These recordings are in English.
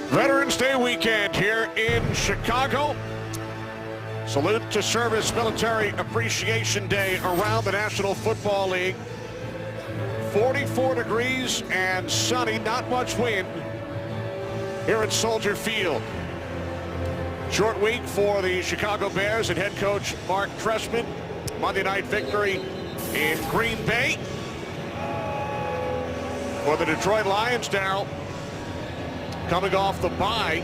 Veterans Day weekend here in Chicago. Salute to Service Military Appreciation Day around the National Football League. 44 degrees and sunny, not much wind here at Soldier Field. Short week for the Chicago Bears and head coach Mark Trestman. Monday night victory in Green Bay. For the Detroit Lions, Darryl, coming off the bye,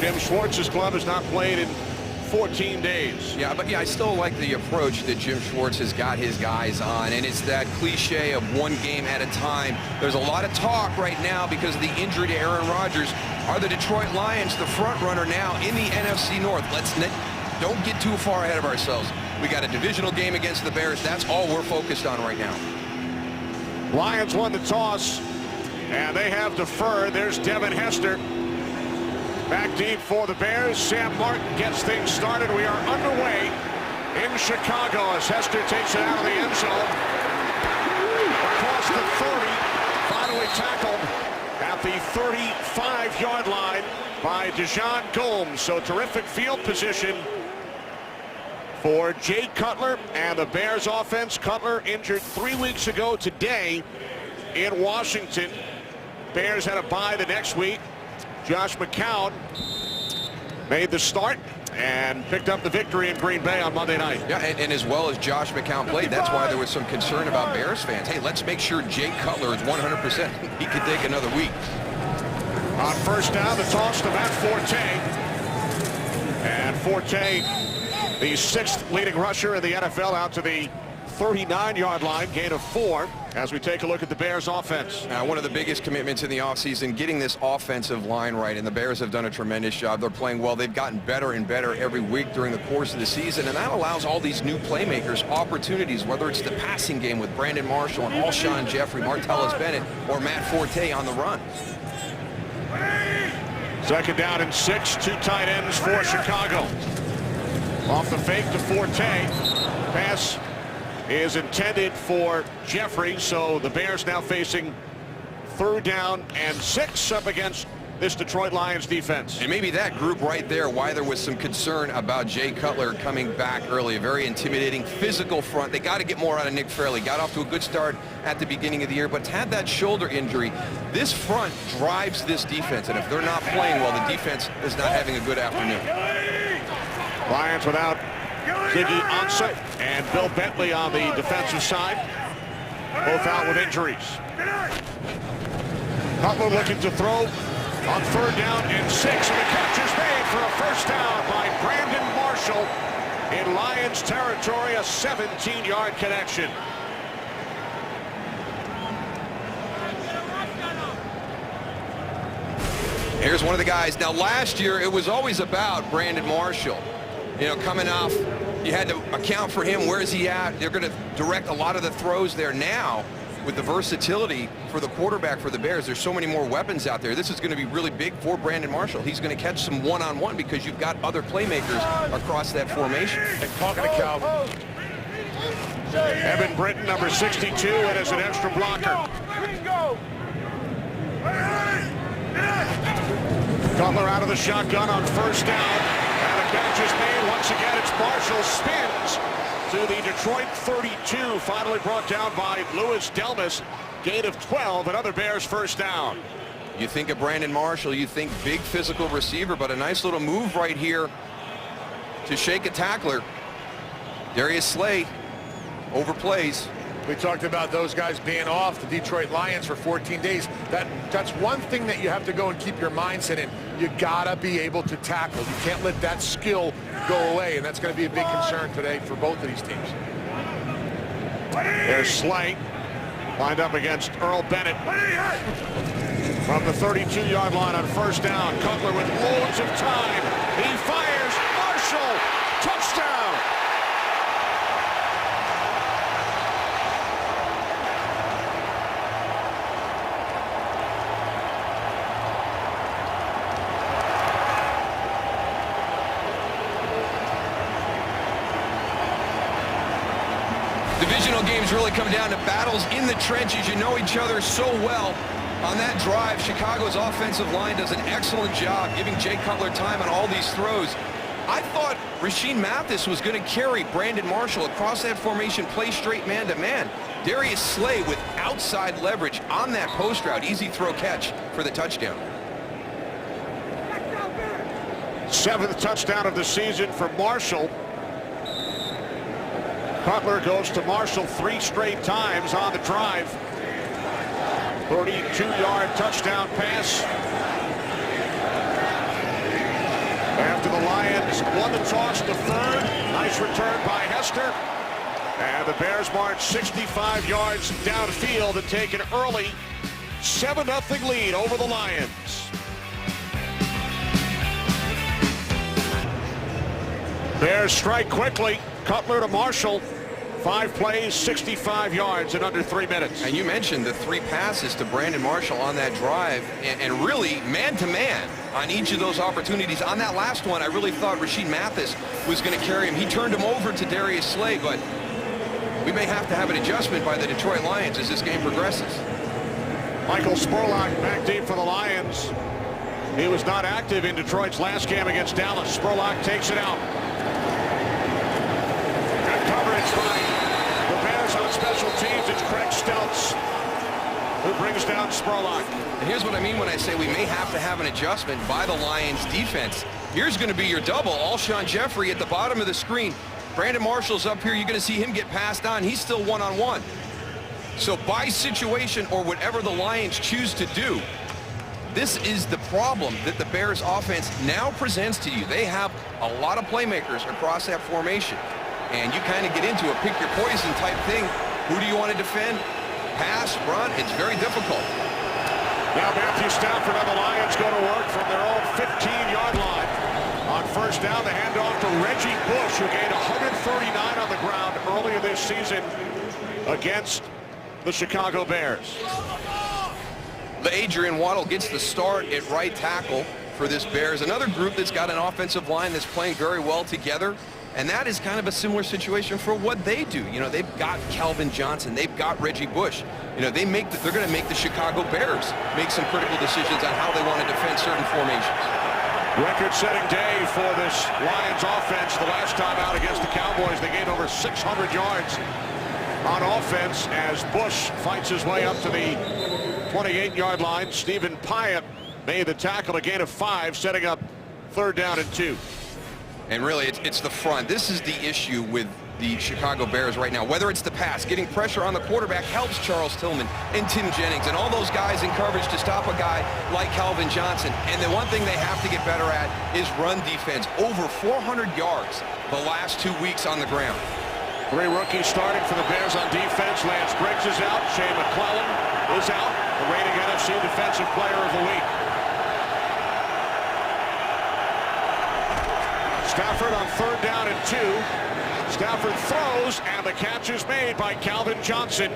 Jim Schwartz's club has not played in 14 days. Yeah, I still like the approach that Jim Schwartz has got his guys on, and it's that cliche of one game at a time. There's a lot of talk right now because of the injury to Aaron Rodgers. Are the Detroit Lions the front runner now in the NFC North? Don't get too far ahead of ourselves. We got a divisional game against the Bears. That's all we're focused on right now. Lions won the toss, and they have deferred. There's Devin Hester. Back deep for the Bears. Sam Martin gets things started. We are underway in Chicago as Hester takes it out of the end zone. Across the 30. Finally tackled at the 35-yard line by Dijon Gomes. So terrific field position for Jay Cutler and the Bears offense. Cutler injured 3 weeks ago today in Washington. Bears had a bye the next week. Josh McCown made the start and picked up the victory in Green Bay on Monday night. Yeah, and as well as Josh McCown played, that's why there was some concern about Bears fans. Hey, let's make sure Jay Cutler is 100%. He could take another week. On first down, the toss to Matt Forte. And Forte, the 6th leading rusher in the NFL, out to the 39-yard line, gain of 4 as we take a look at the Bears offense. One of the biggest commitments in the offseason, getting this offensive line right, and the Bears have done a tremendous job. They're playing well. They've gotten better and better every week during the course of the season, and that allows all these new playmakers opportunities, whether it's the passing game with Brandon Marshall and Alshon Jeffrey, Martellus Bennett, or Matt Forte on the run. Second down and 6, 2 tight ends for Chicago. Off the fake to Forte. Pass is intended for Jeffrey, so the Bears now facing 3rd down and 6 up against this Detroit Lions defense. And maybe that group right there, why there was some concern about Jay Cutler coming back early. A very intimidating physical front. They got to get more out of Nick Fairley. Got off to a good start at the beginning of the year, but had that shoulder injury. This front drives this defense, and if they're not playing well, the defense is not having a good afternoon. Lions without Ziggy Ansah and Bill Bentley on the defensive side, both out with injuries. Cutler looking to throw on 3rd down and 6, and the catch is made for a first down by Brandon Marshall in Lions territory, a 17-yard connection. Here's one of the guys. Now, last year, it was always about Brandon Marshall. You know, coming off, you had to account for him. Where is he at? They're going to direct a lot of the throws there now with the versatility for the quarterback for the Bears. There's so many more weapons out there. This is going to be really big for Brandon Marshall. He's going to catch some one-on-one because you've got other playmakers across that formation. And talking to Calvin. Evan Britton, number 62, and as an extra blocker. Cutler out of the shotgun on first down. And a catch is made. Once again, it's Marshall. Spins to the Detroit 32. Finally brought down by Louis Delmas. Gain of 12. Another Bears first down. You think of Brandon Marshall, you think big physical receiver, but a nice little move right here to shake a tackler. Darius Slay overplays. We talked about those guys being off the Detroit Lions for 14 days. That's one thing that you have to go and keep your mindset in. You gotta be able to tackle. You can't let that skill go away, and that's going to be a big concern today for both of these teams. There's Slay lined up against Earl Bennett from the 32-yard line on first down. Cutler with loads of time. He fires. Marshall, touchdown. Divisional games really come down to battles in the trenches. You know each other so well. On that drive, Chicago's offensive line does an excellent job giving Jay Cutler time on all these throws. I thought Rasheed Mathis was going to carry Brandon Marshall across that formation, play straight man-to-man. Darius Slay with outside leverage on that post route. Easy throw catch for the touchdown. 7th touchdown of the season for Marshall. Cutler goes to Marshall 3 straight times on the drive. 32-yard touchdown pass. After the Lions won the toss, deferred. Nice return by Hester. And the Bears march 65 yards downfield and take an early 7-0 lead over the Lions. Bears strike quickly. Cutler to Marshall. 5 plays, 65 yards in under 3 minutes. And you mentioned the 3 passes to Brandon Marshall on that drive, and really man-to-man on each of those opportunities. On that last one, I really thought Rasheed Mathis was going to carry him. He turned him over to Darius Slay, but we may have to have an adjustment by the Detroit Lions as this game progresses. Michael Spurlock back deep for the Lions. He was not active in Detroit's last game against Dallas. Spurlock takes it out. Good coverage by the Bears on special teams. It's Craig Stelz who brings down Spurlock. And here's what I mean when I say we may have to have an adjustment by the Lions defense. Here's going to be your double. Alshon Jeffrey at the bottom of the screen. Brandon Marshall's up here. You're going to see him get passed on. He's still one-on-one. So by situation or whatever the Lions choose to do, this is the problem that the Bears offense now presents to you. They have a lot of playmakers across that formation. And you kind of get into a pick your poison type thing. Who do you want to defend? Pass, run, it's very difficult. Now Matthew Stafford and the Lions go to work from their own 15-yard line. On first down, the handoff to Reggie Bush, who gained 139 on the ground earlier this season against the Chicago Bears. Adrian Waddle gets the start at right tackle for this Bears. Another group that's got an offensive line that's playing very well together. And that is kind of a similar situation for what they do. You know, they've got Calvin Johnson. They've got Reggie Bush. You know, they're going to make the Chicago Bears make some critical decisions on how they want to defend certain formations. Record-setting day for this Lions offense. The last time out against the Cowboys, they gained over 600 yards on offense as Bush fights his way up to the 28-yard line. Stephen Pyatt made the tackle, a gain of 5, setting up 3rd down and 2. And really, it's the front. This is the issue with the Chicago Bears right now. Whether it's the pass, getting pressure on the quarterback helps Charles Tillman and Tim Jennings and all those guys in coverage to stop a guy like Calvin Johnson. And the one thing they have to get better at is run defense. Over 400 yards the last 2 weeks on the ground. 3 rookies starting for the Bears on defense. Lance Briggs is out. Shane McClellan is out. The reigning NFC Defensive Player of the Week. Stafford on 3rd down and 2. Stafford throws, and the catch is made by Calvin Johnson.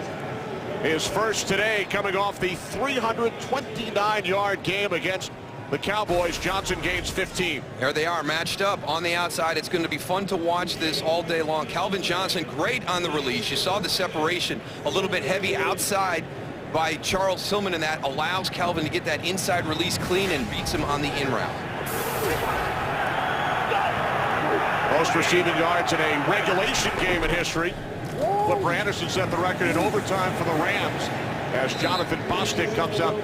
His first today, coming off the 329-yard game against the Cowboys. Johnson gains 15. There they are, matched up on the outside. It's going to be fun to watch this all day long. Calvin Johnson, great on the release. You saw the separation, a little bit heavy outside by Charles Tillman, and that allows Calvin to get that inside release clean and beats him on the in route. Most receiving yards in a regulation game in history. Flipper Anderson set the record in overtime for the Rams as Jonathan Bostic comes up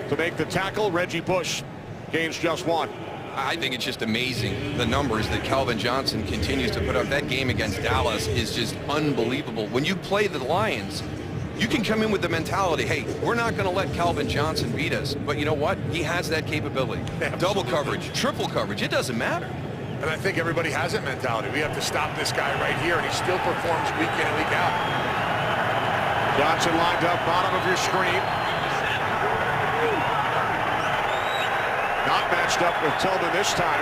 to make the tackle. Reggie Bush gains just 1. I think it's just amazing the numbers that Calvin Johnson continues to put up. That game against Dallas is just unbelievable. When you play the Lions, you can come in with the mentality, hey, we're not going to let Calvin Johnson beat us. But you know what? He has that capability. Double coverage, triple coverage, it doesn't matter. And I think everybody has that mentality. We have to stop this guy right here, and he still performs week in and week out. Johnson lined up bottom of your screen. Not matched up with Tillman this time.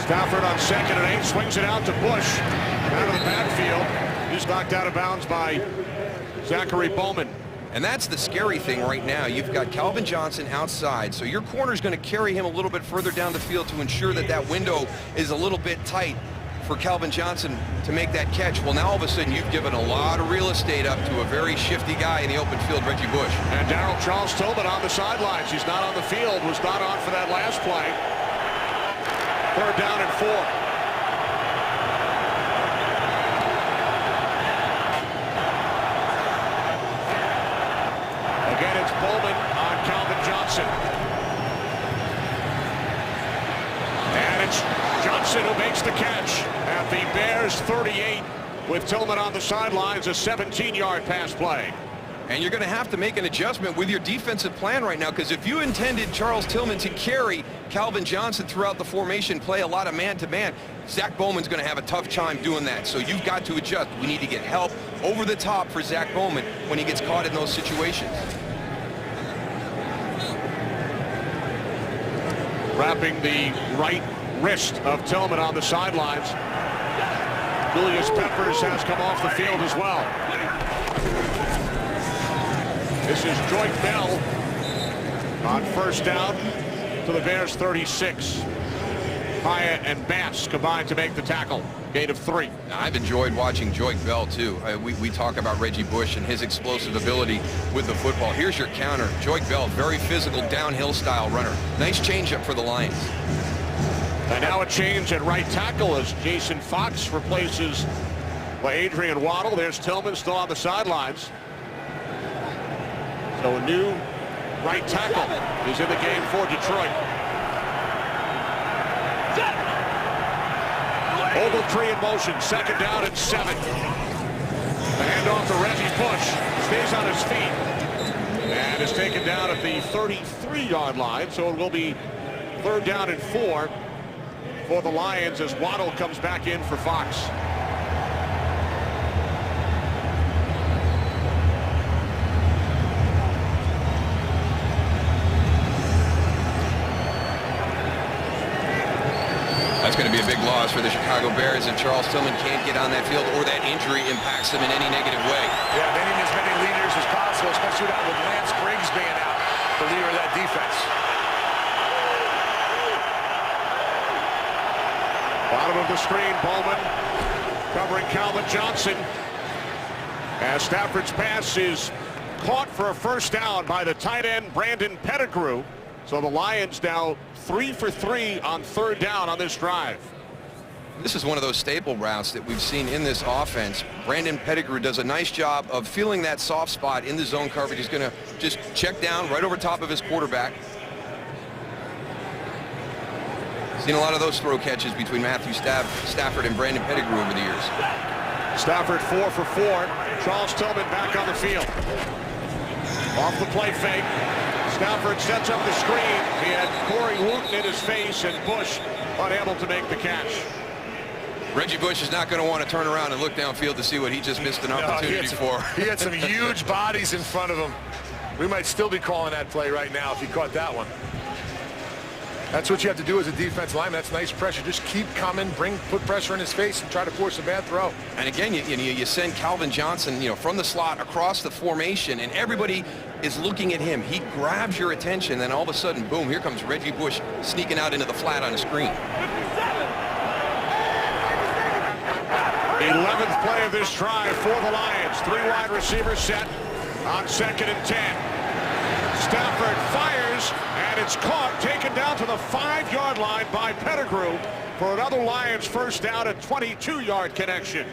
Stafford on 2nd and 8, swings it out to Bush. Out of the backfield. He's knocked out of bounds by Zachary Bowman. And that's the scary thing right now. You've got Calvin Johnson outside, so your corner's going to carry him a little bit further down the field to ensure that that window is a little bit tight for Calvin Johnson to make that catch. Well, now all of a sudden you've given a lot of real estate up to a very shifty guy in the open field, Reggie Bush. And Darryl Charles Tillman on the sidelines. He's not on the field, was not on for that last play. 3rd down and 4. Again, it's Bowman on Calvin Johnson. And it's Johnson who makes the catch at the Bears 38 with Tillman on the sidelines, a 17-yard pass play. And you're going to have to make an adjustment with your defensive plan right now, because if you intended Charles Tillman to carry Calvin Johnson throughout the formation, play a lot of man-to-man, Zach Bowman's going to have a tough time doing that. So you've got to adjust. We need to get help over the top for Zach Bowman when he gets caught in those situations. Wrapping the right wrist of Tillman on the sidelines. Julius Peppers has come off the field as well. This is Joyke Bell on 1st down to the Bears 36. Hyatt and Bass combined to make the tackle. Gain of 3. I've enjoyed watching Joyke Bell too. We talk about Reggie Bush and his explosive ability with the football. Here's your counter. Joyke Bell, very physical downhill style runner. Nice changeup for the Lions. And now a change at right tackle as Jason Fox replaces Adrian Waddle. There's Tillman still on the sidelines. So a new right tackle is in the game for Detroit. Ogletree in motion, 2nd down and 7. The handoff to Reggie Bush, stays on his feet and is taken down at the 33-yard line. So it will be 3rd down and 4 for the Lions as Waddle comes back in for Fox. That's going to be a big loss for the Chicago Bears if Charles Tillman can't get on that field or that injury impacts him in any negative way. Yeah, they need as many leaders as possible, especially with Lance Griggs being out, the leader of that defense. Bottom of the screen, Bowman covering Calvin Johnson. As Stafford's pass is caught for a 1st down by the tight end Brandon Pettigrew. So the Lions now 3 for 3 on 3rd down on this drive. This is one of those staple routes that we've seen in this offense. Brandon Pettigrew does a nice job of feeling that soft spot in the zone coverage. He's going to just check down right over top of his quarterback. Seen a lot of those throw catches between Matthew Stafford and Brandon Pettigrew over the years. Stafford 4 for 4. Charles Tillman back on the field. Off the play fake. Stafford sets up the screen. He had Corey Wooten in his face and Bush unable to make the catch. Reggie Bush is not going to want to turn around and look downfield to see what he just missed an opportunity for. He had some huge bodies in front of him. We might still be calling that play right now if he caught that one. That's what you have to do as a defensive lineman. That's nice pressure. Just keep coming, put pressure in his face and try to force a bad throw. And again, you send Calvin Johnson, from the slot across the formation, and everybody is looking at him. He grabs your attention, and all of a sudden, boom, here comes Reggie Bush sneaking out into the flat on a screen. 11th play of this drive for the Lions. 3 wide receivers set on 2nd and 10. Stafford fires, and it's caught, taken down to the 5-yard line by Pettigrew for another Lions 1st down at 22-yard connection.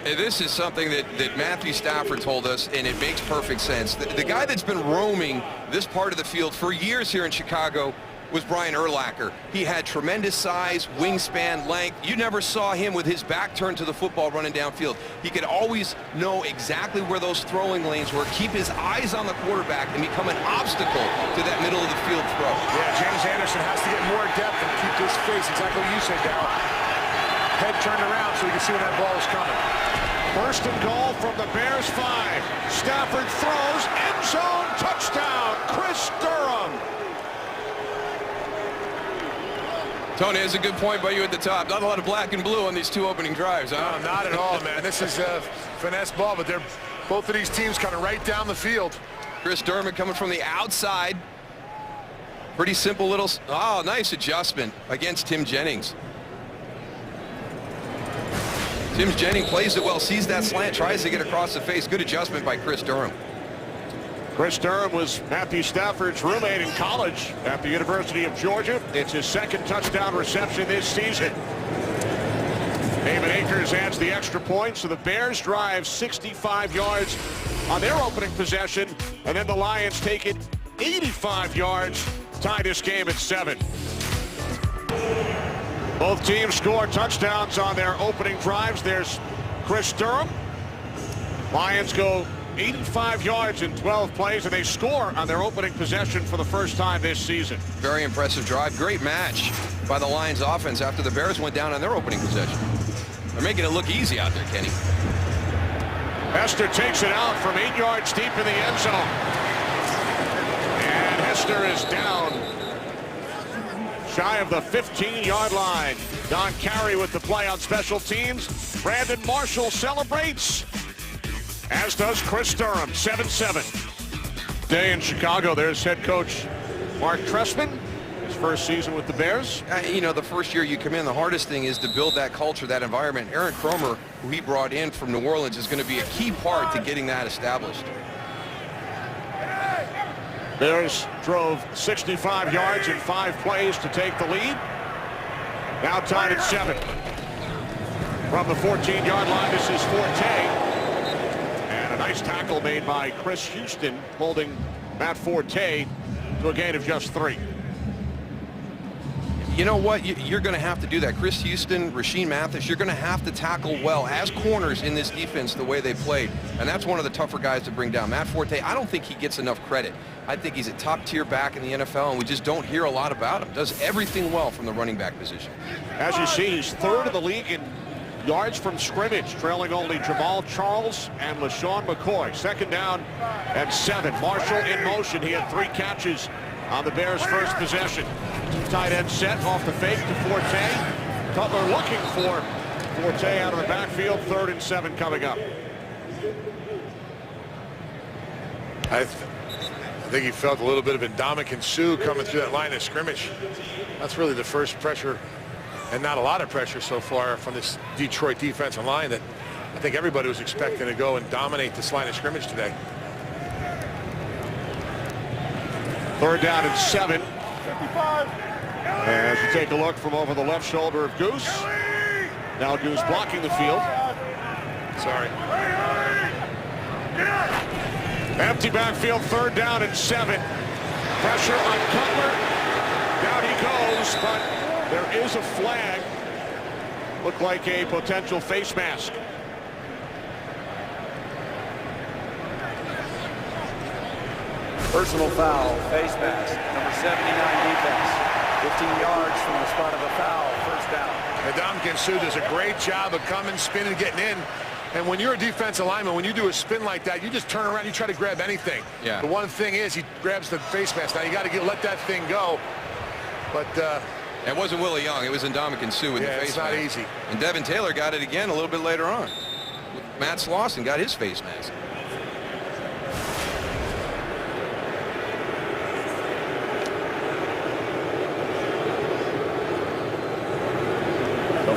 This is something that Matthew Stafford told us, and it makes perfect sense. The guy that's been roaming this part of the field for years here in Chicago was Brian Urlacher. He had tremendous size, wingspan, length. You never saw him with his back turned to the football running downfield. He could always know exactly where those throwing lanes were, keep his eyes on the quarterback, and become an obstacle to that middle of the field throw. Yeah, James Anderson has to get more depth and keep his face, exactly what you said, Darryl. Head turned around so he can see when that ball is coming. 1st and goal from the Bears 5. Stafford throws, end zone, touchdown, Chris Durham. Tony, that's a good point by you at the top. Not a lot of black and blue on these 2 opening drives, huh? No, not at all, man. This is a finesse ball, but both of these teams coming right down the field. Chris Durham coming from the outside. Pretty simple little, nice adjustment against Tim Jennings. Sims Jennings plays it well, sees that slant, tries to get across the face. Good adjustment by Chris Durham. Chris Durham was Matthew Stafford's roommate in college at the University of Georgia. It's his second touchdown reception this season. David Akers adds the extra point, so the Bears drive 65 yards on their opening possession, and then the Lions take it 85 yards, tie this game at 7. Both teams score touchdowns on their opening drives. There's Chris Durham. Lions go 85 yards in 12 plays, and they score on their opening possession for the first time this season. Very impressive drive. Great match by the Lions offense after the Bears went down on their opening possession. They're making it look easy out there, Kenny. Hester takes it out from 8 yards deep in the end zone. And Hester is down shy of the 15-yard line. Don Carey with the play on special teams. Brandon Marshall celebrates, as does Chris Durham. 7-7. Day in Chicago. There's head coach Mark Trestman. His first season with the Bears. You know, the first year you come in, the hardest thing is to build that culture, that environment. Aaron Cromer, who he brought in from New Orleans, is going to be a key part to getting that established. Bears drove 65 yards in 5 plays to take the lead. Now tied at 7. From the 14-yard line, this is Forte. And a nice tackle made by Chris Houston, holding Matt Forte to a gain of just 3. You know what? You're going to have to do that. Chris Houston, Rasheem Mathis, you're going to have to tackle well as corners in this defense the way they played. And that's one of the tougher guys to bring down. Matt Forte, I don't think he gets enough credit. I think he's a top-tier back in the NFL, and we just don't hear a lot about him. Does everything well from the running back position. As you see, he's 3rd in the league in yards from scrimmage, trailing only Jamal Charles and LaShawn McCoy. 2nd down and 7. Marshall in motion. He had 3 catches on the Bears' first possession. Tight end set off the fake to Forte. Cutler looking for Forte out of the backfield. 3rd and 7 coming up. I think he felt a little bit of Ndamukong Suh coming through that line of scrimmage. That's really the first pressure, and not a lot of pressure so far from this Detroit defensive line, that I think everybody was expecting to go and dominate this line of scrimmage today. 3rd down and 7. As you take a look from over the left shoulder of Goose. Now Goose blocking the field. Sorry. Empty backfield, 3rd down and 7. Pressure on Cutler. Down he goes, but there is a flag. Looked like a potential face mask. Personal foul, face mask, number 79 defense. 15 yards from the spot of a foul, 1st down. Ndamukong Suh does a great job of coming, spinning, getting in. And when you're a defensive lineman, when you do a spin like that, you just turn around, you try to grab anything. Yeah. The one thing is he grabs the face mask. Now you got to let that thing go. But It wasn't Willie Young. It was Ndamukong Suh with the face mask. it's not easy. And Devin Taylor got it again a little bit later on. Matt Slauson got his face mask.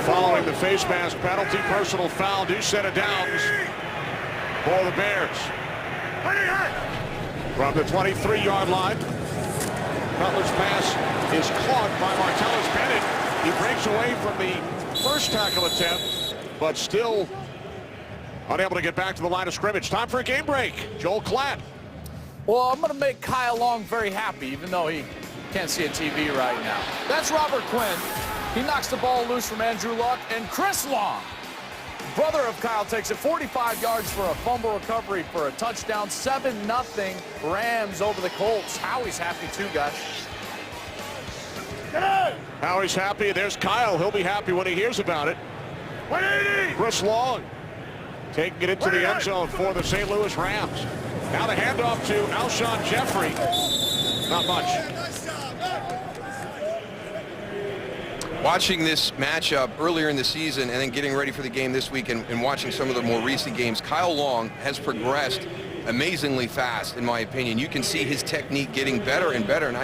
Following the face mask penalty, personal foul, new set of downs for the Bears. From the 23-yard line, Cutler's pass is caught by Martellus Bennett. He breaks away from the first tackle attempt, but still unable to get back to the line of scrimmage. Time for a game break. Joel Klatt. Well, I'm going to make Kyle Long very happy, even though he can't see a TV right now. That's Robert Quinn. He knocks the ball loose from Andrew Luck, and Chris Long, brother of Kyle, takes it 45 yards for a fumble recovery for a touchdown. 7-0 Rams over the Colts. Howie's happy too, guys. Howie's happy. There's Kyle. He'll be happy when he hears about it. 180. Chris Long taking it into the end zone for the St. Louis Rams. Now the handoff to Alshon Jeffrey. Not much. Watching this matchup earlier in the season and then getting ready for the game this week and watching some of the more recent games, Kyle Long has progressed amazingly fast, in my opinion. You can see his technique getting better and better, and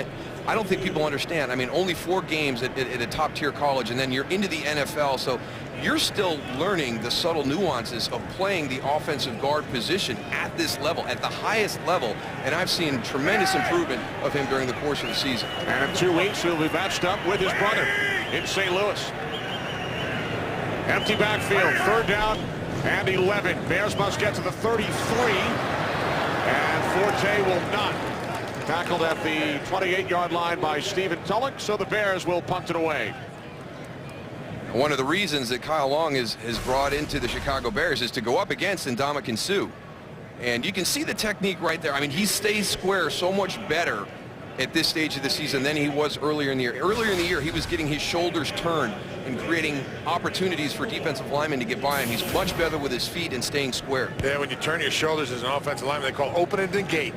I don't think people understand. I mean, only 4 games at a top-tier college, and then you're into the NFL, so you're still learning the subtle nuances of playing the offensive guard position at this level, at the highest level, and I've seen tremendous improvement of him during the course of the season. And in 2 weeks, he'll be matched up with his brother in St. Louis. Empty backfield, 3rd down and 11. Bears must get to the 33, and Forte will not. Tackled at the 28-yard line by Stephen Tulloch, so the Bears will punt it away. One of the reasons that Kyle Long is brought into the Chicago Bears is to go up against Ndamukong Suh. And you can see the technique right there. I mean, he stays square so much better at this stage of the season than he was earlier in the year. Earlier in the year, he was getting his shoulders turned and creating opportunities for defensive linemen to get by him. He's much better with his feet and staying square. Yeah, when you turn your shoulders as an offensive lineman, they call opening the gate.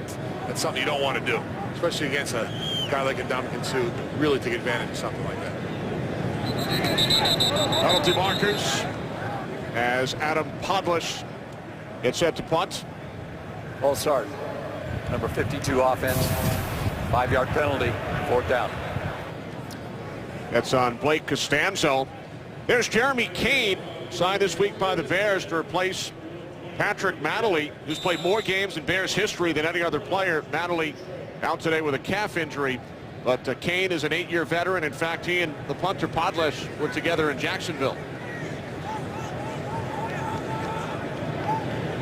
That's something you don't want to do, especially against a guy like Ndamukong Suh, really take advantage of something like that. Penalty markers as Adam Podlesh gets set to punt. False start. Number 52 offense. 5-yard penalty. 4th down. That's on Blake Costanzo. There's Jeremy Kane, signed this week by the Bears to replace Patrick Mattingly, who's played more games in Bears history than any other player. Mattingly out today with a calf injury. But Kane is an 8-year veteran. In fact, he and the punter Podlesh were together in Jacksonville.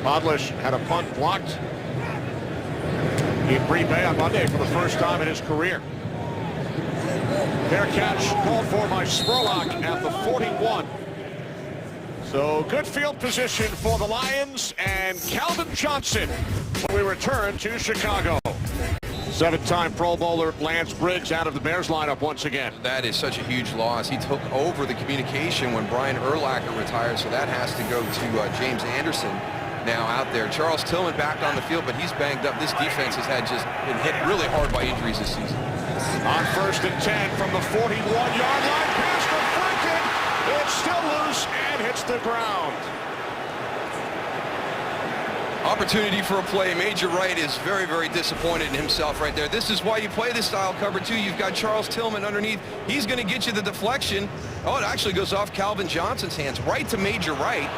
Podlesh had a punt blocked in Green Bay on Monday for the first time in his career. Fair catch called for by Spurlock at the 41. So good field position for the Lions and Calvin Johnson when we return to Chicago. 7-time Pro Bowler Lance Briggs out of the Bears lineup once again. That is such a huge loss. He took over the communication when Brian Urlacher retired, so that has to go to James Anderson now out there. Charles Tillman back on the field, but he's banged up. This defense has just been hit really hard by injuries this season. On 1st and 10 from the 41-yard line, pass to Franklin. It's still loose and hits the ground. Opportunity for a play. Major Wright is very, very disappointed in himself right there. This is why you play this style cover too. You've got Charles Tillman underneath. He's going to get you the deflection. Oh, it actually goes off Calvin Johnson's hands right to Major Wright.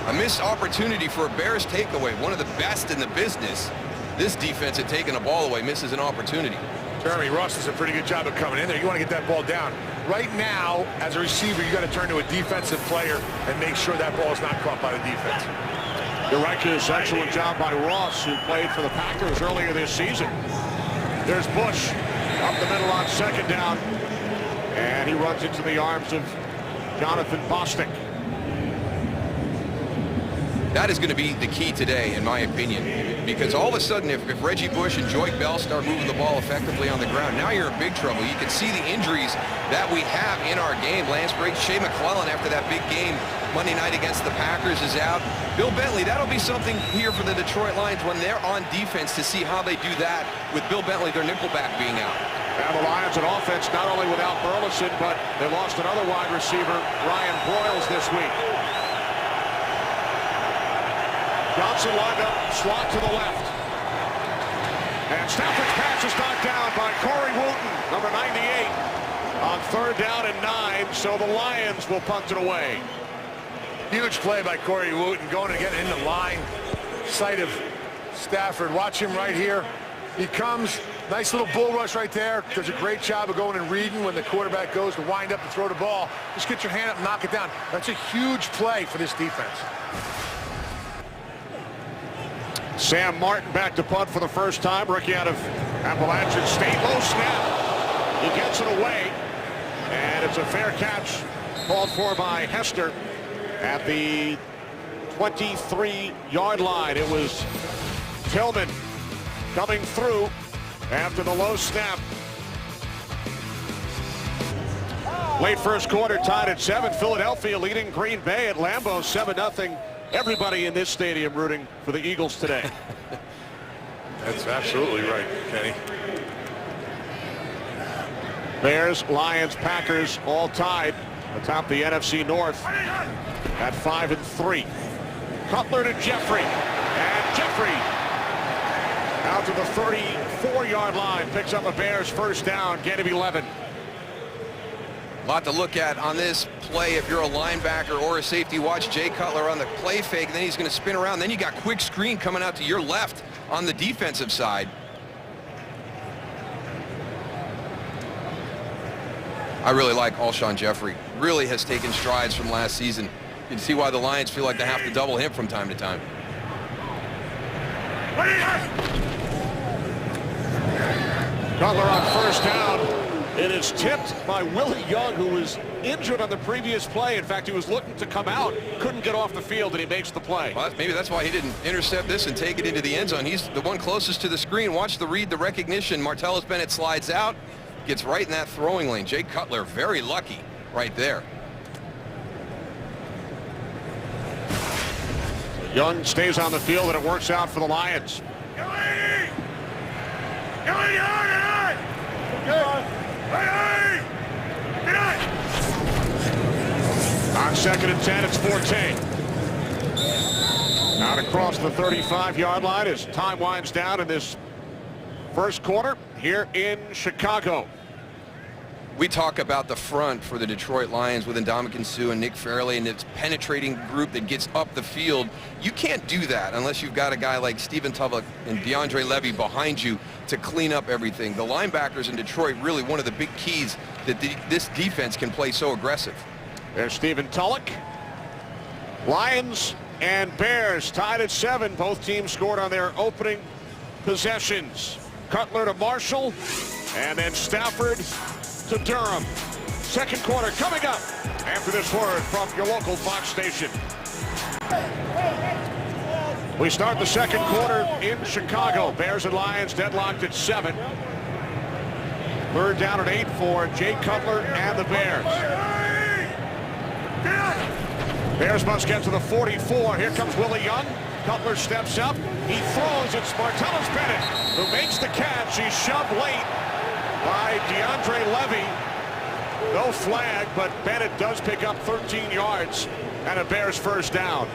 A missed opportunity for a Bears takeaway. One of the best in the business. This defense had taken a ball away, misses an opportunity. Jeremy Russ does a pretty good job of coming in there. You want to get that ball down. Right now, as a receiver, you got to turn to a defensive player and make sure that ball is not caught by the defense. Director's excellent job by Ross, who played for the Packers earlier this season. There's Bush up the middle on 2nd down, and he runs into the arms of Jonathan Bostic. That is going to be the key today, in my opinion, because all of a sudden, if Reggie Bush and Joyke Bell start moving the ball effectively on the ground, now you're in big trouble. You can see the injuries that we have in our game. Lance Briggs, Shea McClellan after that big game Monday night against the Packers is out. Bill Bentley, that'll be something here for the Detroit Lions when they're on defense to see how they do that with Bill Bentley, their nickelback, being out. And the Lions on offense not only without Burleson, but they lost another wide receiver, Ryan Broyles, this week. Johnson lined up, slot to the left. And Stafford's pass is knocked down by Corey Wooten, number 98, on 3rd down and 9, so the Lions will punt it away. Huge play by Corey Wooten, going to get in the line, sight of Stafford. Watch him right here. He comes, nice little bull rush right there. Does a great job of going and reading when the quarterback goes to wind up to throw the ball. Just get your hand up and knock it down. That's a huge play for this defense. Sam Martin back to punt for the first time, rookie out of Appalachian State. Low snap. He gets it away, and it's a fair catch called for by Hester at the 23-yard line. It was Tillman coming through after the low snap. Late first quarter, tied at 7. Philadelphia leading Green Bay at Lambeau 7-0. Everybody in this stadium rooting for the Eagles today. That's absolutely right, Kenny. Bears, Lions, Packers all tied atop the NFC North at 5-3. Cutler to Jeffrey, and Jeffrey out to the 30. 34-yard line. Picks up a Bears first down. Gain of 11. A lot to look at on this play if you're a linebacker or a safety. Watch Jay Cutler on the play fake, and then he's going to spin around. Then you got quick screen coming out to your left on the defensive side. I really like Alshon Jeffrey. Really has taken strides from last season. You can see why the Lions feel like they have to double him from time to time. Cutler on first down. It is tipped by Willie Young, who was injured on the previous play. In fact, he was looking to come out, couldn't get off the field, and he makes the play. Well, maybe that's why he didn't intercept this and take it into the end zone. He's the one closest to the screen. Watch the read, the recognition. Martellus Bennett slides out, gets right in that throwing lane. Jay Cutler, very lucky right there. Young stays on the field, and it works out for the Lions. On 2nd and 10, it's Forte. Out across the 35-yard line as time winds down in this first quarter here in Chicago. We talk about the front for the Detroit Lions with Ndamukong Suh and Nick Fairley and its penetrating group that gets up the field. You can't do that unless you've got a guy like Stephen Tulloch and DeAndre Levy behind you to clean up everything. The linebackers in Detroit, really one of the big keys that this defense can play so aggressive. There's Stephen Tulloch. Lions and Bears tied at 7. Both teams scored on their opening possessions. Cutler to Marshall, and then Stafford to Durham. Second quarter coming up after this word from your local Fox station. We start the second quarter in Chicago. Bears and Lions deadlocked at 7. Third down at 8 for Jay Cutler and the Bears. Bears must get to the 44. Here comes Willie Young. Cutler steps up. He throws. It's Martellus Bennett who makes the catch. He's shoved late by DeAndre Levy. No flag, but Bennett does pick up 13 yards and a Bears first down.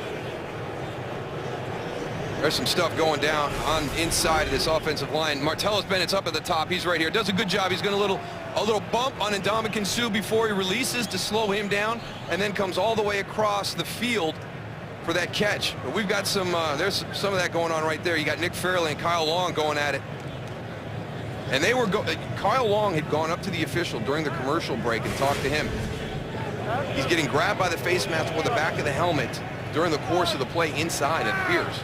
There's some stuff going down on inside of this offensive line. Martellus Bennett's up at the top. He's right here. Does a good job. He's going a little bump on Ndamukong Suh before he releases to slow him down, and then comes all the way across the field for that catch. But we've got some, there's some of that going on right there. You got Nick Fairley and Kyle Long going at it. And they were Kyle Long had gone up to the official during the commercial break and talked to him. He's getting grabbed by the face mask or the back of the helmet during the course of the play inside, it appears.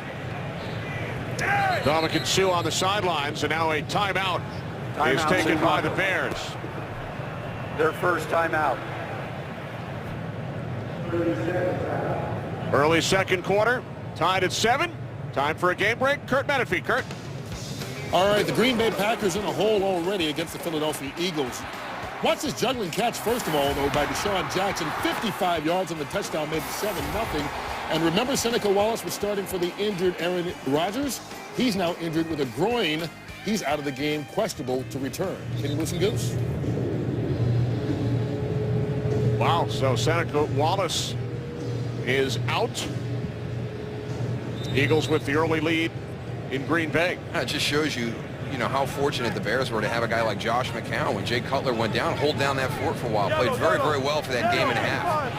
Ndamukong Suh on the sidelines, and now a timeout is taken by the Bears. Their first timeout. Early second quarter, tied at 7. Time for a game break. Kurt Menefee. Kurt. All right, the Green Bay Packers in a hole already against the Philadelphia Eagles. Watch this juggling catch, first of all, though, by Deshaun Jackson. 55 yards on the touchdown, made 7-0. And remember, Seneca Wallace was starting for the injured Aaron Rodgers. He's now injured with a groin. He's out of the game, questionable to return. Can you listen, Goose? Wow, so Seneca Wallace is out. Eagles with the early lead in Green Bay. It just shows you, how fortunate the Bears were to have a guy like Josh McCown. When Jay Cutler went down, hold down that fort for a while. Played very, very well for that game and a half.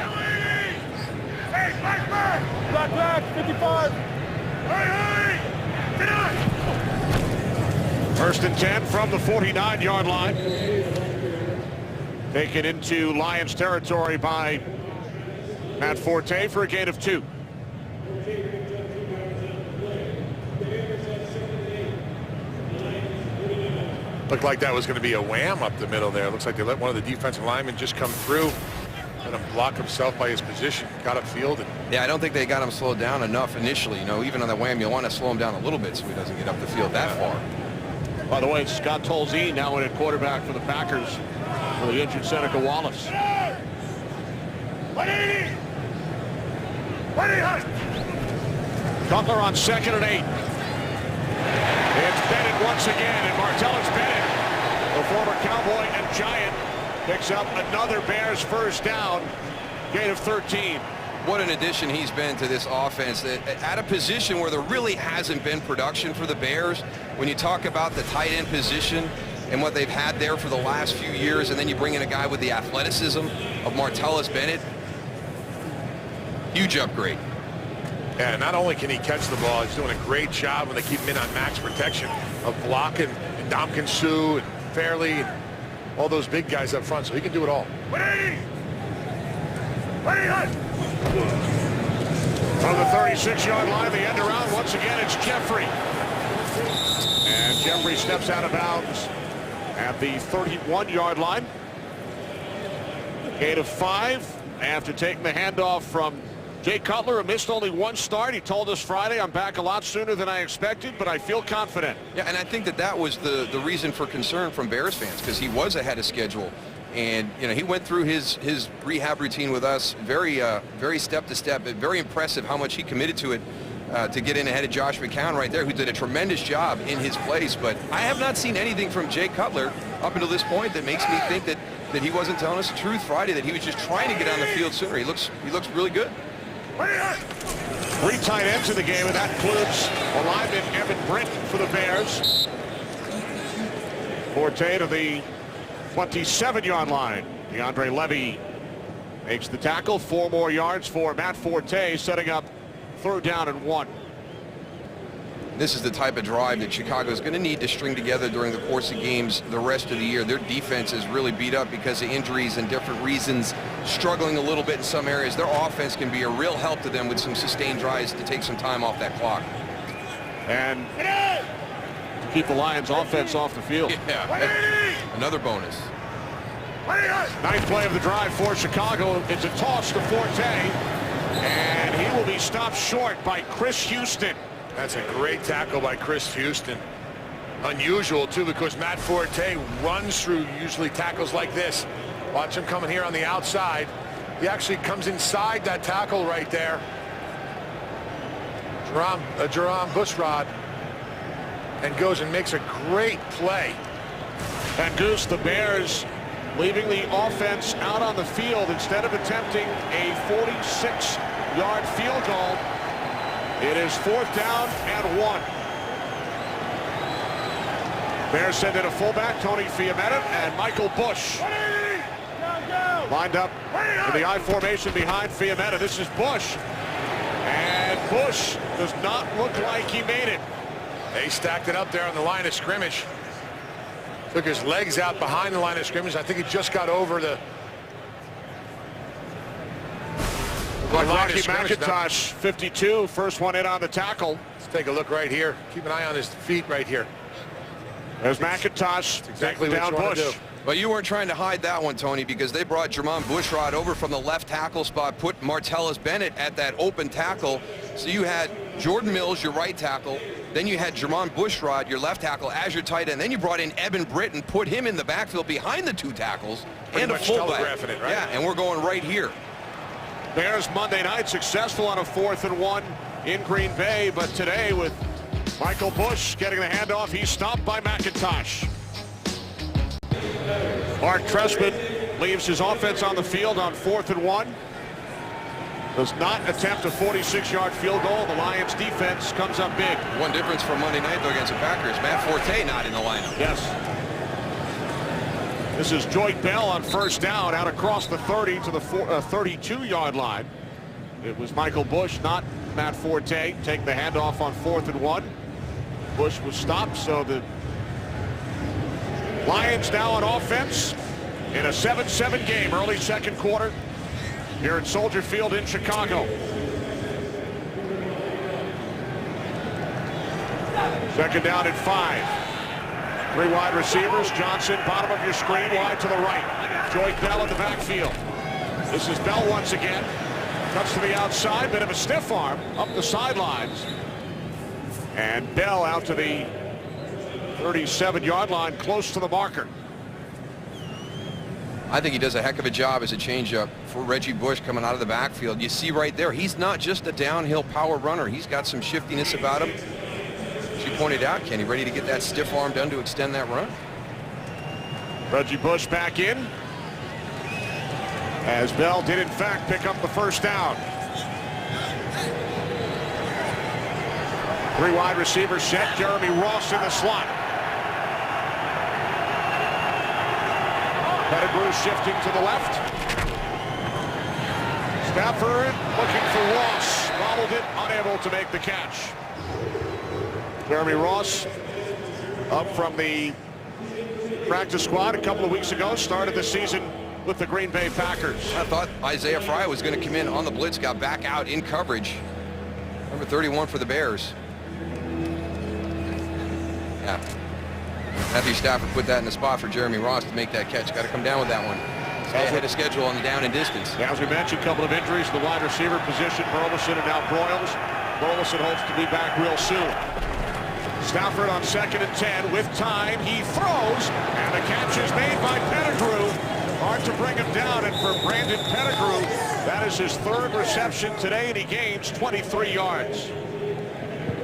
Back, 55. First and 10 from the 49-yard line. Taken into Lions territory by Matt Forte for a gain of 2. Looked like that was going to be a wham up the middle there. Looks like they let one of the defensive linemen just come through. Let him block himself by his position. Got upfield. Yeah, I don't think they got him slowed down enough initially. Even on the wham, you want to slow him down a little bit so he doesn't get up the field that far. By the way, Scott Tolzien now in at quarterback for the Packers for the injured Seneca Wallace. Cutler on 2nd and 8. It's Bennett once again, and Martellus Bennett, the former Cowboy and Giant, picks up another Bears first down. Gain of 13. What an addition he's been to this offense at a position where there really hasn't been production for the Bears. When you talk about the tight end position and what they've had there for the last few years, and then you bring in a guy with the athleticism of Martellus Bennett, huge upgrade. Yeah, not only can he catch the ball, he's doing a great job when they keep him in on max protection of blocking Ndamukong Suh and Fairley and all those big guys up front, so he can do it all. From the 36-yard line, the end around, once again, it's Jeffrey. And Jeffrey steps out of bounds at the 31-yard line. Gain of 5 after taking the handoff from Jay Cutler, who missed only 1 start. He told us Friday, I'm back a lot sooner than I expected, but I feel confident. Yeah, and I think that was the reason for concern from Bears fans, because he was ahead of schedule. And, you know, he went through his rehab routine with us very step to step, but very impressive how much he committed to it to get in ahead of Josh McCown right there, who did a tremendous job in his place. But I have not seen anything from Jay Cutler up until this point that makes me think that he wasn't telling us the truth Friday, that he was just trying to get on the field sooner. He looks really good. 3 tight ends in the game, and that includes lineman Evan Britton for the Bears. Forte to the 27-yard line. DeAndre Levy makes the tackle. 4 more yards for Matt Forte, setting up 3rd down and 1. This is the type of drive that Chicago is going to need to string together during the course of games the rest of the year. Their defense is really beat up because of injuries and different reasons, struggling a little bit in some areas. Their offense can be a real help to them with some sustained drives to take some time off that clock. And to keep the Lions offense off the field. Yeah, another bonus. 9th play of the drive for Chicago. It's a toss to Forte, and he will be stopped short by Chris Houston. That's a great tackle by Chris Houston. Unusual, too, because Matt Forte runs through usually tackles like this. Watch him coming here on the outside. He actually comes inside that tackle right there. Jerome Bushrod, and goes and makes a great play. And Goose, the Bears leaving the offense out on the field instead of attempting a 46-yard field goal. It is 4th down and 1. Bears send in a fullback, Tony Fiammetta, and Michael Bush lined up in the I formation behind Fiammetta. This is Bush, and Bush does not look like he made it. They stacked it up there on the line of scrimmage. Took his legs out behind the line of scrimmage. I think he just got over the Rocky McIntosh, 52, first one in on the tackle. Let's take a look right here. Keep an eye on his feet right here. There's McIntosh, exactly down what you want to Bush. do. Well, you weren't trying to hide that one, Tony, because they brought Jermon Bushrod over from the left tackle spot, put Martellus Bennett at that open tackle. So you had Jordan Mills, your right tackle, then you had Jermon Bushrod, your left tackle, as your tight end. Then you brought in Evan Britton, put him in the backfield behind the 2 tackles, Pretty and a much fullback. telegraphing it, right? Yeah, and we're going right here. Bears Monday night successful on a 4th and 1 in Green Bay, but today with Michael Bush getting the handoff, he's stopped by McIntosh. Mark Trestman leaves his offense on the field on 4th and 1. Does not attempt a 46-yard field goal. The Lions defense comes up big. One difference from Monday night, though, against the Packers. Matt Forte not in the lineup. Yes. This is Joyce Bell on 1st down, out across the 30 to the 32-yard line. It was Michael Bush, not Matt Forte, taking the handoff on 4th and 1. Bush was stopped, so the Lions now on offense in a 7-7 game, early 2nd quarter here at Soldier Field in Chicago. 2nd down and 5. 3 wide receivers. Johnson, bottom of your screen, wide to the right. Joyce Bell in the backfield. This is Bell once again. Cuts to the outside, bit of a stiff arm up the sidelines. And Bell out to the 37-yard line, close to the marker. I think he does a heck of a job as a changeup for Reggie Bush coming out of the backfield. You see right there, he's not just a downhill power runner. He's got some shiftiness about him. As you pointed out, Kenny, ready to get that stiff arm done to extend that run. Reggie Bush back in, as Bell did in fact pick up the 1st down. Three wide receivers set. Jeremy Ross in the slot. Pettigrew shifting to the left. Stafford looking for Ross. Bobbled it, unable to make the catch. Jeremy Ross up from the practice squad a couple of weeks ago. Started the season with the Green Bay Packers. I thought Isaiah Fry was going to come in on the blitz, got back out in coverage. Number 31 for the Bears. Yeah. Matthew Stafford put that in the spot for Jeremy Ross to make that catch. Got to come down with that one. Stay ahead of schedule on the down and distance. As we mentioned, a couple of injuries in the wide receiver position. Burleson and now Broyles. Burleson hopes to be back real soon. Stafford on 2nd and 10 with time. He throws, and the catch is made by Pettigrew. Hard to bring him down, and for Brandon Pettigrew, that is his 3rd reception today, and he gains 23 yards.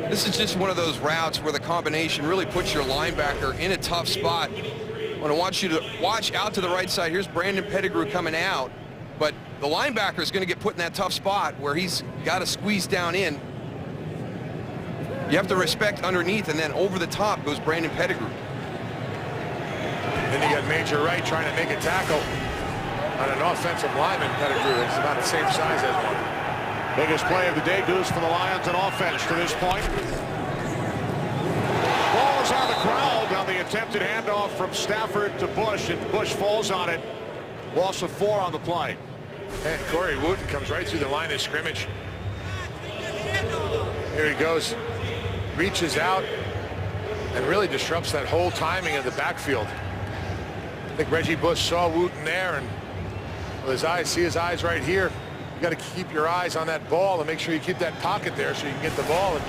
This is just one of those routes where the combination really puts your linebacker in a tough spot. I want you to watch out to the right side. Here's Brandon Pettigrew coming out, but the linebacker is going to get put in that tough spot where he's got to squeeze down in. You have to respect underneath, and then over the top goes Brandon Pettigrew. Then you got Major Wright trying to make a tackle on an offensive lineman. Pettigrew is about the same size as one. Biggest play of the day goes for the Lions on offense to this point. Ball is on the ground on the attempted handoff from Stafford to Bush, and Bush falls on it. Loss of 4 on the play. And Corey Wooten comes right through the line of scrimmage. Here he goes. Reaches out and really disrupts that whole timing of the backfield. I think Reggie Bush saw Wooten there, and with his eyes, see his eyes right here. You got to keep your eyes on that ball and make sure you keep that pocket there so you can get the ball and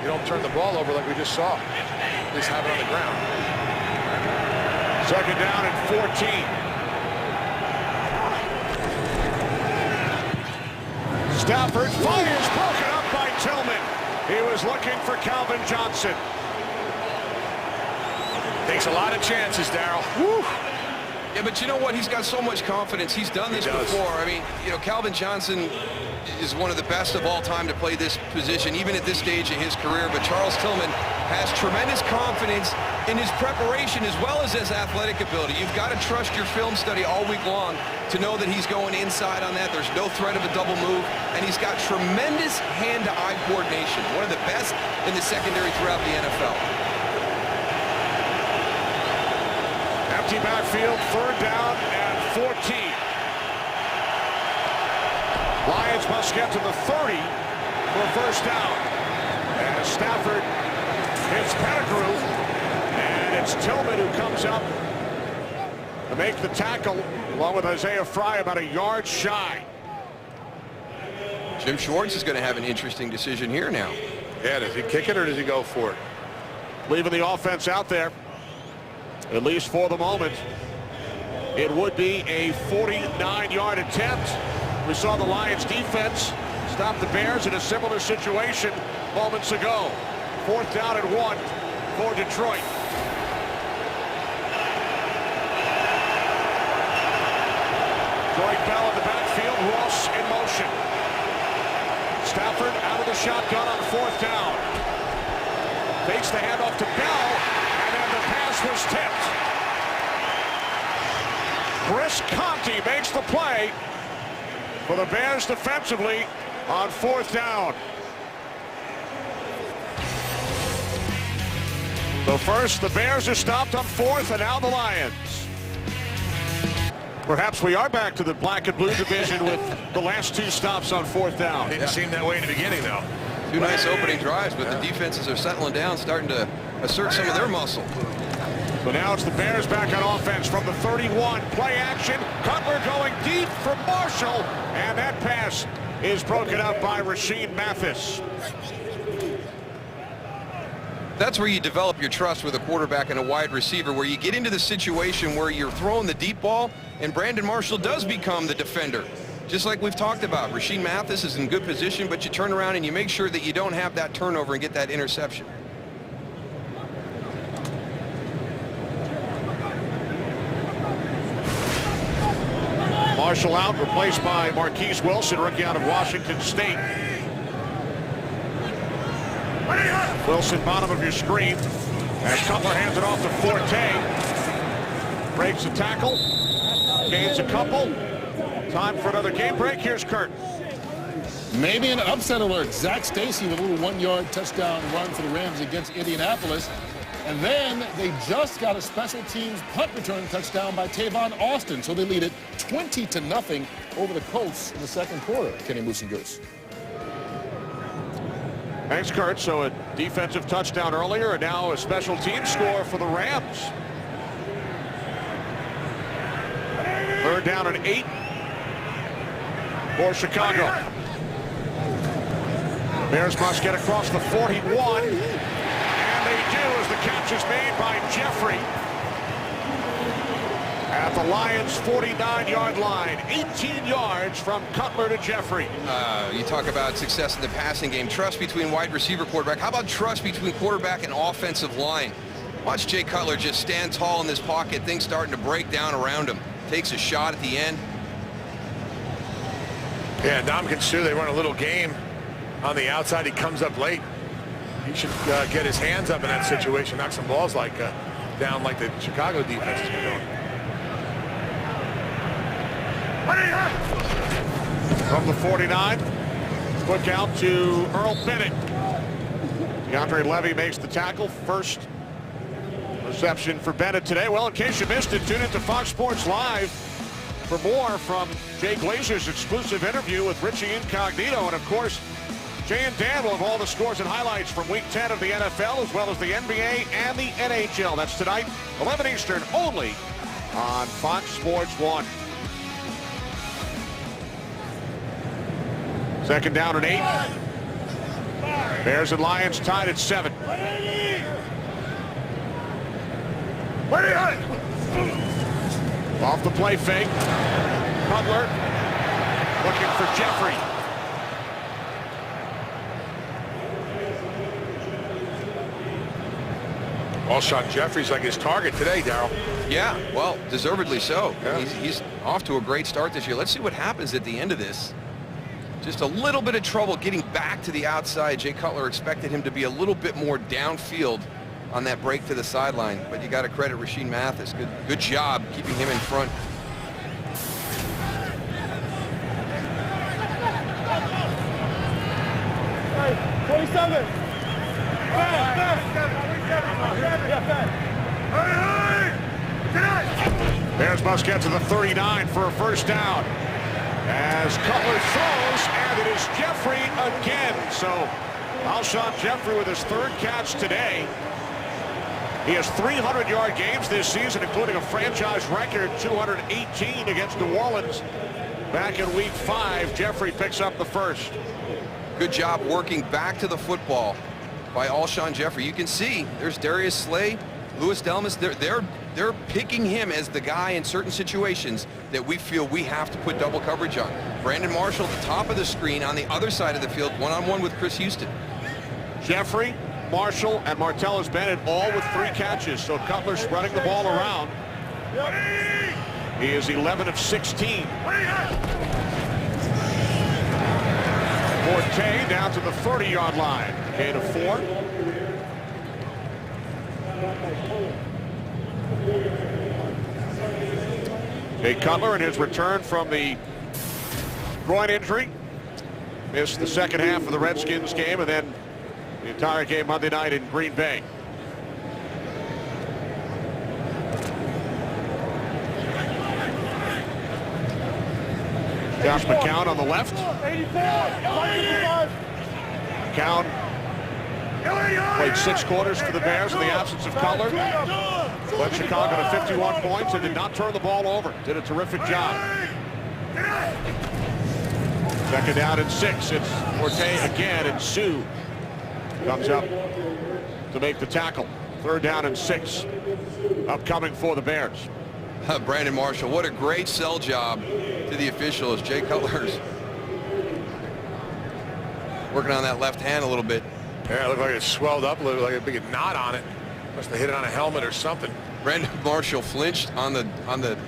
you don't turn the ball over like we just saw. At least have it on the ground. 2nd down and 14. Stafford fires, broken up by Tillman. He was looking for Calvin Johnson. Takes a lot of chances, Darryl. Yeah, but you know what? He's got so much confidence. He's done this before. I mean, you know, Calvin Johnson is one of the best of all time to play this position, even at this stage of his career. But Charles Tillman has tremendous confidence in his preparation as well as his athletic ability. You've got to trust your film study all week long to know that he's going inside on that. There's no threat of a double move, and he's got tremendous hand-to-eye coordination, one of the best in the secondary throughout the NFL. Empty backfield, 3rd down and 14. Lions must get to the 30 for 1st down. And Stafford hits Pettigrew, and it's Tillman who comes up to make the tackle, along with Isaiah Fry about a yard shy. Jim Schwartz is going to have an interesting decision here now. Yeah, does he kick it or does he go for it? Leaving the offense out there, at least for the moment. It would be a 49-yard attempt. We saw the Lions defense stop the Bears in a similar situation moments ago. 4th down and 1 for Detroit. Joy Bell in the backfield, Ross in motion. Stafford out of the shotgun on 4th down. Fakes the handoff to Bell, and then the pass was tipped. Chris Conte makes the play for the Bears defensively on 4th down. So first, the Bears are stopped on 4th, and now the Lions. Perhaps we are back to the black and blue division with the last 2 stops on 4th down. Didn't seem that way in the beginning, though. 2 nice opening drives, but the defenses are settling down, starting to assert some of their muscle. So now it's the Bears back on offense from the 31. Play action. Cutler going deep for Marshall. And that pass is broken up by Rasheed Mathis. That's where you develop your trust with a quarterback and a wide receiver, where you get into the situation where you're throwing the deep ball and Brandon Marshall does become the defender. Just like we've talked about, Rasheed Mathis is in good position, but you turn around and you make sure that you don't have that turnover and get that interception. Marshall out, replaced by Marquise Wilson, rookie out of Washington State. Wilson, bottom of your screen. And Cutler hands it off to Forte. Breaks a tackle. Gains a couple. Time for another game break. Here's Kurt. Maybe an upset alert. Zach Stacy with a little 1-yard touchdown run for the Rams against Indianapolis. And then they just got a special teams punt return touchdown by Tavon Austin. So they lead it 20-0 over the Colts in the second quarter. Kenny Moose and Goose. Thanks, Kurt. So a defensive touchdown earlier, and now a special team score for the Rams. Third down and 8 for Chicago. Bears must get across the 41. And they do as the catch is made by Jeffrey at the Lions' 49-yard line. 18 yards from Cutler to Jeffrey. You talk about success in the passing game. Trust between wide receiver, quarterback. How about trust between quarterback and offensive line? Watch Jay Cutler just stand tall in this pocket. Things starting to break down around him. Takes a shot at the end. Yeah, Ndamukong Suh, they run a little game on the outside. He comes up late. He should get his hands up in that situation, knock some balls like down like the Chicago defense has been doing. From the 49, quick out to Earl Bennett. DeAndre Levy makes the tackle. First reception for Bennett today. Well, in case you missed it, tune into Fox Sports Live for more from Jay Glazer's exclusive interview with Richie Incognito. And, of course, Jay and Dan will have all the scores and highlights from Week 10 of the NFL as well as the NBA and the NHL. That's tonight, 11 Eastern, only on Fox Sports 1. Second down and 8. Bears and Lions tied at 7. Off the play fake. Cutler looking for Jeffrey. Alshon Jeffrey's like his target today, Darryl. Yeah, well, deservedly so. Yeah. He's off to a great start this year. Let's see what happens at the end of this. Just a little bit of trouble getting back to the outside. Jay Cutler expected him to be a little bit more downfield on that break to the sideline, but you got to credit Rasheed Mathis. Good job keeping him in front. Hey, 27. Bears must get to the 39 for a first down. As Cutler throws, and it is Jeffrey again. So Alshon Jeffrey with his third catch today. He has 300-yard games this season, including a franchise record 218 against New Orleans back in Week 5. Jeffrey picks up the first. Good job working back to the football by Alshon Jeffrey. You can see there's Darius Slay, Louis Delmas. They're picking him as the guy in certain situations that we feel we have to put double coverage on. Brandon Marshall at the top of the screen on the other side of the field, one-on-one with Chris Houston. Jeffrey, Marshall, and Martellus Bennett all with 3 catches. So Cutler spreading the ball around. He is 11 of 16. Forte down to the 30-yard line. Gain of 4. Jay Cutler in his return from the groin injury. Missed the second half of the Redskins game and then the entire game Monday night in Green Bay. Josh McCown on the left. McCown played 6 quarters for the Bears in the absence of Cutler. Led Chicago to 51 points and did not turn the ball over. Did a terrific job. Second down and 6. It's Forte again, and Suh comes up to make the tackle. Third down and 6 upcoming for the Bears. Brandon Marshall, what a great sell job to the officials. Jay Cutler's working on that left hand a little bit. Yeah, it looked like it swelled up a little, like a big knot on it. Must have hit it on a helmet or something. Brandon Marshall flinched on the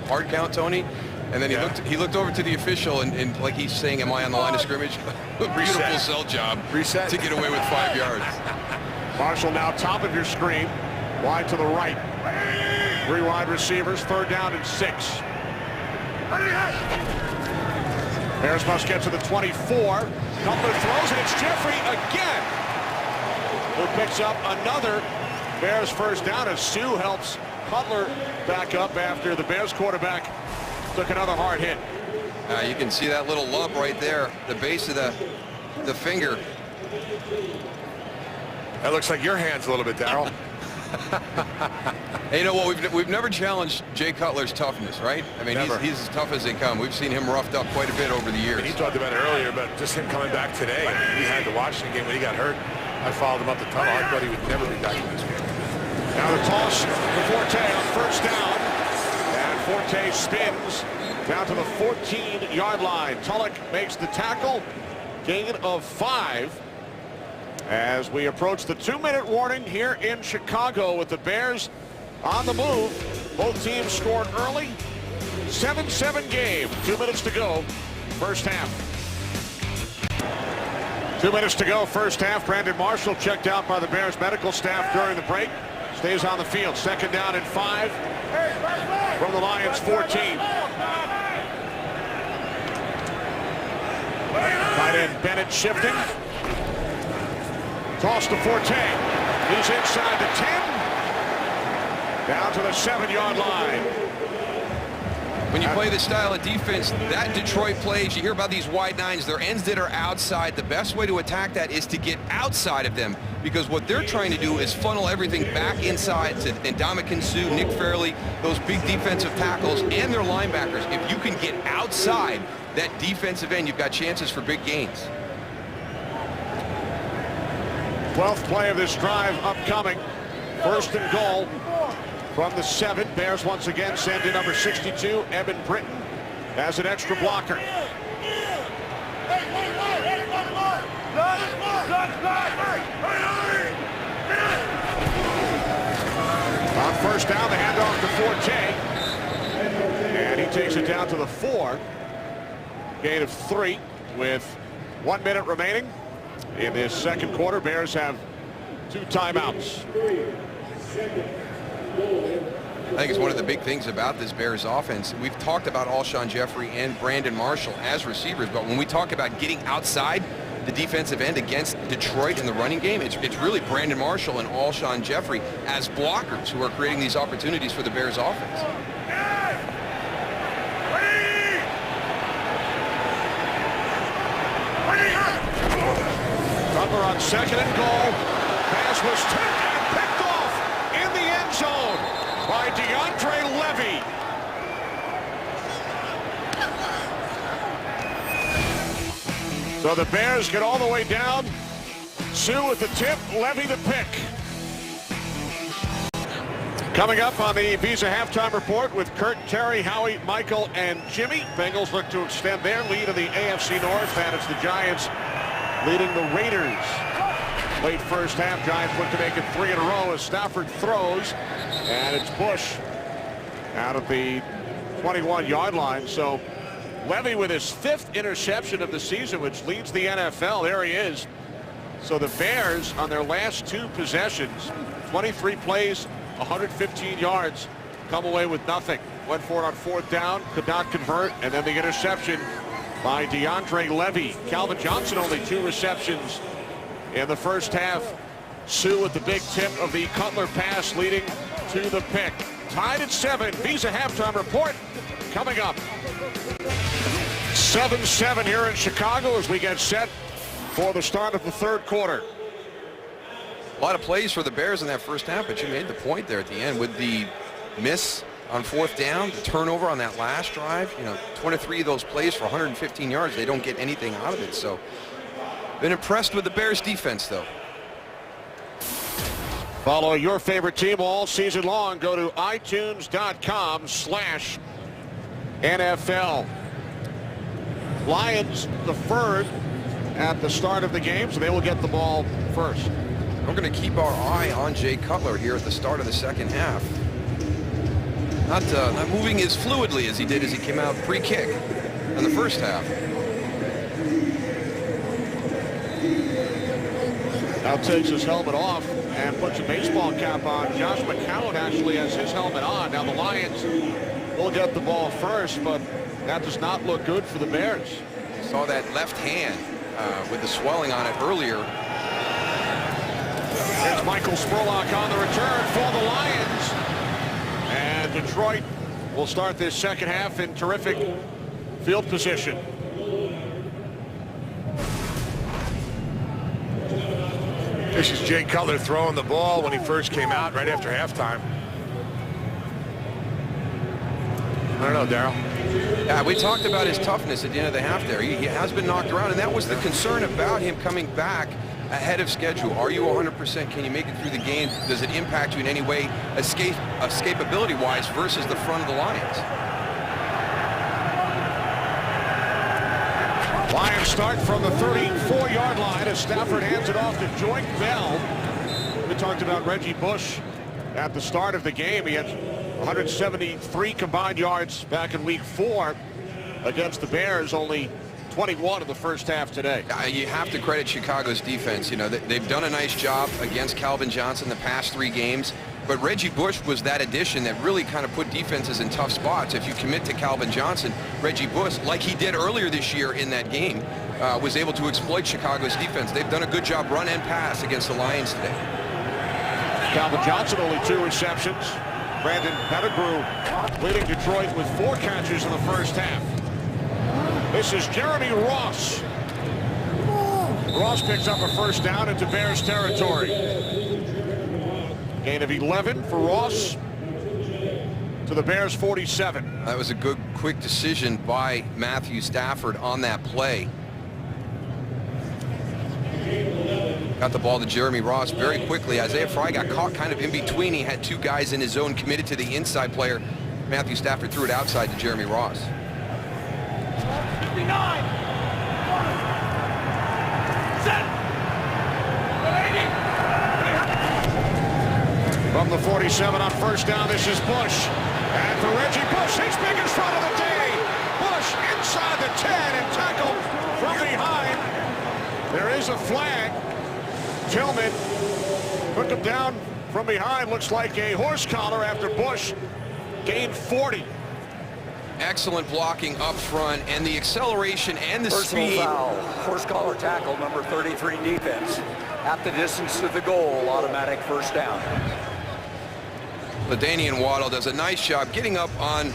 hard count, Tony, and then he looked over to the official and like he's saying, "Am I on the line of scrimmage?" A beautiful sell job Reset to get away with 5 yards. Marshall now top of your screen. Wide to the right. 3 wide receivers. 3rd down and 6. Bears must get to the 24. Cutler throws, and it's Jeffrey again, who picks up another Bears first down as Sue helps Cutler back up after the Bears quarterback took another hard hit. You can see that little lump right there, the base of the finger. That looks like your hands a little bit, Darryl. Hey, you know what? We've never challenged Jay Cutler's toughness, right? I mean, he's as tough as they come. We've seen him roughed up quite a bit over the years. And he talked about it earlier, but just him coming back today. I mean, we had the Washington game when he got hurt. I followed him up the tunnel. I thought he would never be back in this game. Now the toss to Forte on first down. And Forte spins down to the 14-yard line. Tulloch makes the tackle. Gain of 5. As we approach the 2-minute warning here in Chicago with the Bears on the move. Both teams scored early. 7-7 game. 2 minutes to go. First half. 2 minutes to go. First half. Brandon Marshall checked out by the Bears medical staff during the break. Stays on the field. 2nd down and 5 from the Lions 14. Tight end Bennett shifting. Toss to Forte. He's inside the 10. Down to the 7-yard line. When you play this style of defense that Detroit plays, you hear about these wide nines, their ends that are outside. The best way to attack that is to get outside of them, because what they're trying to do is funnel everything back inside to Ndamukong Suh, Nick Fairley, those big defensive tackles, and their linebackers. If you can get outside that defensive end, you've got chances for big gains. 12th play of this drive upcoming. 1st and goal from the 7. Bears once again send in number 62, Evan Britton, as an extra blocker. On first down, the handoff to Forte. And he takes it down to the 4. Gain of 3 with 1 minute remaining. In this second quarter, Bears have 2 timeouts. I think it's one of the big things about this Bears offense. We've talked about Alshon Jeffrey and Brandon Marshall as receivers, but when we talk about getting outside the defensive end against Detroit in the running game, it's really Brandon Marshall and Alshon Jeffrey as blockers who are creating these opportunities for the Bears offense. Cutler on 2nd and goal. Pass was tipped and picked off in the end zone by DeAndre Levy. So the Bears get all the way down. Sue with the tip, Levy the pick. Coming up on the Visa Halftime Report with Kurt, Terry, Howie, Michael, and Jimmy. Bengals look to extend their lead in the AFC North, and it's the Giants leading the Raiders. Late first half, Giants look to make it 3 in a row as Stafford throws, and it's Bush out of the 21-yard line. So Levy with his 5th interception of the season, which leads the NFL. There he is. So the Bears on their last 2 possessions, 23 plays, 115 yards, come away with nothing. Went for it on 4th down, could not convert, and then the interception by DeAndre Levy. Calvin Johnson only 2 receptions in the first half. Sue with the big tip of the Cutler pass leading to the pick. Tied at 7. Visa Halftime Report coming up. 7-7 here in Chicago as we get set for the start of the 3rd quarter. A lot of plays for the Bears in that first half, but you made the point there at the end with the miss on 4th down, the turnover on that last drive. 23 of those plays for 115 yards. They don't get anything out of it. So been impressed with the Bears defense, though. Follow your favorite team all season long. Go to iTunes.com/NFL. Lions deferred at the start of the game, so they will get the ball first. We're going to keep our eye on Jay Cutler here at the start of the second half. Not moving as fluidly as he did as he came out pre-kick in the first half. Now takes his helmet off. and puts a baseball cap on. Josh McCown actually has his helmet on. Now the Lions will get the ball first, but that does not look good for the Bears. Saw that left hand with the swelling on it earlier. There's Michael Spurlock on the return for the Lions. And Detroit will start this second half in terrific field position. This is Jay Cutler throwing the ball when he first came out right after halftime. I don't know, Daryl. Yeah, we talked about his toughness at the end of the half there. He has been knocked around, and that was the concern about him coming back ahead of schedule. Are you 100%? Can you make it through the game? Does it impact you in any way escapability-wise versus the front of the Lions? Lions start from the 34-yard line as Stafford hands it off to Joyke Bell. We talked about Reggie Bush at the start of the game. He had 173 combined yards back in week 4 against the Bears, only 21 in the first half today. You have to credit Chicago's defense. You know, they've done a nice job against Calvin Johnson the past 3 games. But Reggie Bush was that addition that really kind of put defenses in tough spots. If you commit to Calvin Johnson, Reggie Bush, like he did earlier this year in that game, was able to exploit Chicago's defense. They've done a good job run and pass against the Lions today. Calvin Johnson only 2 receptions. Brandon Pettigrew leading Detroit with 4 catches in the first half. This is Jeremy Ross. Ross picks up a first down into Bears territory. Gain of 11 for Ross to the Bears 47. That was a good, quick decision by Matthew Stafford on that play. Got the ball to Jeremy Ross very quickly. Isaiah Fry got caught kind of in between. He had 2 guys in his zone committed to the inside player. Matthew Stafford threw it outside to Jeremy Ross. 59. Set. From the 47 on first down, this is Bush. And for Reggie Bush, his biggest run of the day. Bush inside the 10 and tackled from behind. There is a flag. Tillman took him down from behind. Looks like a horse collar after Bush gained 40. Excellent blocking up front, and the acceleration and the Personal speed. foul, horse collar tackle, number 33 defense. At the distance to the goal, automatic first down. LaDainian Waddle does a nice job getting up on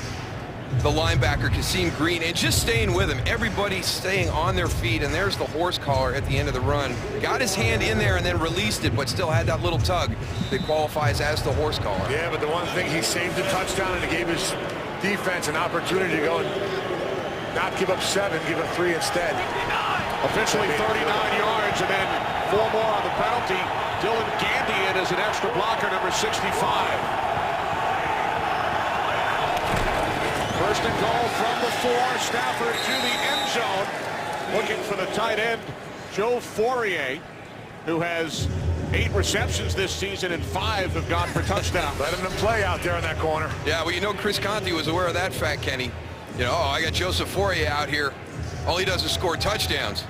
the linebacker, Kasim Green, and just staying with him. Everybody staying on their feet, and there's the horse collar at the end of the run. Got his hand in there and then released it, but still had that little tug that qualifies as the horse collar. Yeah, but the one thing, he saved the touchdown and he gave his defense an opportunity to go and not give up 7, give up 3 instead. Officially 39 yards and then 4 more on the penalty. Dylan Gandy in as an extra blocker, number 65. First and goal from the 4. Stafford to the end zone. Looking for the tight end, Joe Fourier, who has 8 receptions this season and 5 have gone for touchdowns. Letting them play out there in that corner. Yeah, well, you know, Chris Conte was aware of that fact, Kenny. You know, oh, I got Joseph Fourier out here. All he does is score touchdowns.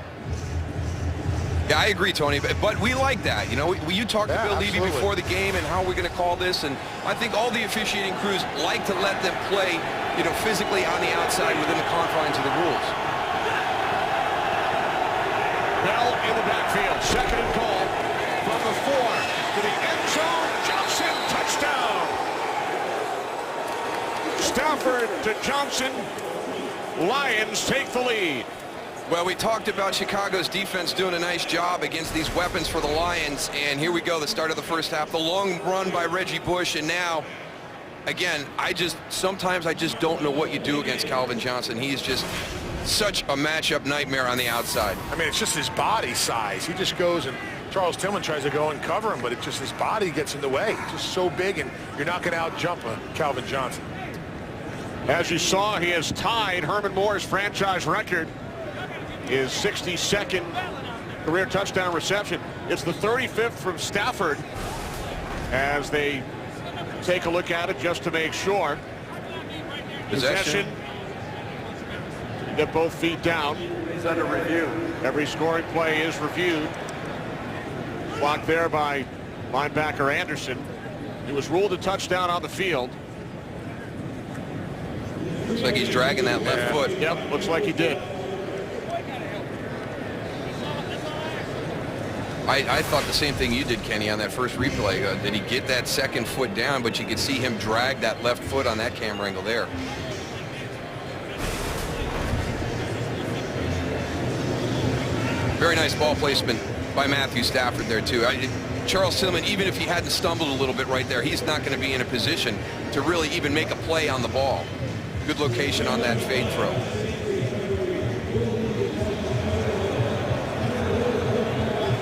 Yeah, I agree, Tony, but we like that. You know, you talked to Bill Levy before the game and how we're going to call this, and I think all the officiating crews like to let them play, you know, physically on the outside within the confines of the rules. Bell in the backfield. Second and goal from the 4 to the end zone. Johnson, touchdown. Stafford to Johnson. Lions take the lead. Well, we talked about Chicago's defense doing a nice job against these weapons for the Lions, and here we go, the start of the first half. The long run by Reggie Bush, and now, again, sometimes I just don't know what you do against Calvin Johnson. He's just such a matchup nightmare on the outside. I mean, it's just his body size. He just goes, and Charles Tillman tries to go and cover him, but it's just his body gets in the way. It's just so big, and you're not going to out-jump Calvin Johnson. As you saw, he has tied Herman Moore's franchise record, his 62nd career touchdown reception. It's the 35th from Stafford as they take a look at it just to make sure. Possession. Get both feet down. He's under review. Every scoring play is reviewed. Blocked there by linebacker Anderson. It was ruled a touchdown on the field. Looks like he's dragging that left foot. Yep, looks like he did. I thought the same thing you did, Kenny, on that first replay. Did he get that second foot down? But you could see him drag that left foot on that camera angle there. Very nice ball placement by Matthew Stafford there, too. Charles Tillman, even if he hadn't stumbled a little bit right there, he's not going to be in a position to really even make a play on the ball. Good location on that fade throw.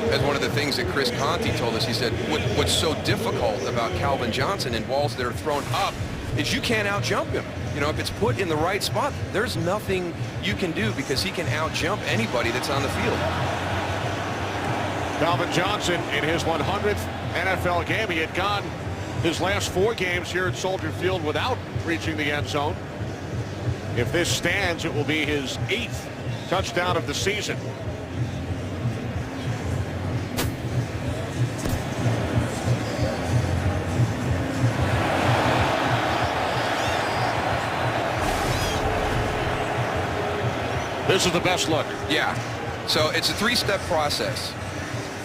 That's one of the things that Chris Conte told us. He said, what's so difficult about Calvin Johnson in balls that are thrown up is you can't out-jump him. You know, if it's put in the right spot, there's nothing you can do because he can out-jump anybody that's on the field. Calvin Johnson in his 100th NFL game. He had gone his last 4 games here at Soldier Field without reaching the end zone. If this stands, it will be his 8th touchdown of the season. This is the best look. Yeah. So it's a 3-step process.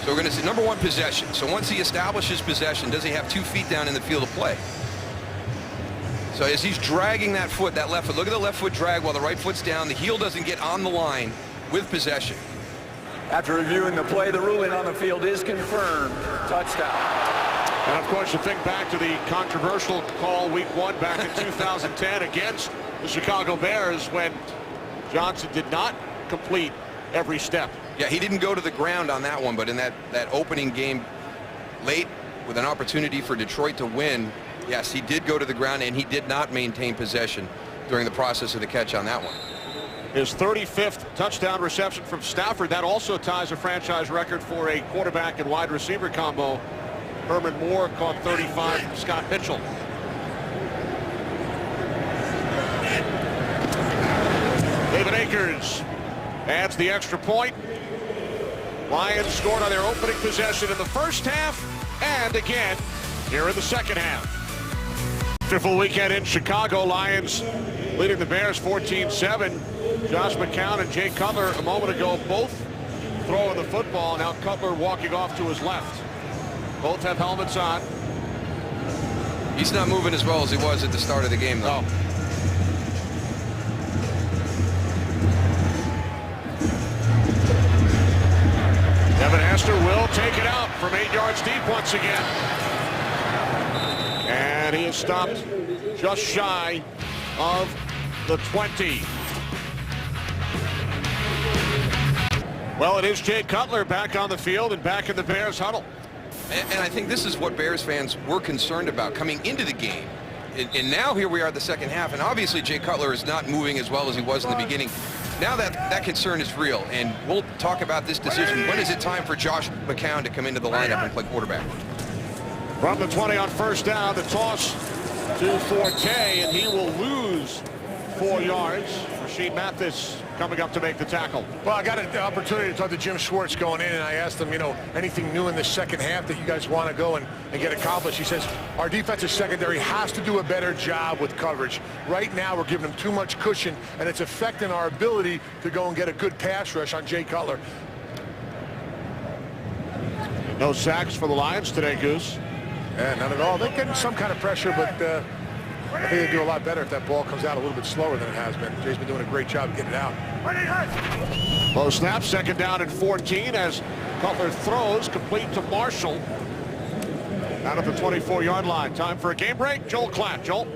So we're going to see number 1, possession. So once he establishes possession, does he have 2 feet down in the field of play? So as he's dragging that foot, that left foot, look at the left foot drag while the right foot's down. The heel doesn't get on the line with possession. After reviewing the play, the ruling on the field is confirmed. Touchdown. And of course, you think back to the controversial call week 1 back in 2010 against the Chicago Bears when Johnson did not complete every step. Yeah, he didn't go to the ground on that one, but in that opening game late with an opportunity for Detroit to win, yes, he did go to the ground and he did not maintain possession during the process of the catch on that one. His 35th touchdown reception from Stafford. That also ties a franchise record for a quarterback and wide receiver combo. Herman Moore caught 35 from Scott Mitchell. David Akers adds the extra point. Lions scored on their opening possession in the first half and again here in the second half. Wonderful weekend in Chicago. Lions leading the Bears 14-7. Josh McCown and Jay Cutler a moment ago both throwing the football. Now Cutler walking off to his left. Both have helmets on. He's not moving as well as he was at the start of the game, though. Oh. Devin Hester will take it out from 8 yards deep once again. And he is stopped just shy of the 20. Well, it is Jay Cutler back on the field and back in the Bears huddle. And I think this is what Bears fans were concerned about coming into the game. And now here we are at the second half, and obviously Jay Cutler is not moving as well as he was in the beginning. Now that concern is real, and we'll talk about this decision. When is it time for Josh McCown to come into the lineup and play quarterback? From the 20 on first down, the toss to Forte, and he will lose 4 yards. Rasheed Mathis coming up to make the tackle. Well, I got an opportunity to talk to Jim Schwartz going in, and I asked him, you know, anything new in the second half that you guys want to go and get accomplished. He says, our defensive secondary has to do a better job with coverage. Right now, we're giving them too much cushion, and it's affecting our ability to go and get a good pass rush on Jay Cutler. No sacks for the Lions today, Goose. Yeah, none at all. They're getting some kind of pressure, but I think they do a lot better if that ball comes out a little bit slower than it has been. Jay's been doing a great job getting it out. Low snap, second down and 14 as Cutler throws, complete to Marshall. Out at the 24-yard line. Time for a game break. Joel Klatt. Joel.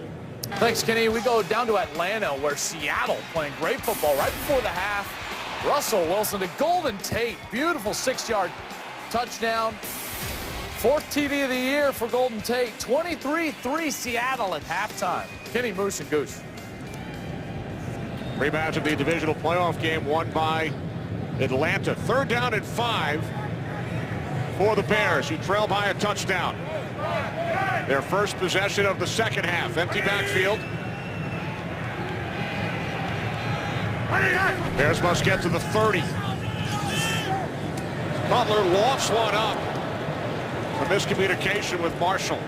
Thanks, Kenny. We go down to Atlanta, where Seattle playing great football right before the half. Russell Wilson to Golden Tate. Beautiful 6-yard touchdown. 4th TD of the year for Golden Tate. 23-3 Seattle at halftime. Kenny, Moose, and Goose. Rematch of the divisional playoff game won by Atlanta. 3rd down and 5 for the Bears, who trail by a touchdown. Their first possession of the second half. Empty backfield. Bears must get to the 30. Cutler lofts one up. A miscommunication with Marshall.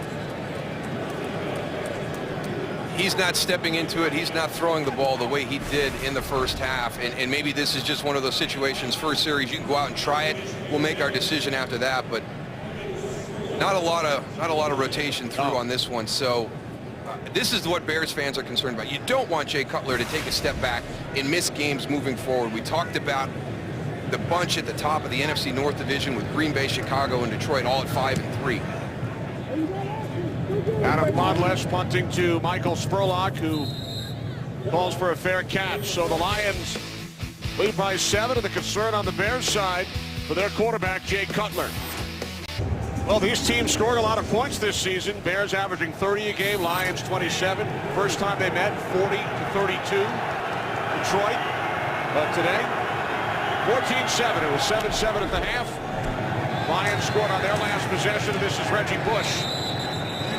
He's not stepping into it. He's not throwing the ball the way he did in the first half. And maybe this is just one of those situations. First series, you can go out and try it. We'll make our decision after that. But not a lot of rotation through on this one. So this is what Bears fans are concerned about. You don't want Jay Cutler to take a step back and miss games moving forward. We talked about the bunch at the top of the NFC North Division with Green Bay, Chicago, and Detroit all at 5-3. Adam Podlesh punting to Michael Spurlock, who calls for a fair catch. So the Lions lead by 7, and the concern on the Bears side for their quarterback, Jay Cutler. Well, these teams scored a lot of points this season. Bears averaging 30 a game, Lions 27. First time they met, 40-32. Detroit, but today, 14-7. It was 7-7 at the half. Lions scored on their last possession. This is Reggie Bush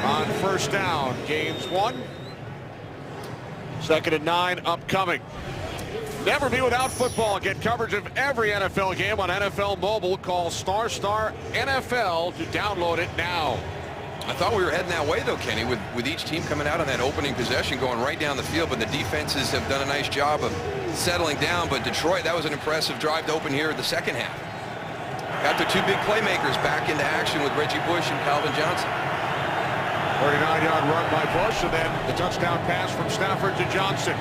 on first down. Gains 1. 2nd and 9 upcoming. Never be without football. Get coverage of every NFL game on NFL Mobile. Call ** NFL to download it now. I thought we were heading that way, though, Kenny, with each team coming out on that opening possession going right down the field, but the defenses have done a nice job of settling down. But Detroit, that was an impressive drive to open here in the second half. Got their 2 big playmakers back into action with Reggie Bush and Calvin Johnson. 39-yard run by Bush, and then the touchdown pass from Stafford to Johnson.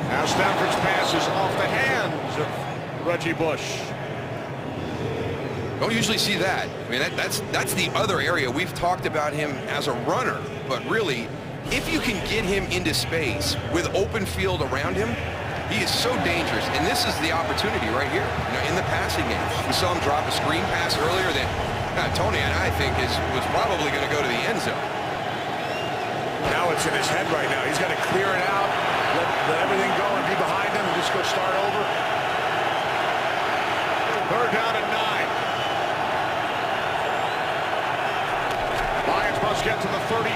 Now Stafford's pass is off the hands of Reggie Bush. Don't usually see that. I mean, that's the other area. We've talked about him as a runner, but really, if you can get him into space with open field around him, he is so dangerous. And this is the opportunity right here, in the passing game. We saw him drop a screen pass earlier that Tony and I think was probably going to go to the end zone. Now it's in his head right now. He's got to clear it out, let everything go and be behind him and just go start over. 3rd down and 9. Lions must get to the 35.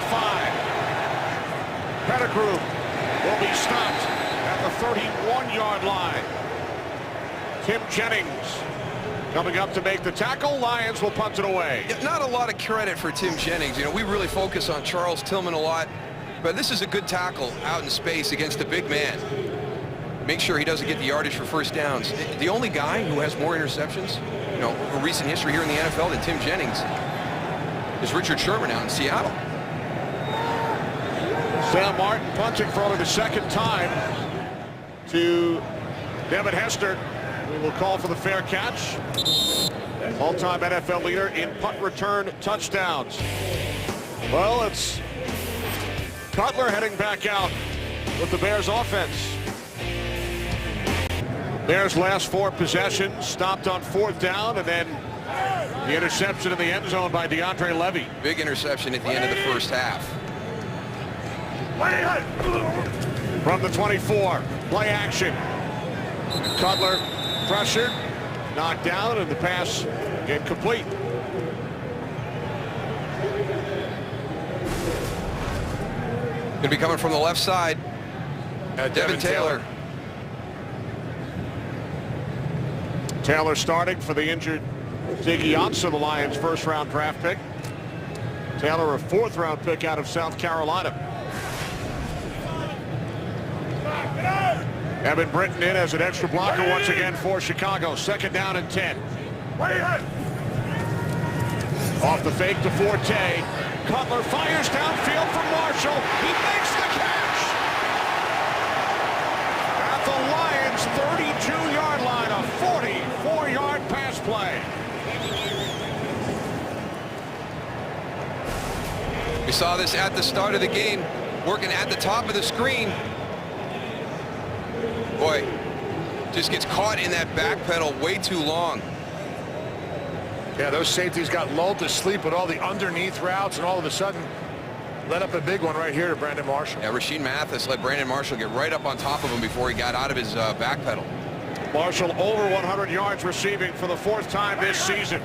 Pettigrew will be stopped at the 31-yard line. Tim Jennings coming up to make the tackle. Lions will punt it away. Yeah, not a lot of credit for Tim Jennings. We really focus on Charles Tillman a lot, but this is a good tackle out in space against a big man. Make sure he doesn't get the yardage for first downs. The only guy who has more interceptions, for recent history here in the NFL than Tim Jennings is Richard Sherman out in Seattle. Sam Martin punting for only the 2nd time to Devin Hester. We will call for the fair catch. All-time NFL leader in punt return touchdowns. Well, it's Cutler heading back out with the Bears offense. Bears' last 4 possessions stopped on 4th down, and then the interception in the end zone by DeAndre Levy. Big interception at the end of the first half. From the 24, play action. Cutler pressured, knocked down, and the pass incomplete. Going to be coming from the left side. Devin Taylor. Taylor starting for the injured Ziggy Ansah, the Lions' 1st-round draft pick. Taylor, a 4th-round pick out of South Carolina. Evan Britton in as an extra blocker once again for Chicago. 2nd down and 10. Off the fake to Forte. Cutler fires downfield from Marshall. He makes the catch. At the Lions' 32-yard line, a 44-yard pass play. We saw this at the start of the game, working at the top of the screen. Boy, just gets caught in that back pedal way too long. Yeah, those safeties got lulled to sleep with all the underneath routes, and all of a sudden let up a big one right here to Brandon Marshall. Yeah, Rasheed Mathis let Brandon Marshall get right up on top of him before he got out of his back pedal. Marshall over 100 yards receiving for the 4th time this season.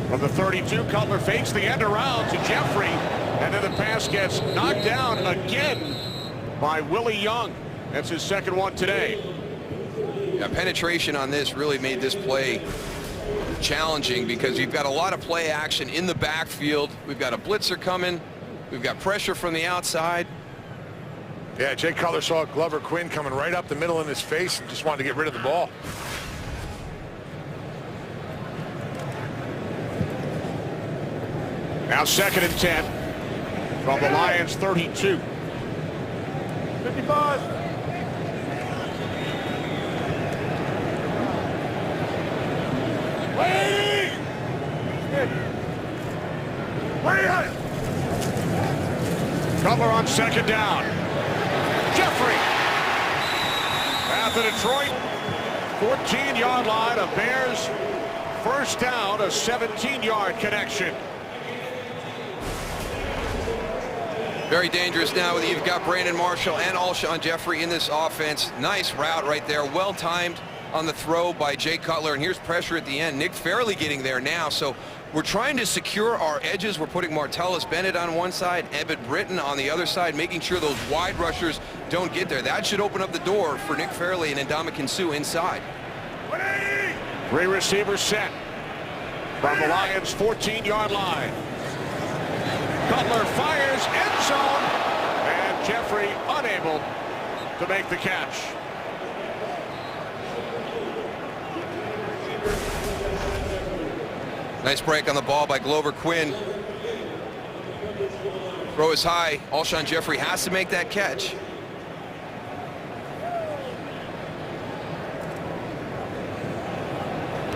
From the 32, Cutler fakes the end around to Jeffrey, and then the pass gets knocked down again by Willie Young. That's his 2nd one today. Yeah, penetration on this really made this play challenging because you've got a lot of play action in the backfield. We've got a blitzer coming. We've got pressure from the outside. Yeah, Jay Cutler saw Glover Quinn coming right up the middle in his face and just wanted to get rid of the ball. Now 2nd and 10 from the Lions 32. 55. Cutler on 2nd down. Jeffrey at the Detroit 14-yard line. A Bears first down, a 17-yard connection. Very dangerous now. You've got Brandon Marshall and Alshon Jeffrey in this offense. Nice route right there. Well timed on the throw by Jay Cutler. And here's pressure at the end. Nick Fairley getting there now. So we're trying to secure our edges. We're putting Martellus Bennett on one side, Evan Britton on the other side, making sure those wide rushers don't get there. That should open up the door for Nick Fairley and Ndamukong Suh inside. 3 receivers set from the Lions 14-yard line. Cutler fires, end zone, and Jeffrey unable to make the catch. Nice break on the ball by Glover Quinn. Throw is high. Alshon Jeffrey has to make that catch.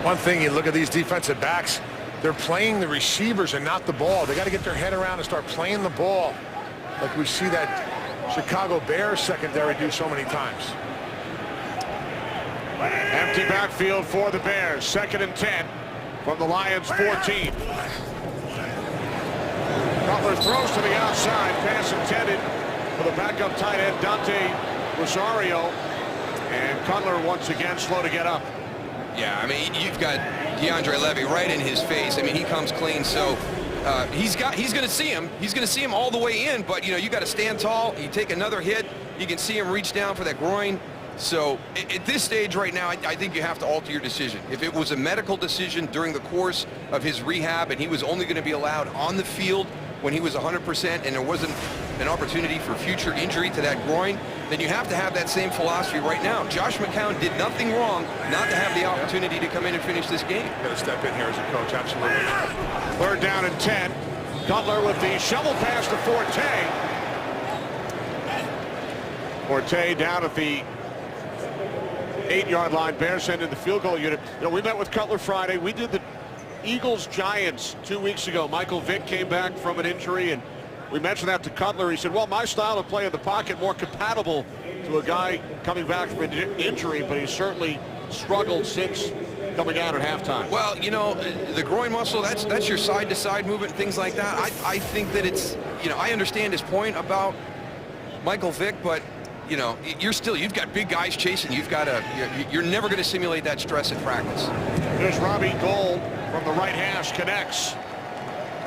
One thing, you look at these defensive backs, they're playing the receivers and not the ball. They got to get their head around and start playing the ball like we see that Chicago Bears secondary do so many times. Empty backfield for the Bears. 2nd and 10 from the Lions 14. Cutler throws to the outside. Pass intended for the backup tight end Dante Rosario. And Cutler once again slow to get up. Yeah, I mean, you've got DeAndre Levy right in his face. I mean, he comes clean, so he's going to see him. He's going to see him all the way in, but, you know, you got to stand tall. You take another hit, you can see him reach down for that groin. So at this stage right now, I think you have to alter your decision. If it was a medical decision during the course of his rehab and he was only going to be allowed on the field when he was 100% and there wasn't an opportunity for future injury to that groin, then you have to have that same philosophy right now. Josh McCown did nothing wrong not to have the opportunity to come in and finish this game. Got to step in here as a coach, absolutely. 3rd down and 10. Cutler with the shovel pass to Forte. Forte down at the 8-yard line. Bears send in the field goal unit. You know, we met with Cutler Friday. We did the Eagles-Giants 2 weeks ago. Michael Vick came back from an injury, and we mentioned that to Cutler. He said, well, my style of play in the pocket more compatible to a guy coming back from an injury, but he certainly struggled since coming out at halftime. Well, you know, the groin muscle, that's your side-to-side movement and things like that. I think that it's, you know, I understand his point about Michael Vick, but, you know, you've got big guys chasing. You're never going to simulate that stress at practice. There's Robbie Gould from the right hash, connects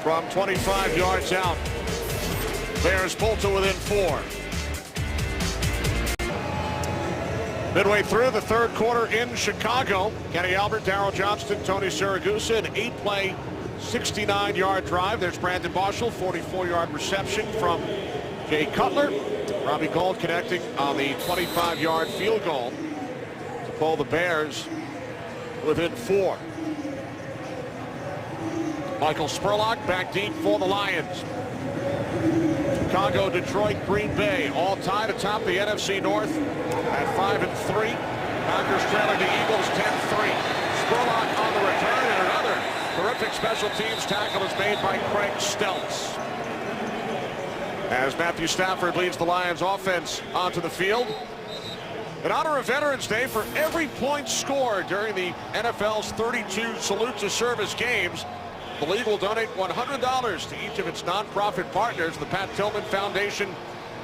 from 25 yards out. Bears pull to within 4. Midway through the 3rd quarter in Chicago, Kenny Albert, Darryl Johnston, Tony Siragusa, an 8-play, 69-yard drive. There's Brandon Marshall, 44-yard reception from Jay Cutler. Robbie Gould connecting on the 25-yard field goal to pull the Bears within 4. Michael Spurlock back deep for the Lions. Chicago, Detroit, Green Bay, all tied atop the NFC North at 5-3. Packers trailing the Eagles 10-3. Spurlock on the return, and another terrific special teams tackle is made by Craig Stelz. As Matthew Stafford leads the Lions offense onto the field. In honor of Veterans Day, for every point scored during the NFL's 32 Salute to Service games, the league will donate $100 to each of its nonprofit partners, the Pat Tillman Foundation,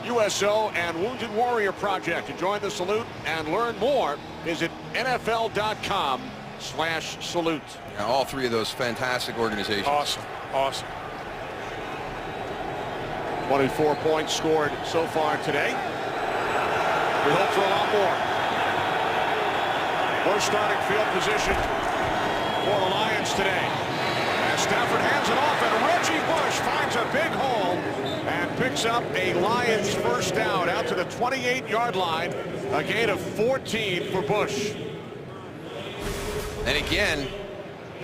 USO, and Wounded Warrior Project. To join the salute and learn more, visit NFL.com/salute. Yeah, all three of those fantastic organizations. Awesome. Awesome. 24 points scored so far today. We hope for a lot more. More starting field position for the Lions today. And Stafford hands it off, and Reggie Bush finds a big hole and picks up a Lions first down out to the 28-yard line. A gain of 14 for Bush. And again,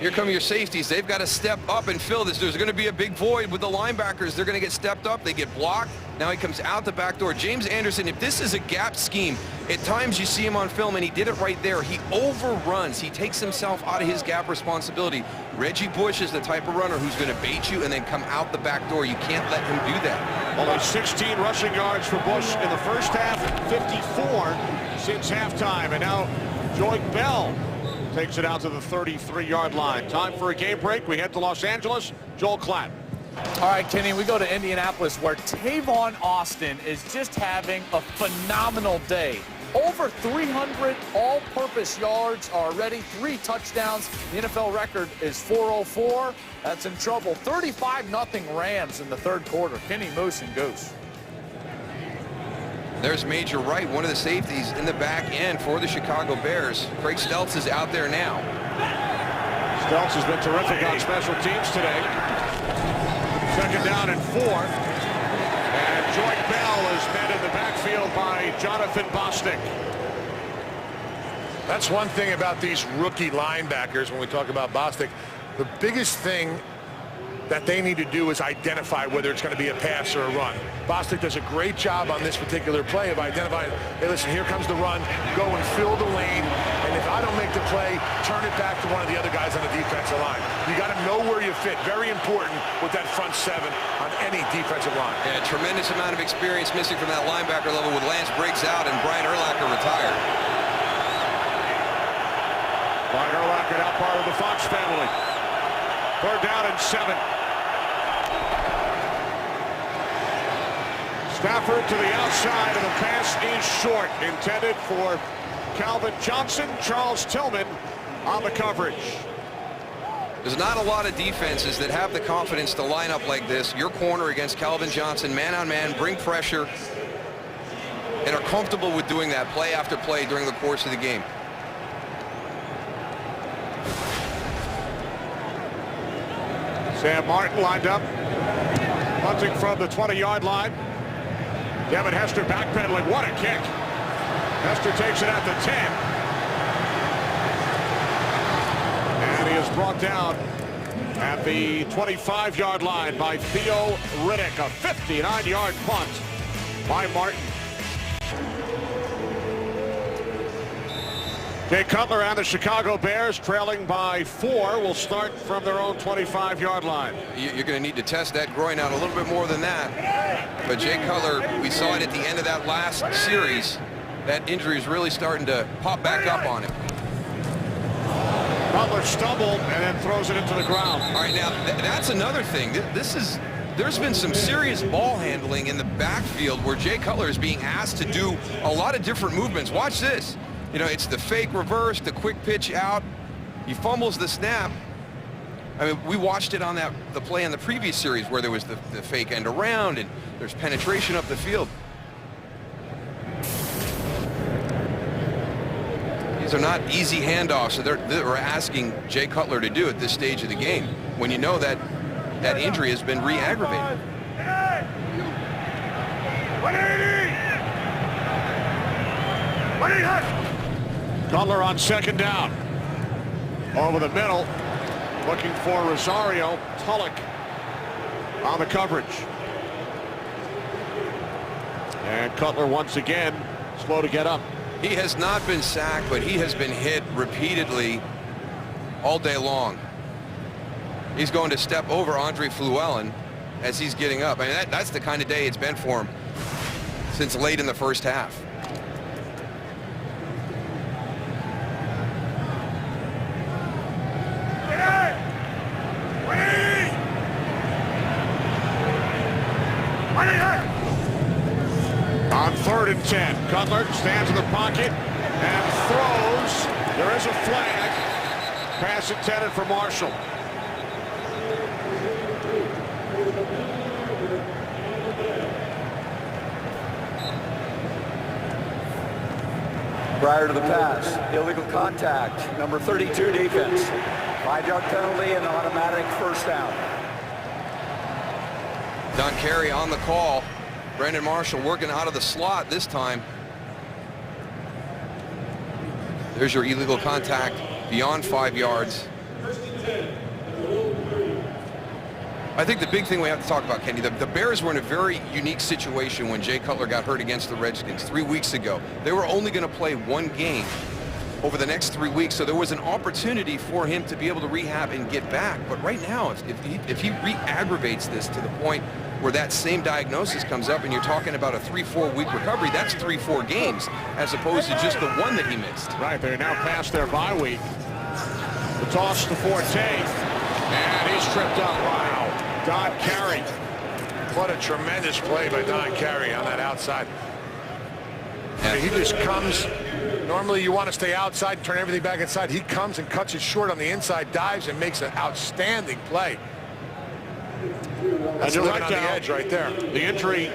here come your safeties. They've got to step up and fill this. There's going to be a big void with the linebackers. They're going to get stepped up. They get blocked. Now he comes out the back door. James Anderson, if this is a gap scheme, at times you see him on film, and he did it right there. He overruns. He takes himself out of his gap responsibility. Reggie Bush is the type of runner who's going to bait you and then come out the back door. You can't let him do that. Only 16 rushing yards for Bush in the first half, 54 since halftime. And now Joique Bell takes it out to the 33-yard line. Time for a game break. We head to Los Angeles. Joel Klatt. All right, Kenny, we go to Indianapolis, where Tavon Austin is just having a phenomenal day. Over 300 all-purpose yards already, 3 touchdowns. The NFL record is 404. That's in trouble. 35-0 Rams in the third quarter. Kenny, Moose, and Goose. There's Major Wright, one of the safeties in the back end for the Chicago Bears. Craig Steltz is out there now. Steltz has been terrific on special teams today. Second down and 4. And Joique Bell is met in the backfield by Jonathan Bostic. That's one thing about these rookie linebackers when we talk about Bostic. The biggest thing that they need to do is identify whether it's going to be a pass or a run. Bostic does a great job on this particular play of identifying, hey, listen, here comes the run, go and fill the lane, and if I don't make the play, turn it back to one of the other guys on the defensive line. You got to know where you fit. Very important with that front 7 on any defensive line. Yeah, tremendous amount of experience missing from that linebacker level with Lance Briggs out and Brian Urlacher retired. Brian Urlacher now part of the Fox family. Third down and 7. Stafford to the outside, and the pass is short. Intended for Calvin Johnson. Charles Tillman on the coverage. There's not a lot of defenses that have the confidence to line up like this. Your corner against Calvin Johnson, man on man, bring pressure, and are comfortable with doing that play after play during the course of the game. Sam Martin lined up, punting from the 20-yard line. Devin Hester backpedaling. What a kick. Hester takes it at the 10. And he is brought down at the 25-yard line by Theo Riddick. A 59-yard punt by Martin. Jay Cutler and the Chicago Bears, trailing by 4, will start from their own 25-yard line. You're going to need to test that groin out a little bit more than that. But Jay Cutler, we saw it at the end of that last series. That injury is really starting to pop back up on him. Cutler stumbled and then throws it into the ground. All right, now that's another thing. There's been some serious ball handling in the backfield where Jay Cutler is being asked to do a lot of different movements. Watch this. You know, it's the fake reverse, the quick pitch out. He fumbles the snap. I mean, we watched it on the play in the previous series where there was the fake end around and there's penetration up the field. These are not easy handoffs, so they're asking Jay Cutler to do at this stage of the game when you know that that injury has been re-aggravated. 180. Cutler on second down. Over the middle, looking for Rosario. Tulloch on the coverage. And Cutler once again slow to get up. He has not been sacked, but he has been hit repeatedly all day long. He's going to step over Andre Fluellen as he's getting up. I mean, that's the kind of day it's been for him since late in the first half. On 3rd and 10, Cutler stands in the pocket and throws. There is a flag. Pass intended for Marshall. Prior to the pass, illegal contact, number 32 defense. 5-yard penalty and automatic first down. Don Carey on the call. Brandon Marshall working out of the slot this time. There's your illegal contact beyond 5 yards. I think the big thing we have to talk about, Kenny, the Bears were in a very unique situation when Jay Cutler got hurt against the Redskins 3 weeks ago. They were only going to play one game over the next 3 weeks, so there was an opportunity for him to be able to rehab and get back. But right now, if he re-aggravates this to the point where that same diagnosis comes up and you're talking about a 3-4 week recovery, that's 3-4 games as opposed to just the one that he missed. Right, they're now past their bye week. The toss to Forte, and he's tripped up. Wow. Don Carey. What a tremendous play by Don Carey on that outside. Yeah. He just comes. Normally you want to stay outside, turn everything back inside. He comes and cuts it short on the inside, dives, and makes an outstanding play. That's you're living right, on the Al. edge right there. The injury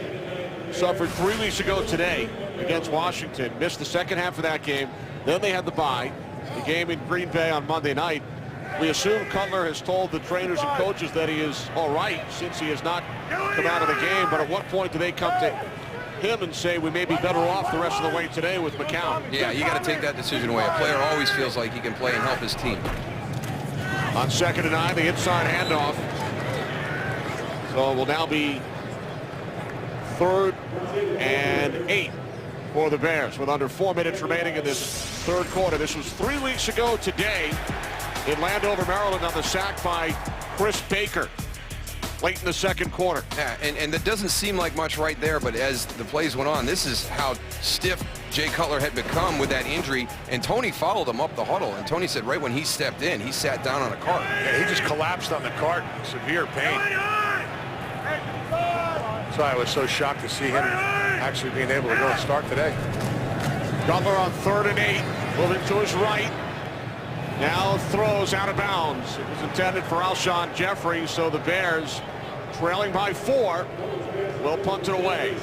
suffered 3 weeks ago today against Washington. Missed the second half of that game. Then they had the bye. The game in Green Bay on Monday night. We assume Cutler has told the trainers and coaches that he is all right since he has not come out of the game. But at what point do they come to him and say we may be better off the rest of the way today with McCown? Yeah, you got to take that decision away. A player always feels like he can play and help his team. On 2nd and 9, the inside handoff. So it will now be 3rd and 8 for the Bears with under 4 minutes remaining in this third quarter. This was 3 weeks ago today in Landover, Maryland, on the sack by Chris Baker late in the second quarter. Yeah, and that doesn't seem like much right there, but as the plays went on, this is how stiff Jay Cutler had become with that injury, and Tony followed him up the huddle, and Tony said right when he stepped in, he sat down on a cart. Yeah, he just collapsed on the cart, severe pain. So I was so shocked to see him actually being able to go and start today. Cutler on 3rd and 8, moving to his right. Now throws out of bounds. It was intended for Alshon Jeffrey, so the Bears, trailing by 4, will punt it away.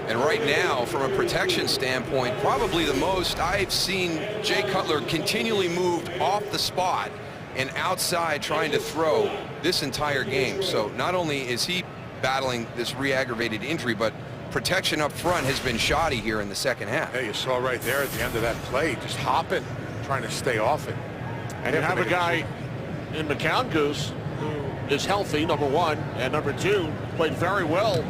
And right now, from a protection standpoint, probably the most I've seen Jay Cutler continually moved off the spot and outside trying to throw this entire game. So not only is he battling this re-aggravated injury, but protection up front has been shoddy here in the second half. Yeah, you saw right there at the end of that play, just hopping, trying to stay off it. And you have a guy in McCown Goose who is healthy, number 1, and number 2, played very well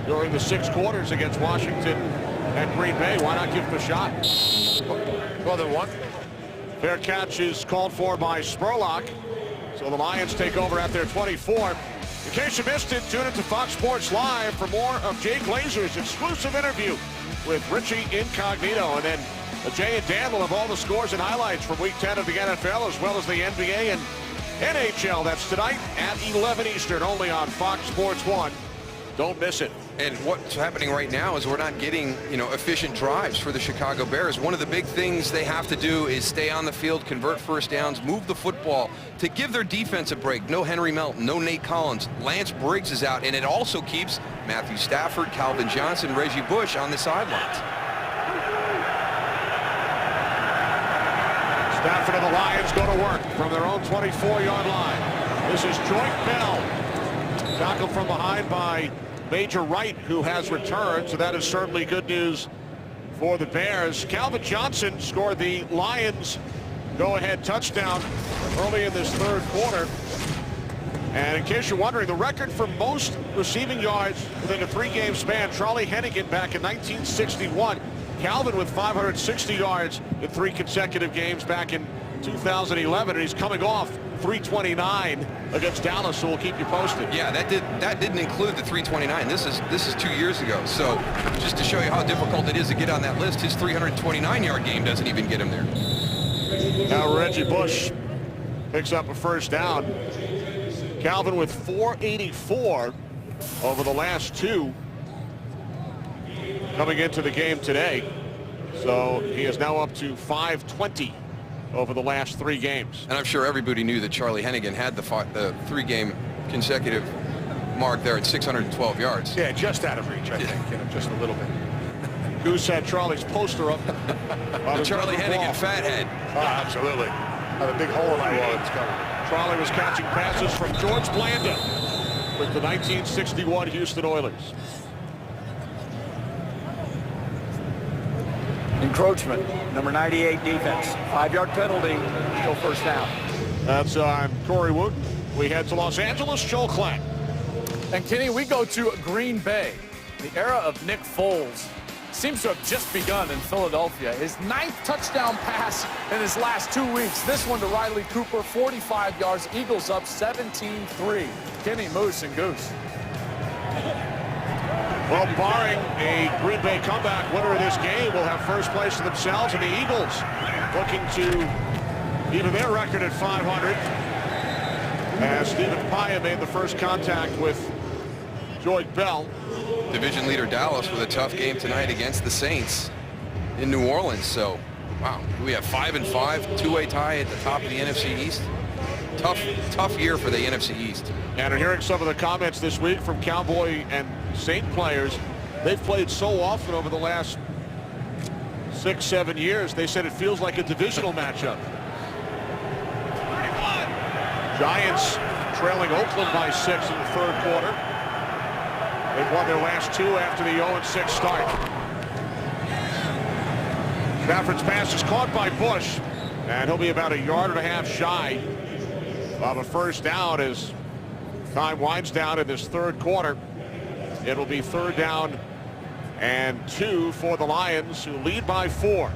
during the 6 quarters against Washington and Green Bay. Why not give him a shot? Well, then one. Fair catch is called for by Spurlock. So the Lions take over at their 24. In case you missed it, tune into Fox Sports Live for more of Jay Glazer's exclusive interview with Richie Incognito. And then Jay and Dan will have all the scores and highlights from Week 10 of the NFL as well as the NBA and NHL. That's tonight at 11 Eastern, only on Fox Sports 1. Don't miss it. And what's happening right now is we're not getting, efficient drives for the Chicago Bears. One of the big things they have to do is stay on the field, convert first downs, move the football to give their defense a break. No Henry Melton, no Nate Collins. Lance Briggs is out, and it also keeps Matthew Stafford, Calvin Johnson, Reggie Bush on the sidelines. Stafford and the Lions go to work from their own 24-yard line. This is Joyke Bell. Tackled from behind by Major Wright, who has returned, so that is certainly good news for the Bears. Calvin Johnson scored the Lions go-ahead touchdown early in this third quarter. And in case you're wondering, the record for most receiving yards within a 3-game span, Charlie Hennigan back in 1961. Calvin with 560 yards in 3 consecutive games back in 2011, and he's coming off 329 against Dallas, so we'll keep you posted. Yeah, that didn't include the 329. This is 2 years ago. So just to show you how difficult it is to get on that list, his 329-yard game doesn't even get him there. Now Reggie Bush picks up a first down. Calvin with 484 over the last 2 coming into the game today. So he is now up to 520 over the last 3 games. And I'm sure everybody knew that Charlie Hennigan had the 3-game consecutive mark there at 612 yards. Yeah, just out of reach, I think, just a little bit. Goose had Charlie's poster up. The Charlie Hennigan fathead. Oh, absolutely. Have a big hole in my wall that's coming. Charlie was catching passes from George Blanda with the 1961 Houston Oilers. Encroachment, number 98 defense. 5-yard penalty, still first down. That's Corey Wood. We head to Los Angeles, Joel Klatt. And Kenny, we go to Green Bay. The era of Nick Foles seems to have just begun in Philadelphia. His 9th touchdown pass in his last 2 weeks. This one to Riley Cooper, 45 yards. Eagles up 17-3. Kenny, Moose, and Goose. Well, barring a Green Bay comeback, winner of this game will have first place to themselves, and the Eagles looking to even their record at 500 as Stephen Paya made the first contact with Joyd Bell. Division leader Dallas with a tough game tonight against the Saints in New Orleans. So, wow, we have 5-5, two-way tie at the top of the NFC East. Tough year for the NFC East. And hearing some of the comments this week from Cowboy and Saint players, they've played so often over the last 6-7 years, they said it feels like a divisional matchup. Giants trailing Oakland by 6 in the third quarter. They've won their last 2 after the 0-6 start. Stafford's pass is caught by Bush, and he'll be about 1.5 yards shy of a first down as time winds down in this third quarter. It'll be 3rd down and 2 for the Lions, who lead by 4.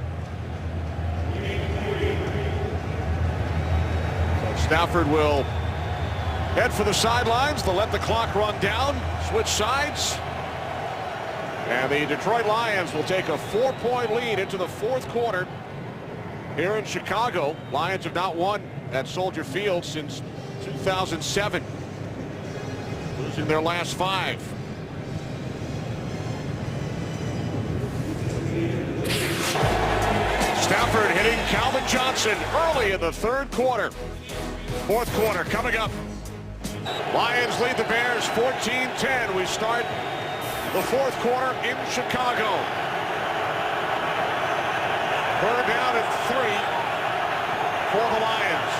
So Stafford will head for the sidelines. They'll let the clock run down, switch sides, and the Detroit Lions will take a 4-point lead into the 4th quarter here in Chicago. Lions have not won at Soldier Field since 2007, losing their last 5. Stafford hitting Calvin Johnson early in the 3rd quarter. 4th quarter coming up. Lions lead the Bears 14-10. We start the 4th quarter in Chicago. 3rd down and 3 for the Lions.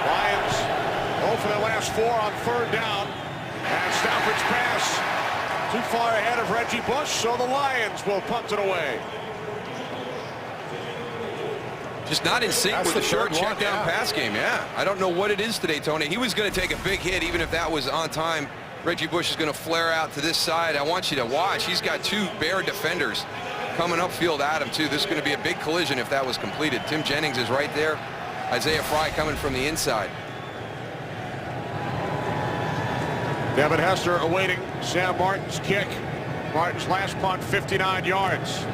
Lions go for their last 4 on 3rd down. And Stafford's pass too far ahead of Reggie Bush, so the Lions will punt it away. Just not in sync with the short check down pass game. Yeah, I don't know what it is today, Tony. He was going to take a big hit even if that was on time. Reggie Bush is going to flare out to this side. I want you to watch. He's got 2 Bear defenders coming upfield at him too. This is going to be a big collision if that was completed. Tim Jennings is right there. Isaiah Fry coming from the inside. Devin Hester awaiting Sam Martin's kick. Martin's last punt, 59 yards.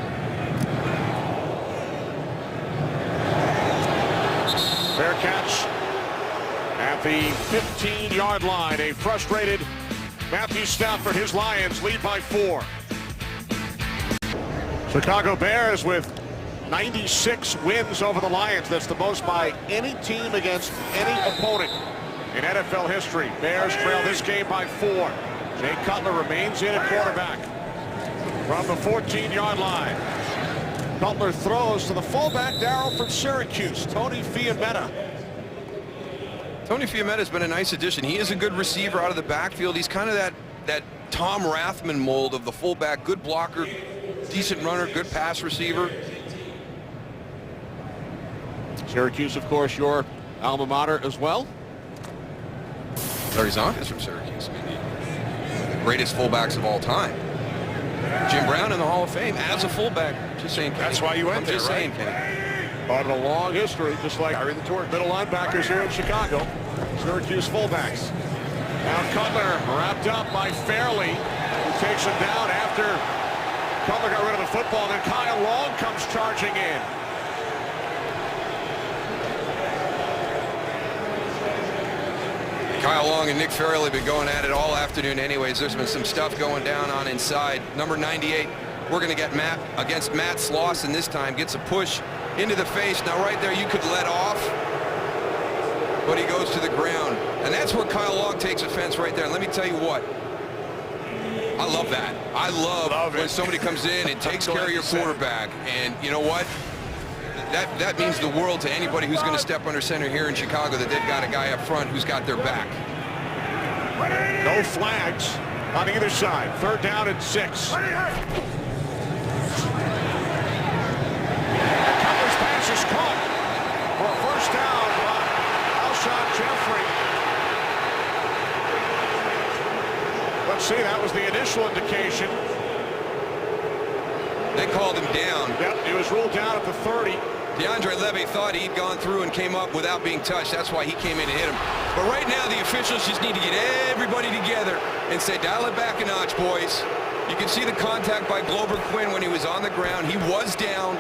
Fair catch at the 15-yard line. A frustrated Matthew Stafford. His Lions lead by 4. Chicago Bears with 96 wins over the Lions. That's the most by any team against any opponent in NFL history. Bears trail this game by 4. Jay Cutler remains in at quarterback from the 14-yard line. Cutler throws to the fullback, Darryl from Syracuse, Tony Fiumetta. Tony Fiumetta has been a nice addition. He is a good receiver out of the backfield. He's kind of that Tom Rathman mold of the fullback. Good blocker, decent runner, good pass receiver. Syracuse, of course, your alma mater as well. Larry Zonk is from Syracuse. I mean, the greatest fullbacks of all time. Jim Brown in the Hall of Fame as a fullback. Just saying, Kenny. That's why you went I'm there, just saying, right? Kenny. On a long history, just like Carry the torch. middle linebackers here in Chicago. Syracuse fullbacks. Now Cutler wrapped up by Fairley, who takes him down after Cutler got rid of the football. Then Kyle Long comes charging in. Kyle Long and Nick Fairley have been going at it all afternoon anyways. There's been some stuff going down on inside. Number 98, we're going to get Matt against Matt Slauson this time. Gets a push into the face. Now right there you could let off, but he goes to the ground. And that's where Kyle Long takes offense right there. And let me tell you what, I love that. I love when somebody comes in and takes care of your quarterback. And you know what? That means the world to anybody who's going to step under center here in Chicago, that they've got a guy up front who's got their back. No flags on either side. 3rd down and 6. Cutler's pass is caught for a 1st down by Alshon Jeffrey. Let's see, that was the initial indication. They called him down. Yep, he was ruled down at the 30. DeAndre Levy thought he'd gone through and came up without being touched. That's why he came in and hit him. But right now, the officials just need to get everybody together and say, dial it back a notch, boys. You can see the contact by Glover Quinn when he was on the ground. He was down.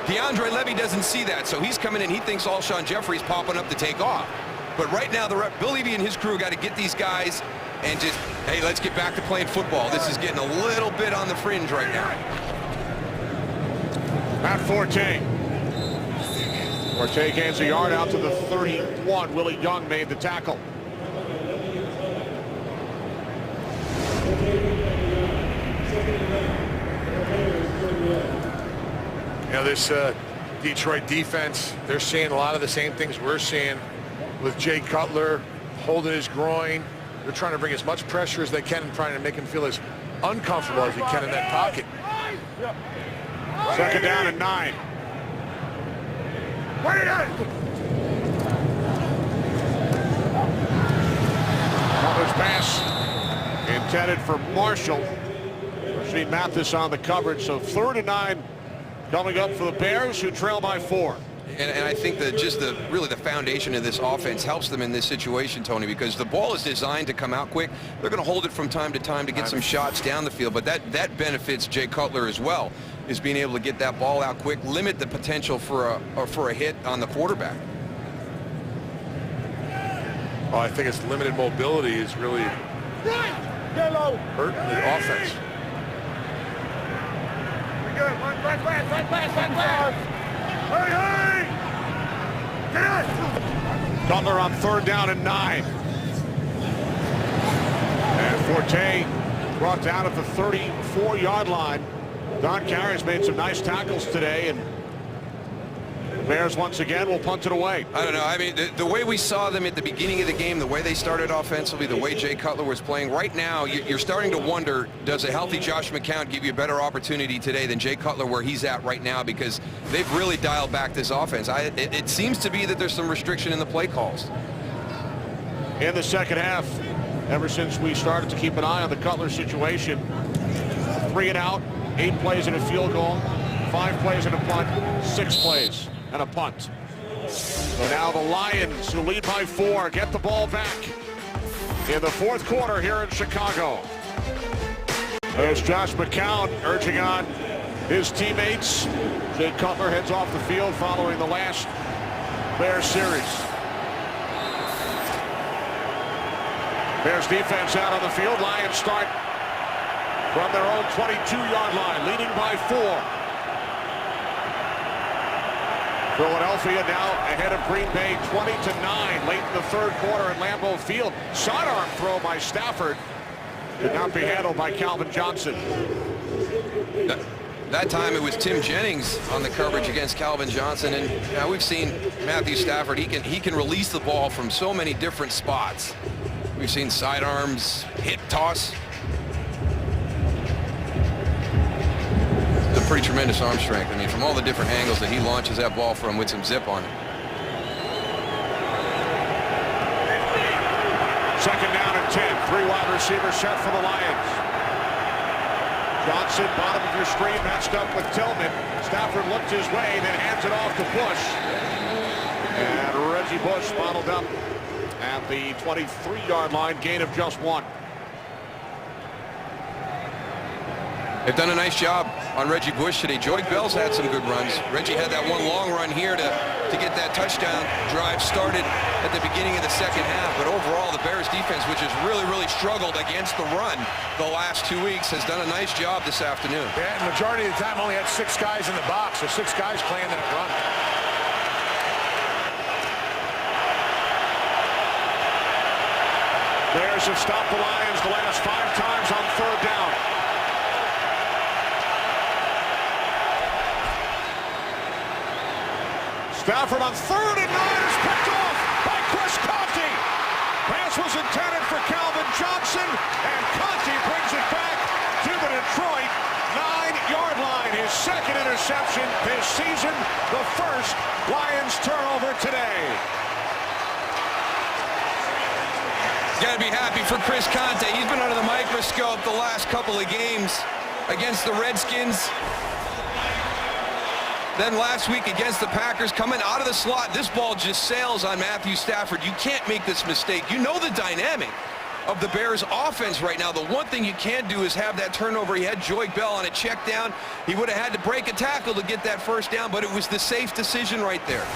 DeAndre Levy doesn't see that, so he's coming in. He thinks Alshon Jeffrey's popping up to take off. But right now, Bill Levy and his crew got to get these guys and just, hey, let's get back to playing football. This is getting a little bit on the fringe right now. Matt Forte. Forte gains a yard out to the 31. Willie Young made the tackle. You know, this Detroit defense, they're seeing a lot of the same things we're seeing with Jay Cutler holding his groin. They're trying to bring as much pressure as they can and trying to make him feel as uncomfortable as he can in that pocket. 2nd down and 9. Cutler's pass intended for Marshall. Rasheed Mathis on the coverage, so 3rd and 9 coming up for the Bears, who trail by 4. And I think that just really the foundation of this offense helps them in this situation, Tony, because the ball is designed to come out quick. They're going to hold it from time to time to get some shots down the field, but that benefits Jay Cutler as well, is being able to get that ball out quick, limit the potential for a hit on the quarterback. Well, I think its limited mobility is really hurting the offense. Cutler on 3rd down and 9. And Forte brought down at the 34-yard line. Don Carey's made some nice tackles today, and the Bears once again will punt it away. I don't know. I mean, the way we saw them at the beginning of the game, the way they started offensively, the way Jay Cutler was playing, right now you're starting to wonder, does a healthy Josh McCown give you a better opportunity today than Jay Cutler where he's at right now? Because they've really dialed back this offense. It seems to be that there's some restriction in the play calls. In the 2nd half, ever since we started to keep an eye on the Cutler situation, 3 and out, 8 plays and a field goal, 5 plays and a punt, 6 plays and a punt. So now the Lions, who lead by 4, get the ball back in the 4th quarter here in Chicago. There's Josh McCown urging on his teammates. Jay Cutler heads off the field following the last Bears series. Bears defense out on the field. Lions start from their own 22-yard line, leading by 4. Philadelphia now ahead of Green Bay 20-9 late in the 3rd quarter at Lambeau Field. Sidearm throw by Stafford could not be handled by Calvin Johnson. That time it was Tim Jennings on the coverage against Calvin Johnson, and we've seen Matthew Stafford. He can release the ball from so many different spots. We've seen sidearms, hit toss. It's a pretty tremendous arm strength. I mean, from all the different angles that he launches that ball from with some zip on it. 2nd down and 10. 3 wide receivers set for the Lions. Johnson, bottom of your screen, matched up with Tillman. Stafford looked his way, then hands it off to Bush. And Reggie Bush bottled up at the 23-yard line, gain of just 1. They've done a nice job on Reggie Bush today. Joey Bell's had some good runs. Reggie had that one long run here to get that touchdown drive started at the beginning of the 2nd half. But overall, the Bears defense, which has really struggled against the run the last 2 weeks, has done a nice job this afternoon. Yeah, the majority of the time only had 6 guys in the box, so 6 guys playing that run. Bears have stopped the Lions the last 5 times on 3rd down. Stafford on 3rd and 9 is picked off by Chris Conte. Pass was intended for Calvin Johnson, and Conte brings it back to the Detroit 9-yard line. His 2nd interception this season, the 1st Lions turnover today. Got to be happy for Chris Conte. He's been under the microscope the last couple of games against the Redskins. Then last week against the Packers, coming out of the slot, this ball just sails on Matthew Stafford. You can't make this mistake. You know the dynamic of the Bears offense right now. The one thing you can't do is have that turnover. He had Joique Bell on a check down. He would have had to break a tackle to get that 1st down, but it was the safe decision right there.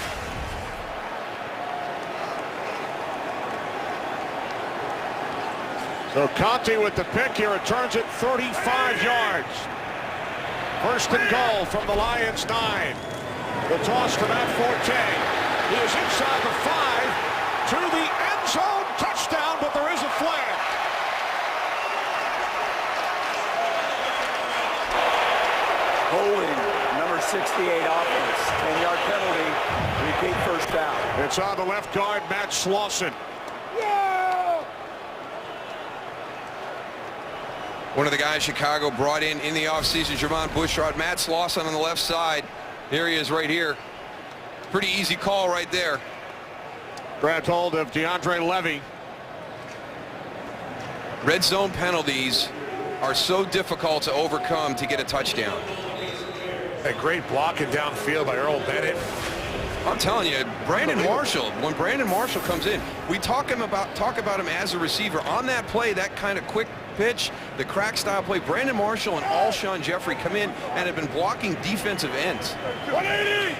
So Conte with the pick. He returns it 35 yards. 1st and goal from the Lions 9. The toss to Matt Forte. He is inside the 5 to the end zone. Touchdown, but there is a flag. Holding, number 68 offense. 10-yard penalty. Repeat 1st down. It's on the left guard, Matt Slauson. One of the guys Chicago brought in the offseason, Jermon Bushrod. Matt Slauson on the left side. Here he is right here. Pretty easy call right there. Grabbed hold of DeAndre Levy. Red zone penalties are so difficult to overcome to get a touchdown. A great blocking downfield by Earl Bennett. I'm telling you, Brandon Marshall, when Brandon Marshall comes in, we talk about him as a receiver. On that play, that kind of quick pitch, the crack style play, Brandon Marshall and Alshon Jeffrey come in and have been blocking defensive ends. 180.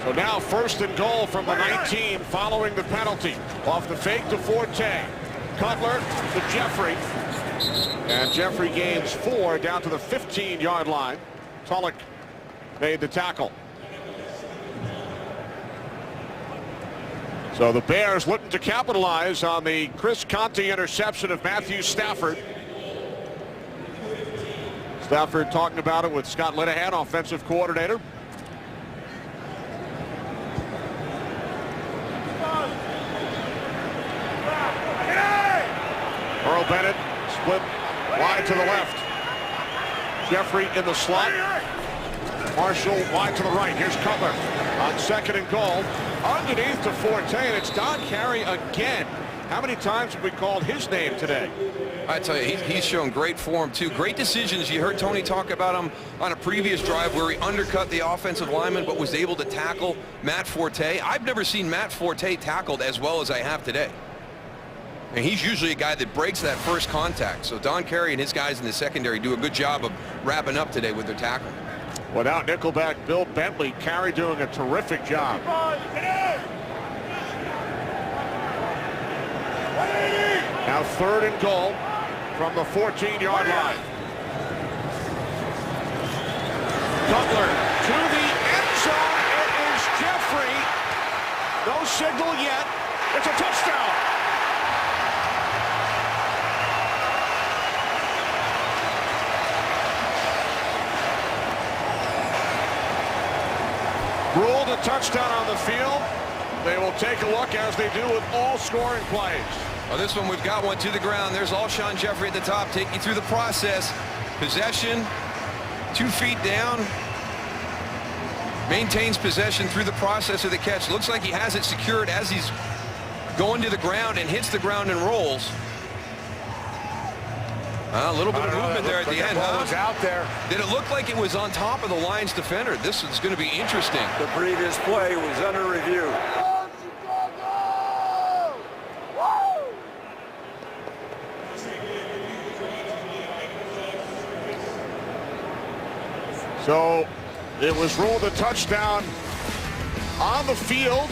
So now 1st and goal from the 19 following the penalty. Off the fake to Forte. Cutler to Jeffrey. And Jeffrey gains 4 down to the 15-yard line. Tulloch made the tackle. So the Bears looking to capitalize on the Chris Conte interception of Matthew Stafford. Stafford talking about it with Scott Linehan, offensive coordinator. Earl Bennett split wide to the left. Jeffrey in the slot. Marshall wide to the right. Here's Cutler on 2nd and goal. Underneath to Forte, and it's Don Carey again. How many times have we called his name today? I tell you, he's shown great form, too. Great decisions. You heard Tony talk about him on a previous drive where he undercut the offensive lineman but was able to tackle Matt Forte. I've never seen Matt Forte tackled as well as I have today. And he's usually a guy that breaks that first contact. So Don Carey and his guys in the secondary do a good job of wrapping up today with their tackle. Without nickelback Bill Bentley, Carey doing a terrific job. Now 3rd and goal from the 14-yard line. Cutler to the end zone. It is Jeffrey. No signal yet. It's a touchdown. Ruled a touchdown on the field. They will take a look, as they do with all scoring plays. Well, this one, we've got one to the ground. There's Alshon Jeffrey at the top, taking you through the process. Possession, 2 feet down. Maintains possession through the process of the catch. Looks like he has it secured as he's going to the ground and hits the ground and rolls. A little bit of movement there at the end, huh? Was out there. Did it look like it was on top of the Lions defender? This is going to be interesting. The previous play was under review. So it was ruled a touchdown on the field.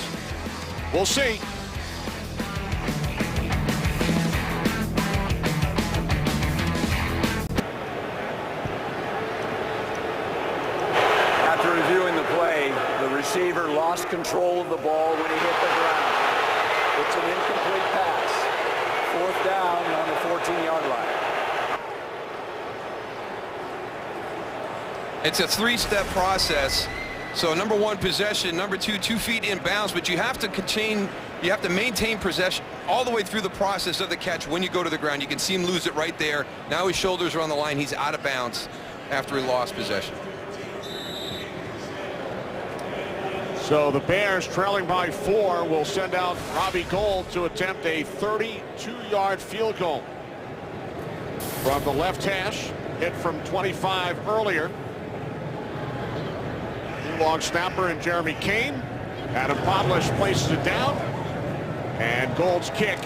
We'll see. After reviewing the play, the receiver lost control of the ball when he hit the ground. It's an incomplete pass. 4th fourth down on the 14-yard line. It's a three-step process. So number one, possession. Number two, 2 feet in bounds. But you have to maintain possession all the way through the process of the catch when you go to the ground. You can see him lose it right there. Now his shoulders are on the line. He's out of bounds after he lost possession. So the Bears, trailing by 4, will send out Robbie Gould to attempt a 32-yard field goal from the left hash, hit from 25 earlier. Long snapper and Jeremy Kane. Adam Podlish places it down, and Gould's kick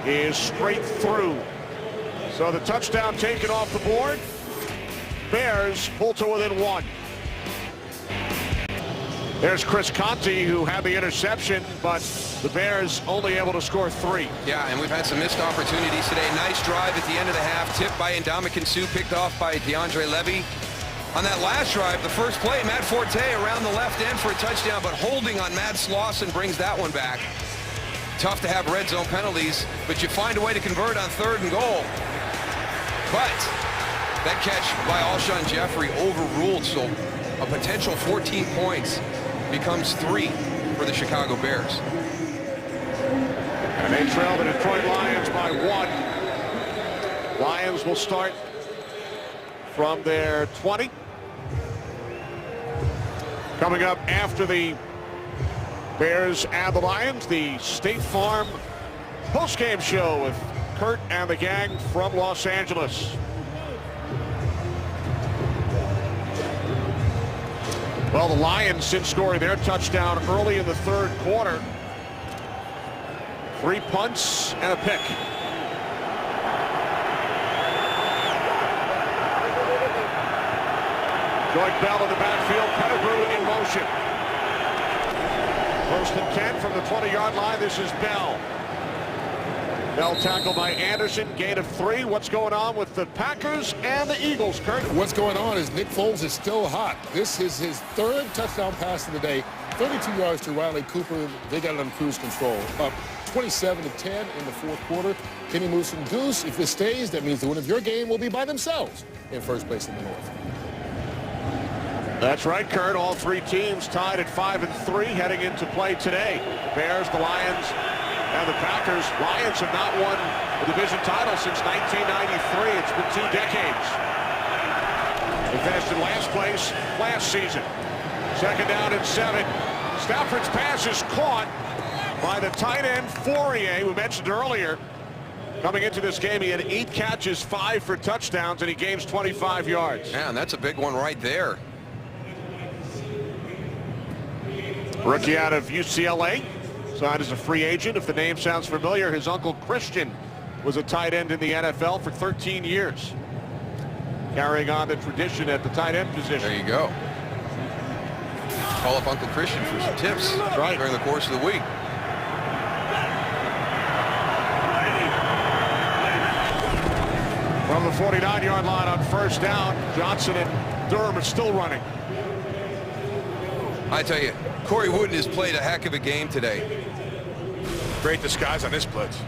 is straight through. So the touchdown taken off the board. Bears pull to within 1. There's Chris Conte, who had the interception, but the Bears only able to score 3. Yeah, and we've had some missed opportunities today. Nice drive at the end of the half, tipped by Ndamukong Suh, picked off by DeAndre Levy. On that last drive, the first play, Matt Forte around the left end for a touchdown, but holding on Matt Slauson brings that one back. Tough to have red zone penalties, but you find a way to convert on 3rd and goal. But that catch by Alshon Jeffrey overruled, so a potential 14 points becomes 3 for the Chicago Bears. And they trail the Detroit Lions by 1. Lions will start from their 20. Coming up after the Bears and the Lions, the State Farm postgame show with Kurt and the gang from Los Angeles. Well, the Lions, since scoring their touchdown early in the 3rd quarter, 3 punts and a pick. Joyce Bell in the backfield, Pettigrew in motion. 1st and 10 from the 20-yard line. This is Bell. Bell tackled by Anderson, gain of 3. What's going on with the Packers and the Eagles, Kurt? What's going on is Nick Foles is still hot. This is his 3rd touchdown pass of the day. 32 yards to Riley Cooper. They got it on cruise control. Up 27-10 in the 4th quarter. Kenny Moose and Goose, if this stays, that means the win of your game will be by themselves in first place in the North. That's right, Kurt. All 3 teams tied at 5-3 heading into play today. Bears, the Lions, and the Packers. Lions have not won a division title since 1993. It's been 2 decades. They finished in last place last season. 2nd down and 7. Stafford's pass is caught by the tight end Fourier, we mentioned earlier. Coming into this game, he had 8 catches, 5 for touchdowns, and he gains 25 yards. Yeah, and that's a big one right there. Rookie out of UCLA, signed as a free agent. If the name sounds familiar, his uncle Christian was a tight end in the NFL for 13 years. Carrying on the tradition at the tight end position. There you go. Call up Uncle Christian for some tips right during the course of the week. From the 49-yard line on 1st down, Johnson and Durham are still running. I tell you, Corey Wooden has played a heck of a game today. Great disguise on this blitz.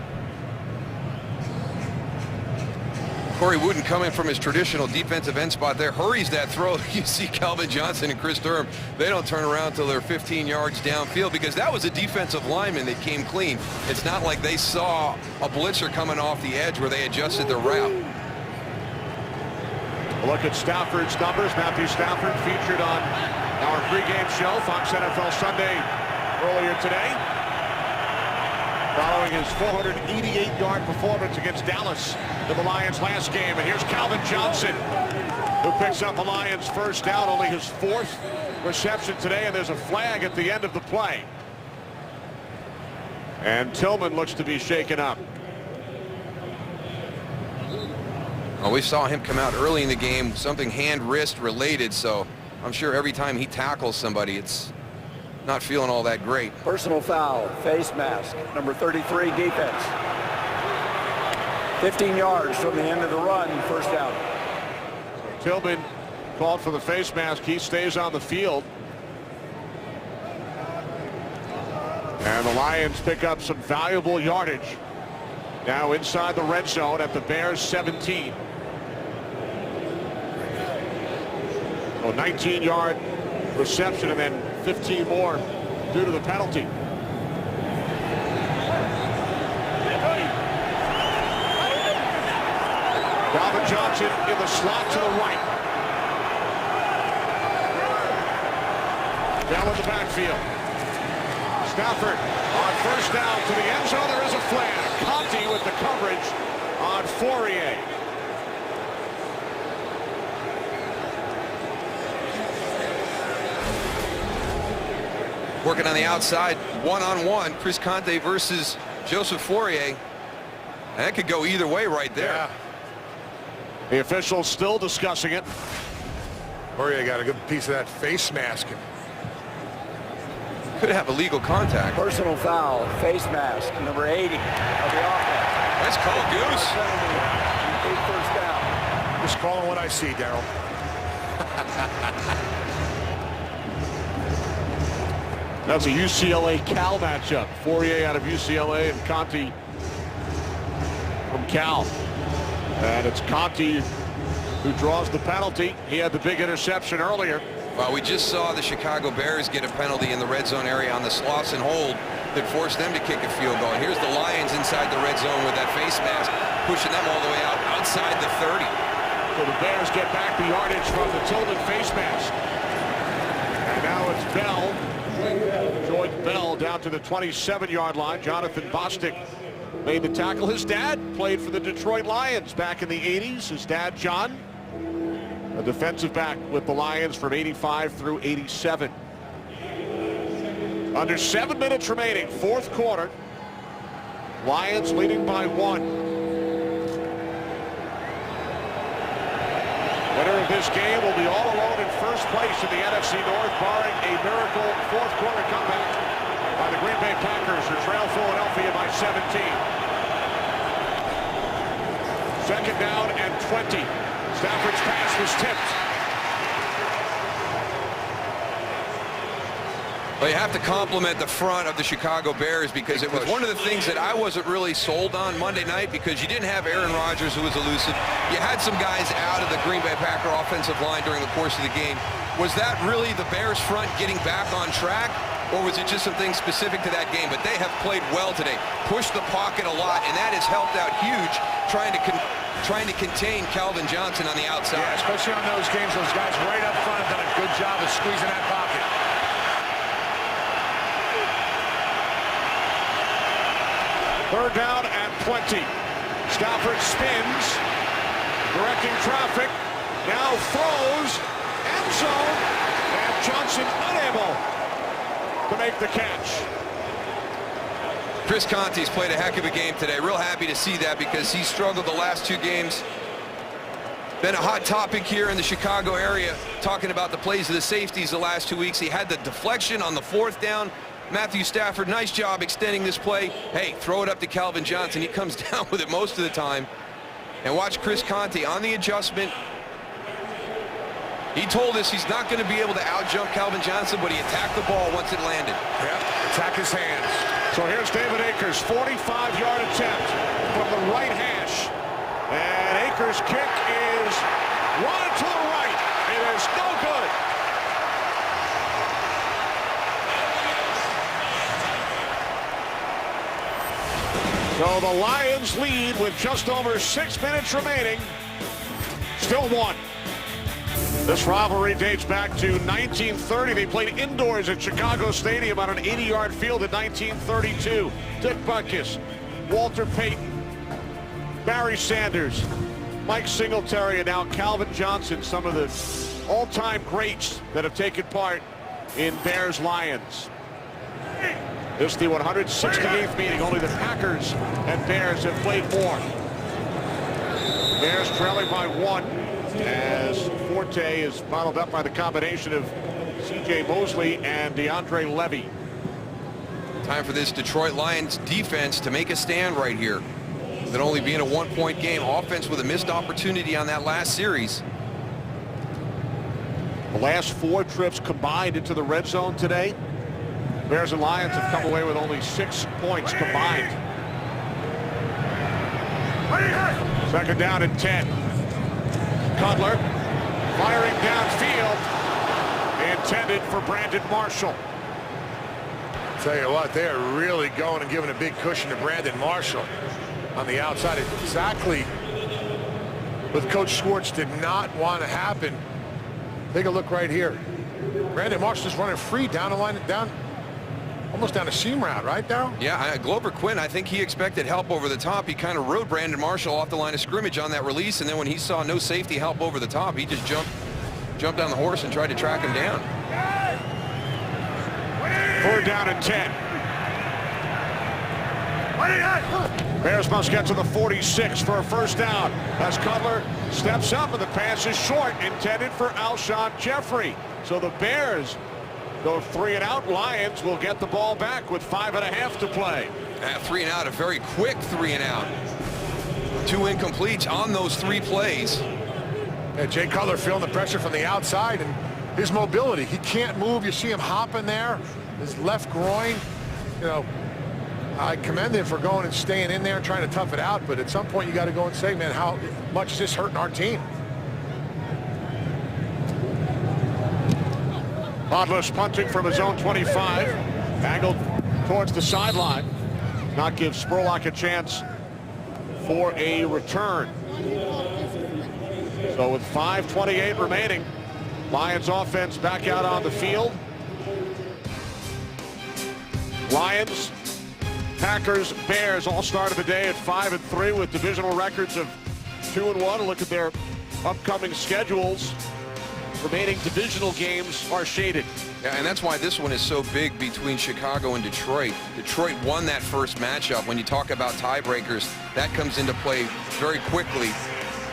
Corey Wooden coming from his traditional defensive end spot there, hurries that throw. You see Calvin Johnson and Chris Durham, they don't turn around until they're 15 yards downfield, because that was a defensive lineman that came clean. It's not like they saw a blitzer coming off the edge where they adjusted their route. A look at Stafford's numbers. Matthew Stafford featured on our pregame show, Fox NFL Sunday, earlier today, following his 488-yard performance against Dallas in the Lions last game. And here's Calvin Johnson, who picks up the Lions' 1st down, only his 4th reception today, and there's a flag at the end of the play. And Tillman looks to be shaken up. Well, we saw him come out early in the game, something hand-wrist related, so I'm sure every time he tackles somebody, it's not feeling all that great. Personal foul, face mask, number 33, defense. 15 yards from the end of the run, 1st down. Tillman called for the face mask. He stays on the field. And the Lions pick up some valuable yardage. Now inside the red zone at the Bears 17. A 19-yard reception and then 15 more due to the penalty. Calvin Johnson in the slot to the right. Down in the backfield. Stafford on first down to the end zone. There is a flag. Conti with the coverage on Fourier. Working on the outside, one-on-one, Chris Conte versus Joseph Fourier. That could go either way right there. Yeah. The officials still discussing it. Fourier got a good piece of that face mask. Could have illegal contact. Personal foul, face mask, number 80 of the offense. That's called Goose. First down. Just calling what I see, Daryl. That's a UCLA-Cal matchup. Fourier out of UCLA and Conti from Cal. And it's Conti who draws the penalty. He had the big interception earlier. Well, we just saw the Chicago Bears get a penalty in the red zone area on the Slauson hold that forced them to kick a field goal. And here's the Lions inside the red zone with that face mask, pushing them all the way out outside the 30. So the Bears get back the yardage from the tilted face mask. And now it's Bell. Jordan Bell down to the 27-yard line. Jonathan Bostic made the tackle. His dad played for the Detroit Lions back in the 80s. His dad, John, a defensive back with the Lions from 85 through 87. Under 7 minutes remaining, fourth quarter. Lions leading by 1. Winner of this game will be all alone in first place in the NFC North, barring a miracle fourth quarter comeback by the Green Bay Packers, who trail Philadelphia by 17. Second down and 20. Stafford's pass was tipped. Well, you have to compliment the front of the Chicago Bears because it was one of the things that I wasn't really sold on Monday night because you didn't have Aaron Rodgers, who was elusive. You had some guys out of the Green Bay Packer offensive line during the course of the game. Was that really the Bears front getting back on track, or was it just something specific to that game? But they have played well today, pushed the pocket a lot, and that has helped out huge trying to contain Calvin Johnson on the outside. Yeah, especially on those games, those guys right up front have done a good job of squeezing that pocket. Third down and 20. Stafford spins, directing traffic, now throws, end zone, and Johnson unable to make the catch. Chris Conte's played a heck of a game today. Real happy to see that because he struggled the last 2 games. Been a hot topic here in the Chicago area, talking about the plays of the safeties the last 2 weeks. He had the deflection on the 4th down. Matthew Stafford, nice job extending this play. Hey, throw it up to Calvin Johnson. He comes down with it most of the time. And watch Chris Conte on the adjustment. He told us he's not going to be able to out-jump Calvin Johnson, but he attacked the ball once it landed. Yep, attack his hands. So here's David Akers, 45-yard attempt from the right hash. And Akers' kick is one to the right. It is no good. So the Lions lead with just over 6 minutes remaining. Still 1. This rivalry dates back to 1930. They played indoors at Chicago Stadium on an 80-yard field in 1932. Dick Butkus, Walter Payton, Barry Sanders, Mike Singletary, and now Calvin Johnson, some of the all-time greats that have taken part in Bears-Lions. This is the 168th meeting. Only the Packers and Bears have played more. Bears trailing by 1 as Forte is bottled up by the combination of C.J. Mosley and DeAndre Levy. Time for this Detroit Lions defense to make a stand right here. With it only being a 1-point game, offense with a missed opportunity on that last series. The last 4 trips combined into the red zone today. Bears and Lions have come away with only 6 points combined. Second down and 10. Cutler firing downfield, intended for Brandon Marshall. Tell you what, they're really going and giving a big cushion to Brandon Marshall on the outside. Exactly what Coach Schwartz did not want to happen. Take a look right here. Brandon Marshall's running free down the line, almost down a seam route, right, Darryl? Yeah, Glover Quinn, I think he expected help over the top. He kind of rode Brandon Marshall off the line of scrimmage on that release, and then when he saw no safety help over the top, he just jumped on the horse and tried to track him down. 4th down and 10. Bears must get to the 46 for a first down as Cutler steps up, and the pass is short, intended for Alshon Jeffrey. So the Bears go 3 and out. Lions will get the ball back with 5.5 to play. 3 and out, a very quick 3 and out. 2 incompletes on those 3 plays. Yeah, Jay Cutler feeling the pressure from the outside, and his mobility. He can't move. You see him hopping there. His left groin, you know, I commend him for going and staying in there and trying to tough it out, but at some point you got to go and say, man, how much is this hurting our team? Modless punting from his own 25, angled towards the sideline. Not give Spurlock a chance for a return. So with 5:28 remaining, Lions offense back out on the field. Lions, Packers, Bears all started the day at 5-3 with divisional records of 2-1. Look at their upcoming schedules. Remaining divisional games are shaded. Yeah, and that's why this one is so big between Chicago and Detroit. Detroit won that first matchup. When you talk about tiebreakers, that comes into play very quickly.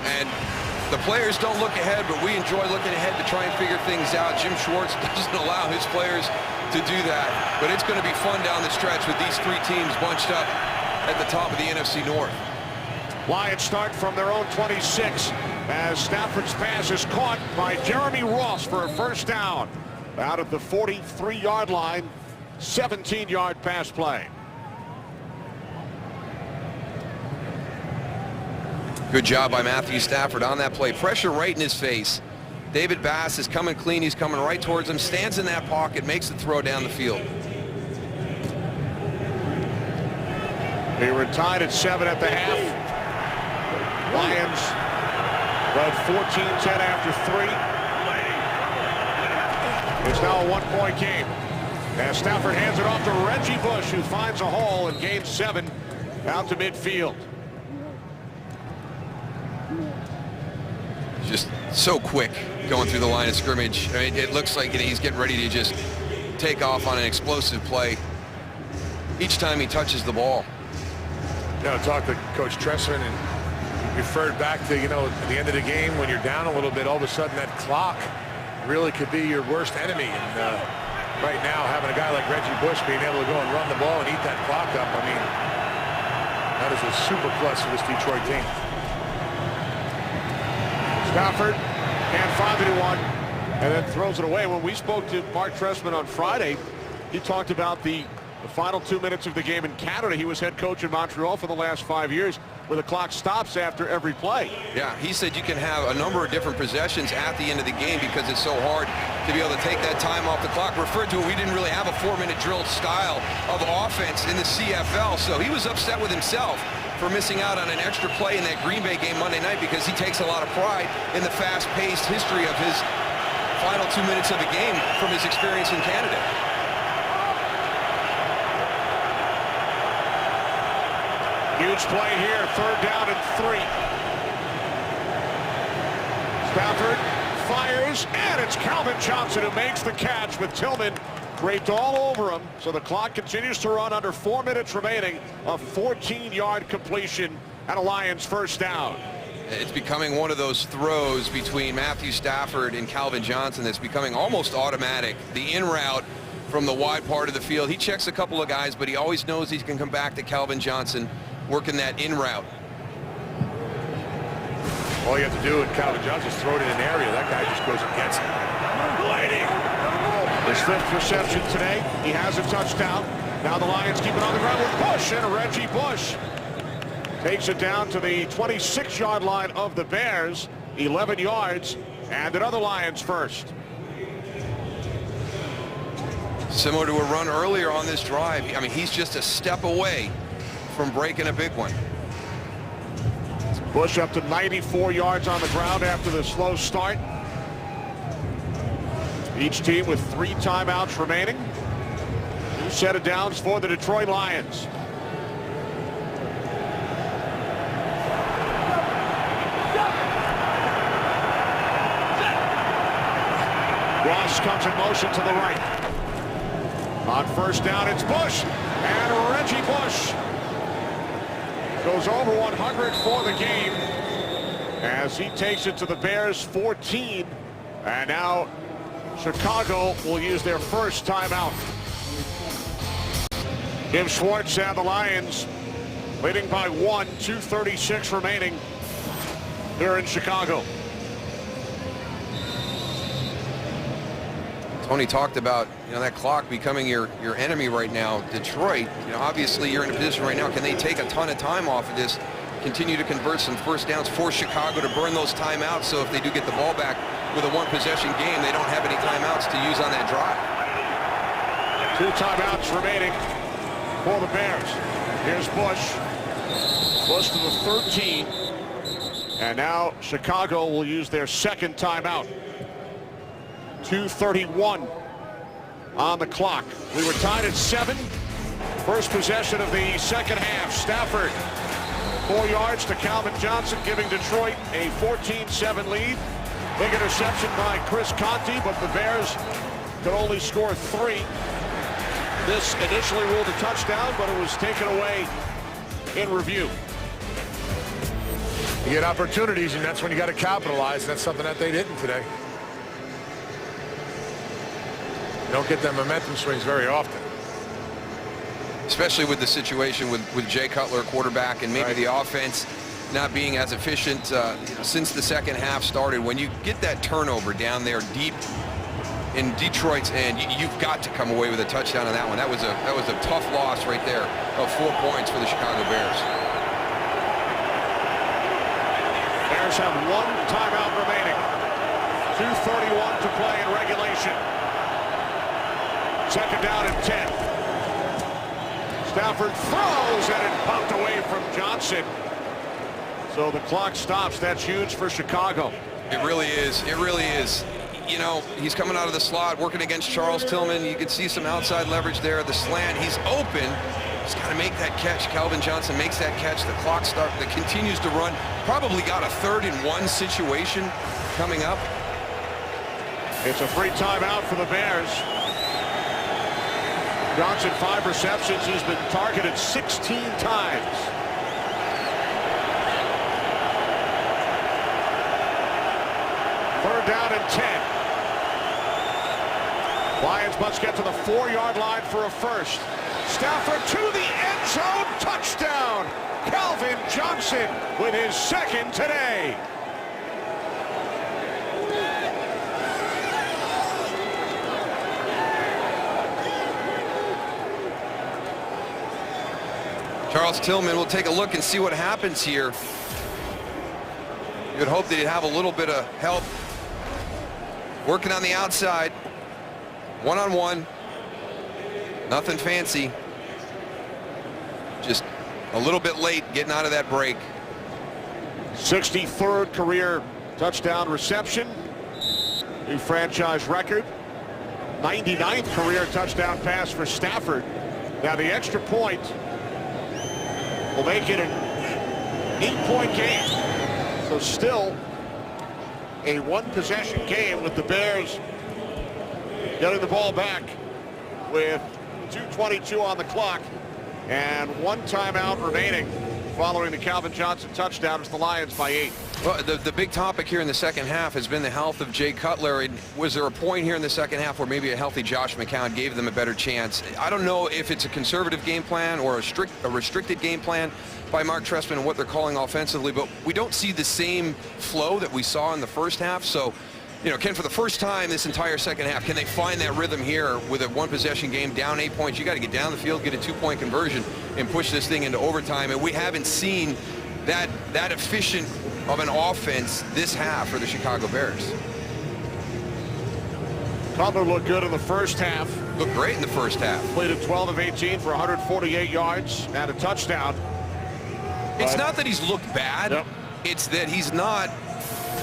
And the players don't look ahead, but we enjoy looking ahead to try and figure things out. Jim Schwartz doesn't allow his players to do that. But it's going to be fun down the stretch with these 3 teams bunched up at the top of the NFC North. Lions start from their own 26 as Stafford's pass is caught by Jeremy Ross for a first down. Out at the 43-yard line, 17-yard pass play. Good job by Matthew Stafford on that play. Pressure right in his face. David Bass is coming clean. He's coming right towards him, stands in that pocket, makes the throw down the field. They were tied at 7 at the half. Lions led 14-10 after 3. It's now a 1-point game. As Stafford hands it off to Reggie Bush, who finds a hole and gains 7 out to midfield. Just so quick going through the line of scrimmage. I mean, it looks like he's getting ready to just take off on an explosive play each time he touches the ball. You know, talk to Coach Tressman and referred back to, you know, at the end of the game when you're down a little bit, all of a sudden that clock really could be your worst enemy. And right now, having a guy like Reggie Bush being able to go and run the ball and eat that clock up, I mean, that is a super plus for this Detroit team. Stafford and 5-1 and then throws it away. When we spoke to Mark Tressman on Friday, he talked about the final 2 minutes of the game in Canada. He was head coach in Montreal for the last 5 years, where the clock stops after every play. Yeah, he said you can have a number of different possessions at the end of the game because it's so hard to be able to take that time off the clock. Referred to it, we didn't really have a 4-minute drill style of offense in the CFL, so he was upset with himself for missing out on an extra play in that Green Bay game Monday night because he takes a lot of pride in the fast-paced history of his final 2 minutes of the game from his experience in Canada. Huge play here, 3rd down and 3. Stafford fires, and it's Calvin Johnson who makes the catch with Tillman draped all over him. So the clock continues to run under 4 minutes remaining. A 14-yard completion and a Lions first down. It's becoming one of those throws between Matthew Stafford and Calvin Johnson that's becoming almost automatic. The in route from the wide part of the field. He checks a couple of guys, but he always knows he can come back to Calvin Johnson working that in route. All you have to do with Calvin Johnson is throw it in an area. That guy just goes and gets it. His 5th reception today. He has a touchdown. Now the Lions keep it on the ground with Bush and Reggie Bush. Takes it down to the 26-yard line of the Bears. 11 yards, and another Lions first. Similar to a run earlier on this drive. I mean, he's just a step away from breaking a big one. Bush up to 94 yards on the ground after the slow start. Each team with 3 timeouts remaining. 2 set of downs for the Detroit Lions. Ross comes in motion to the right. On first down, it's Bush. And Reggie Bush goes over 100 for the game as he takes it to the Bears 14. And now Chicago will use their first timeout. Jim Schwartz and the Lions leading by 1, 2:36 remaining here in Chicago. Tony talked about, that clock becoming your enemy right now. Detroit, obviously you're in a position right now. Can they take a ton of time off of this, continue to convert some first downs, force Chicago to burn those timeouts, so if they do get the ball back with a 1-possession game, they don't have any timeouts to use on that drive. 2 timeouts remaining for the Bears. Here's Bush. Bush to the 13. And now Chicago will use their second timeout. 2:31 on the clock. We were tied at 7. First possession of the second half. Stafford, 4 yards to Calvin Johnson, giving Detroit a 14-7 lead. Big interception by Chris Conte, but the Bears could only score 3. This initially ruled a touchdown, but it was taken away in review. You get opportunities, and that's when you got to capitalize. That's something that they didn't today. You don't get them momentum swings very often. Especially with the situation with Jay Cutler, quarterback, and maybe the offense not being as efficient since the second half started. When you get that turnover down there deep in Detroit's end, you've got to come away with a touchdown on that one. That was a tough loss right there of 4 points for the Chicago Bears. Bears have 1 timeout remaining. 2:31 to play in regulation. Second down and 10. Stafford throws, and it popped away from Johnson. So the clock stops. That's huge for Chicago. It really is. It really is. He's coming out of the slot, working against Charles Tillman. You can see some outside leverage there. The slant, he's open. He's got to make that catch. Calvin Johnson makes that catch. The clock that continues to run. Probably got a 3rd-and-1 situation coming up. It's a free timeout for the Bears. Johnson, 5 receptions. He's been targeted 16 times. Third down and 10. Lions must get to the 4-yard line for a first. Stafford to the end zone. Touchdown. Calvin Johnson with his 2nd today. Charles Tillman will take a look and see what happens here. You would hope that he'd have a little bit of help working on the outside. One-on-one. Nothing fancy. Just a little bit late getting out of that break. 63rd career touchdown reception. New franchise record. 99th career touchdown pass for Stafford. Now the extra point will make it an 8-point game. So still a 1-possession game with the Bears getting the ball back with 2:22 on the clock and 1 timeout remaining following the Calvin Johnson touchdown. It's the Lions by 8. Well, the big topic here in the second half has been the health of Jay Cutler. And was there a point here in the second half where maybe a healthy Josh McCown gave them a better chance? I don't know if it's a conservative game plan or a restricted game plan by Mark Trestman and what they're calling offensively, but we don't see the same flow that we saw in the first half. So you know, Ken, for the first time this entire second half, can they find that rhythm here with a one-possession game, down 8 points? You got to get down the field, get a 2-point conversion, and push this thing into overtime. And we haven't seen that efficient of an offense this half for the Chicago Bears. Cutler looked good in the first half. Looked great in the first half. Completed 12 of 18 for 148 yards and a touchdown. It's not that he's looked bad. Yep. It's that he's not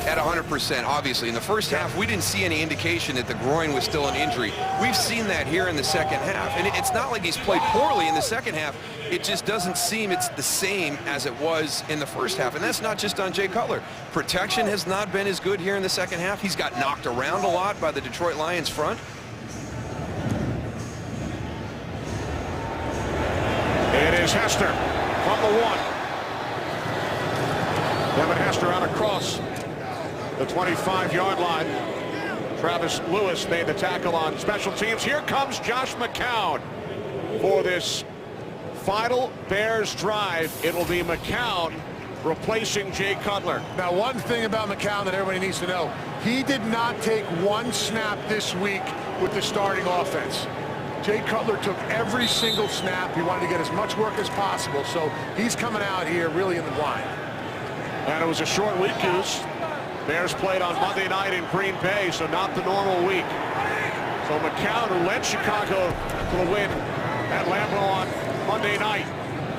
at 100%, obviously. In the first half, we didn't see any indication that the groin was still an injury. We've seen that here in the second half. And it's not like he's played poorly in the second half. It just doesn't seem it's the same as it was in the first half. And that's not just on Jay Cutler. Protection has not been as good here in the second half. He's got knocked around a lot by the Detroit Lions front. It is Hester from the 1. Devin Hester out across the 25-yard line. Travis Lewis made the tackle on special teams. Here comes Josh McCown for this final Bears drive. It will be McCown replacing Jay Cutler. Now, one thing about McCown that everybody needs to know, he did not take one snap this week with the starting offense. Jay Cutler took every single snap. He wanted to get as much work as possible, so he's coming out here really in the blind. And it was a short week, Goose. Bears played on Monday night in Green Bay, so not the normal week. So McCown, who led Chicago to the win at Lambeau on Monday night,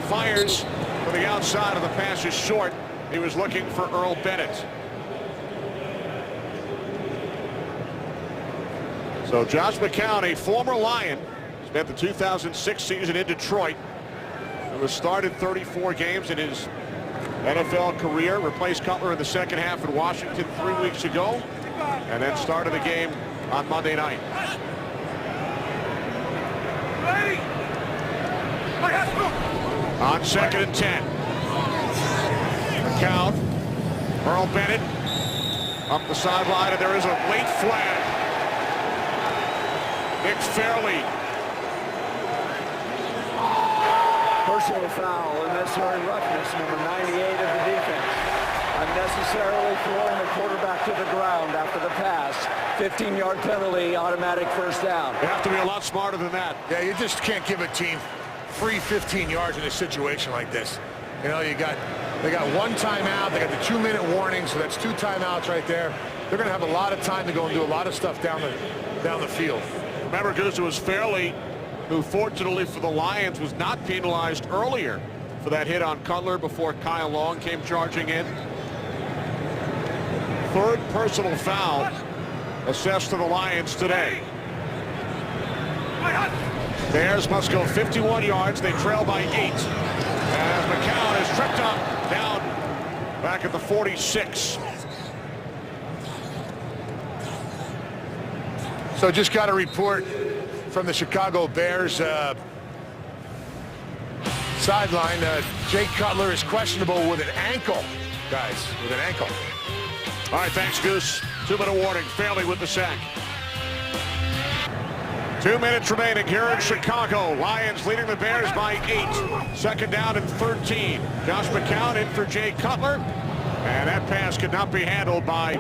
fires for the outside of the pass is short. He was looking for Earl Bennett. So Josh McCown, a former Lion, spent the 2006 season in Detroit. He was started 34 games in his NFL career, replaced Cutler in the second half in Washington 3 weeks ago, and then started the game on Monday night. On 2nd and 10. McCown, Earl Bennett up the sideline, and there is a late flag. Nick Fairley. Personal foul, unnecessary roughness, number 98 of the defense. Unnecessarily throwing the quarterback to the ground after the pass. 15-yard penalty, automatic first down. You have to be a lot smarter than that. Yeah, you just can't give a team free 15 yards in a situation like this. You know, they got one timeout, they got the 2-minute warning, so that's 2 timeouts right there. They're going to have a lot of time to go and do a lot of stuff down the field. Remember, Goose, it was Fairley who, fortunately for the Lions, was not penalized earlier for that hit on Cutler before Kyle Long came charging in. 3rd personal foul assessed to the Lions today. Bears must go 51 yards. They trail by 8. As McCown is tripped up down back at the 46. So just got a report from the Chicago Bears sideline. Jay Cutler is questionable with an ankle, guys, with an ankle. All right, thanks, Goose. 2-minute warning. Fairley with the sack. 2 minutes remaining here in Chicago. Lions leading the Bears by 8. 2nd down and 13. Josh McCown in for Jay Cutler. And that pass could not be handled by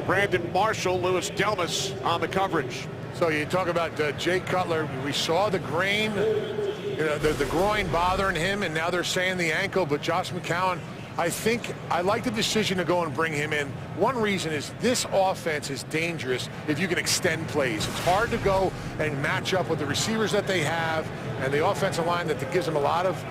Brandon Marshall. Louis Delmas on the coverage. So you talk about Jay Cutler. We saw the grain, the groin bothering him, and now they're saying the ankle. But Josh McCown, I like the decision to go and bring him in. One reason is this offense is dangerous if you can extend plays. It's hard to go and match up with the receivers that they have and the offensive line that gives them a lot of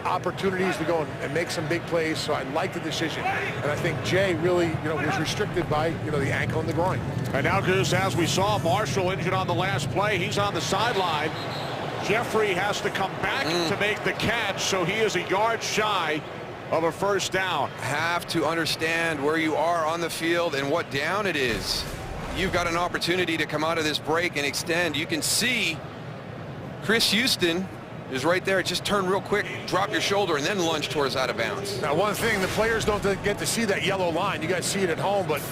opportunities to go and make some big plays. So I like the decision. And I think Jay really, was restricted by, the ankle and the groin. And now, Goose, as we saw, Marshall injured on the last play. He's on the sideline. Jeffrey has to come back to make the catch, so he is a yard shy of a first down. Have to understand where you are on the field and what down it is. You've got an opportunity to come out of this break and extend. You can see Chris Houston is right there. Just turn real quick, drop your shoulder, and then lunge towards out of bounds. Now, one thing, the players don't get to see that yellow line. You guys see it at home, but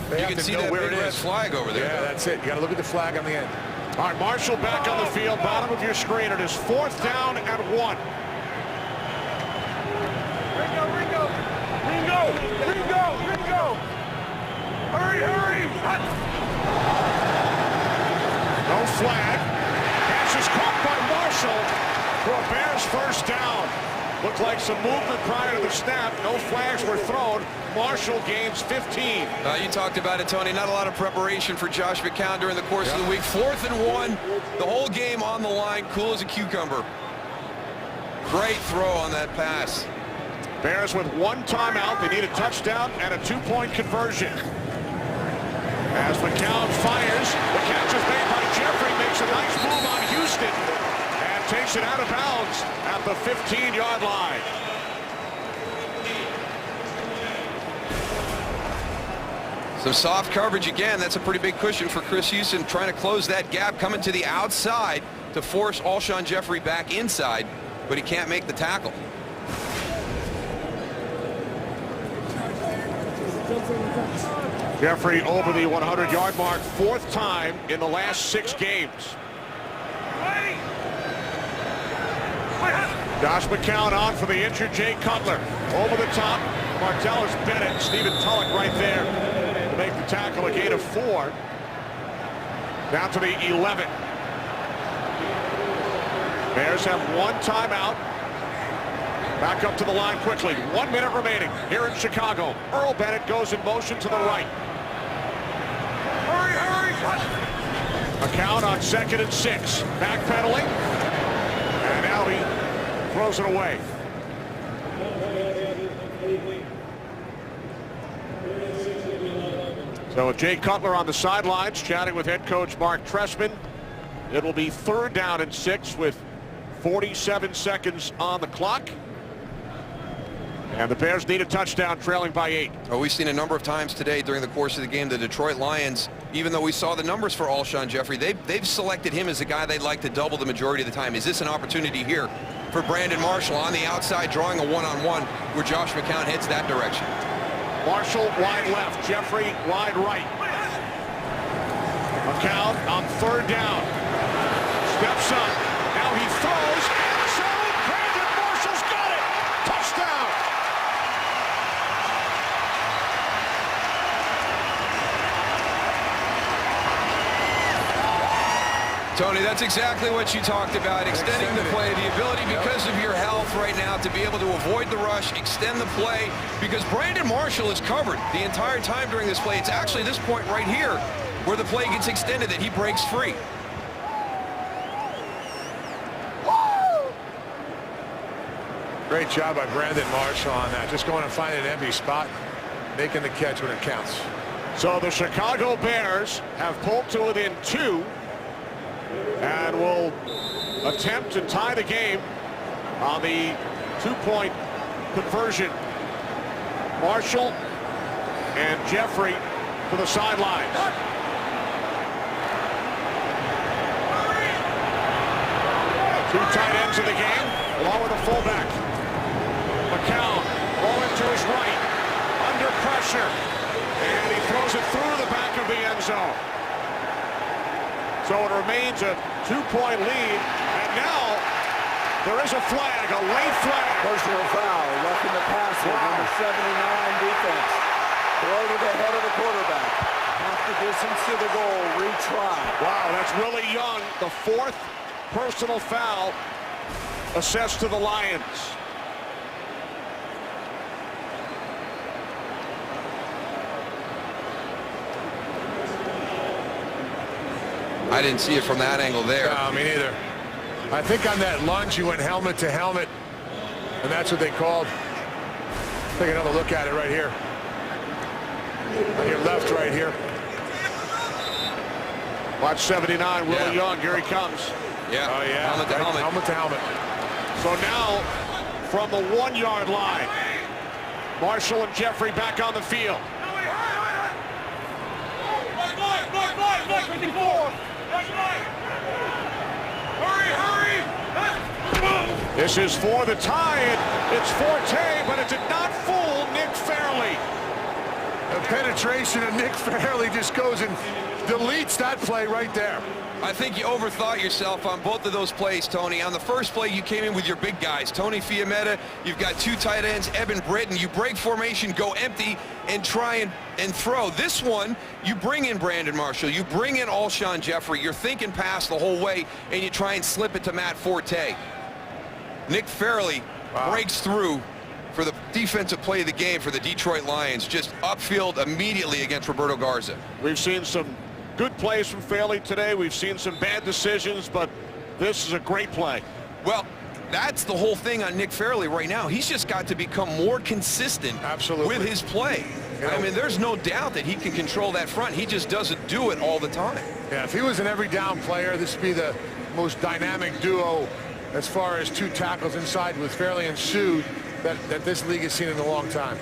they have You can to see know that where big it red is. flag over there. Yeah, that's it. You got to look at the flag on the end. All right, Marshall back on the field, bottom of your screen. It is 4th down and 1. Ringo! No flag. Pass is caught by Marshall for a Bears first down. Looked like some movement prior to the snap. No flags were thrown. Marshall gains 15. You talked about it, Tony. Not a lot of preparation for Josh McCown during the course of the week. 4th and 1. The whole game on the line. Cool as a cucumber. Great throw on that pass. Bears with one timeout. They need a touchdown and a 2-point conversion. As McCown fires, the catch is made by Jeffrey. Makes a nice move on Houston and takes it out of bounds at the 15-yard line. Some soft coverage again. That's a pretty big cushion for Chris Houston, trying to close that gap, coming to the outside to force Alshon Jeffrey back inside, but he can't make the tackle. Jeffrey over the 100-yard mark, 4th time in the last 6 games. Josh McCown on for the injured Jay Cutler. Over the top, Martellus Bennett, Stephen Tulloch right there to make the tackle, a gain of 4. Down to the 11. Bears have one timeout. Back up to the line quickly. 1 minute remaining here in Chicago. Earl Bennett goes in motion to the right. McCown on 2nd and 6. Backpedaling. And now he throws it away. So with Jay Cutler on the sidelines chatting with head coach Mark Trestman, it will be 3rd down and 6 with 47 seconds on the clock. And the Bears need a touchdown, trailing by 8. Oh, we've seen a number of times today during the course of the game the Detroit Lions, even though we saw the numbers for Alshon Jeffrey, they've selected him as a guy they'd like to double the majority of the time. Is this an opportunity here for Brandon Marshall on the outside, drawing a one-on-one where Josh McCown heads that direction? Marshall wide left, Jeffrey wide right. McCown on 3rd down. Steps up. Now he throws. So Brandon Marshall's got it. Touchdown. Tony, that's exactly what you talked about, extending the play, the ability because of your health right now to be able to avoid the rush, extend the play, because Brandon Marshall is covered the entire time during this play. It's actually this point right here where the play gets extended that he breaks free. Great job by Brandon Marshall on that. Just going and finding an empty spot, making the catch when it counts. So the Chicago Bears have pulled to within 2 and will attempt to tie the game on the 2-point conversion. Marshall and Jeffrey to the sidelines. Two tight ends in the game, along with a fullback. McCown, ball into his right, under pressure, and he throws it through the back of the end zone. So it remains a 2-point lead, and now there is a flag, a late flag. Personal foul, roughing the passer, number 79 defense. Throw to the head of the quarterback. Half the distance to the goal, retry. Wow, that's Willie Young, the 4th personal foul assessed to the Lions. I didn't see it from that angle there. No, me neither. I think on that lunge, he went helmet to helmet, and that's what they called. Take another look at it right here. On your left right here. Watch 79, Willie Young, here he comes. Yeah, Oh, yeah. helmet to helmet. Helmet to helmet. So now, from the 1-yard line, Marshall and Jeffrey back on the field. This is for the tie. It's Forte, but it did not fool Nick Fairley. The penetration of Nick Fairley just goes and deletes that play right there. I think you overthought yourself on both of those plays, Tony. On the first play, you came in with your big guys. Tony Fiametta, you've got 2 tight ends, Evan Britton. You break formation, go empty, and try and throw. This one, you bring in Brandon Marshall, you bring in Alshon Jeffrey, you're thinking pass the whole way, and you try and slip it to Matt Forte. Nick Fairley breaks through for the defensive play of the game for the Detroit Lions, just upfield immediately against Roberto Garza. We've seen some good plays from Fairley today. We've seen some bad decisions, but this is a great play. Well, that's the whole thing on Nick Fairley right now. He's just got to become more consistent with his play. I mean, there's no doubt that he can control that front. He just doesn't do it all the time. Yeah, if he was an every down player, this would be the most dynamic duo as far as two tackles inside with Fairley and Sue that this league has seen in a long time.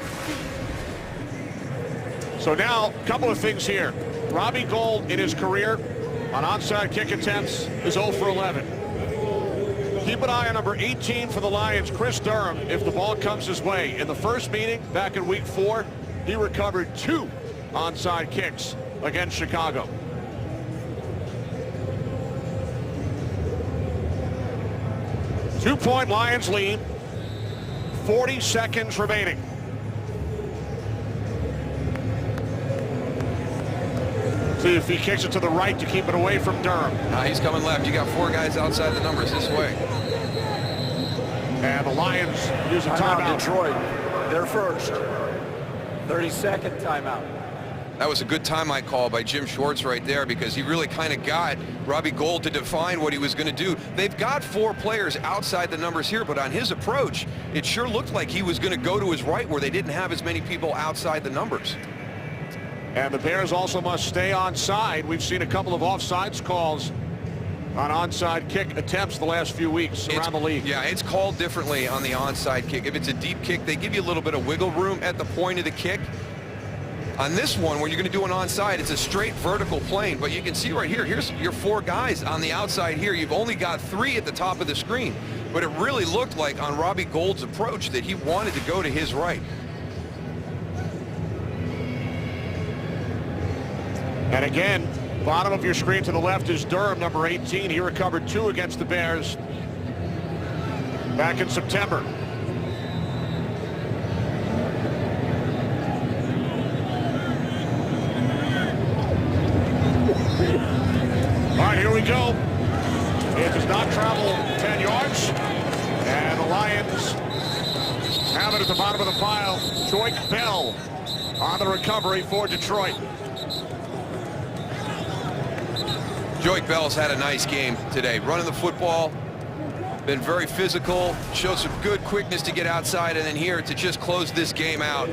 So now, a couple of things here. Robbie Gould in his career on onside kick attempts is 0 for 11. Keep an eye on number 18 for the Lions, Chris Durham, if the ball comes his way. In the first meeting back in week 4, he recovered 2 onside kicks against Chicago. Two-point Lions lead, 40 seconds remaining. See if he kicks it to the right to keep it away from Durham. He's coming left. You got 4 guys outside the numbers this way. And the Lions use a timeout. Detroit, they're first. 30-second timeout. That was a good timeout call by Jim Schwartz right there, because he really kind of got Robbie Gould to define what he was going to do. They've got 4 players outside the numbers here, but on his approach, it sure looked like he was going to go to his right where they didn't have as many people outside the numbers. And the Bears also must stay onside. We've seen a couple of offsides calls on onside kick attempts the last few weeks around the league. Yeah, it's called differently on the onside kick. If it's a deep kick, they give you a little bit of wiggle room at the point of the kick. On this one, where you're going to do an onside, it's a straight vertical plane. But you can see right here, here's your 4 guys on the outside here. You've only got 3 at the top of the screen. But it really looked like on Robbie Gould's approach that he wanted to go to his right. And again, bottom of your screen to the left is Durham, number 18. He recovered 2 against the Bears back in September. All right, here we go. It does not travel 10 yards. And the Lions have it at the bottom of the pile. Joique Bell on the recovery for Detroit. Joique Bell's had a nice game today. Running the football, been very physical, showed some good quickness to get outside, and then here to just close this game out.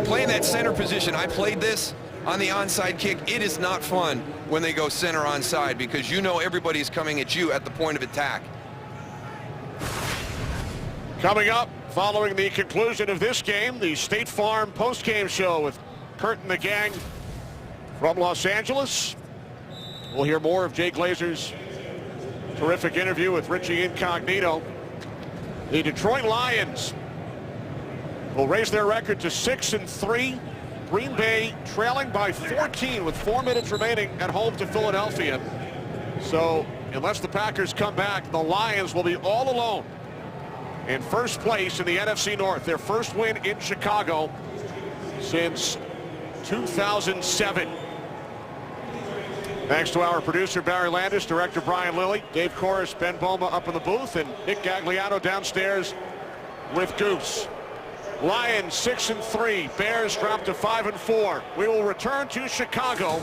Playing that center position, I played this on the onside kick. It is not fun when they go center onside, because you know everybody's coming at you at the point of attack. Coming up, following the conclusion of this game, the State Farm post-game show with Kurt and the gang from Los Angeles. We'll hear more of Jay Glazer's terrific interview with Richie Incognito. The Detroit Lions will raise their record to 6-3. Green Bay trailing by 14 with 4 minutes remaining at home to Philadelphia. So unless the Packers come back, the Lions will be all alone in first place in the NFC North. Their first win in Chicago since 2007. Thanks to our producer, Barry Landis, director, Brian Lilly, Dave Corris, Ben Boma up in the booth, and Nick Gagliano downstairs with Goose. Lions 6-3. Bears drop to 5-4. We will return to Chicago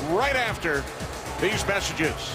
right after these messages.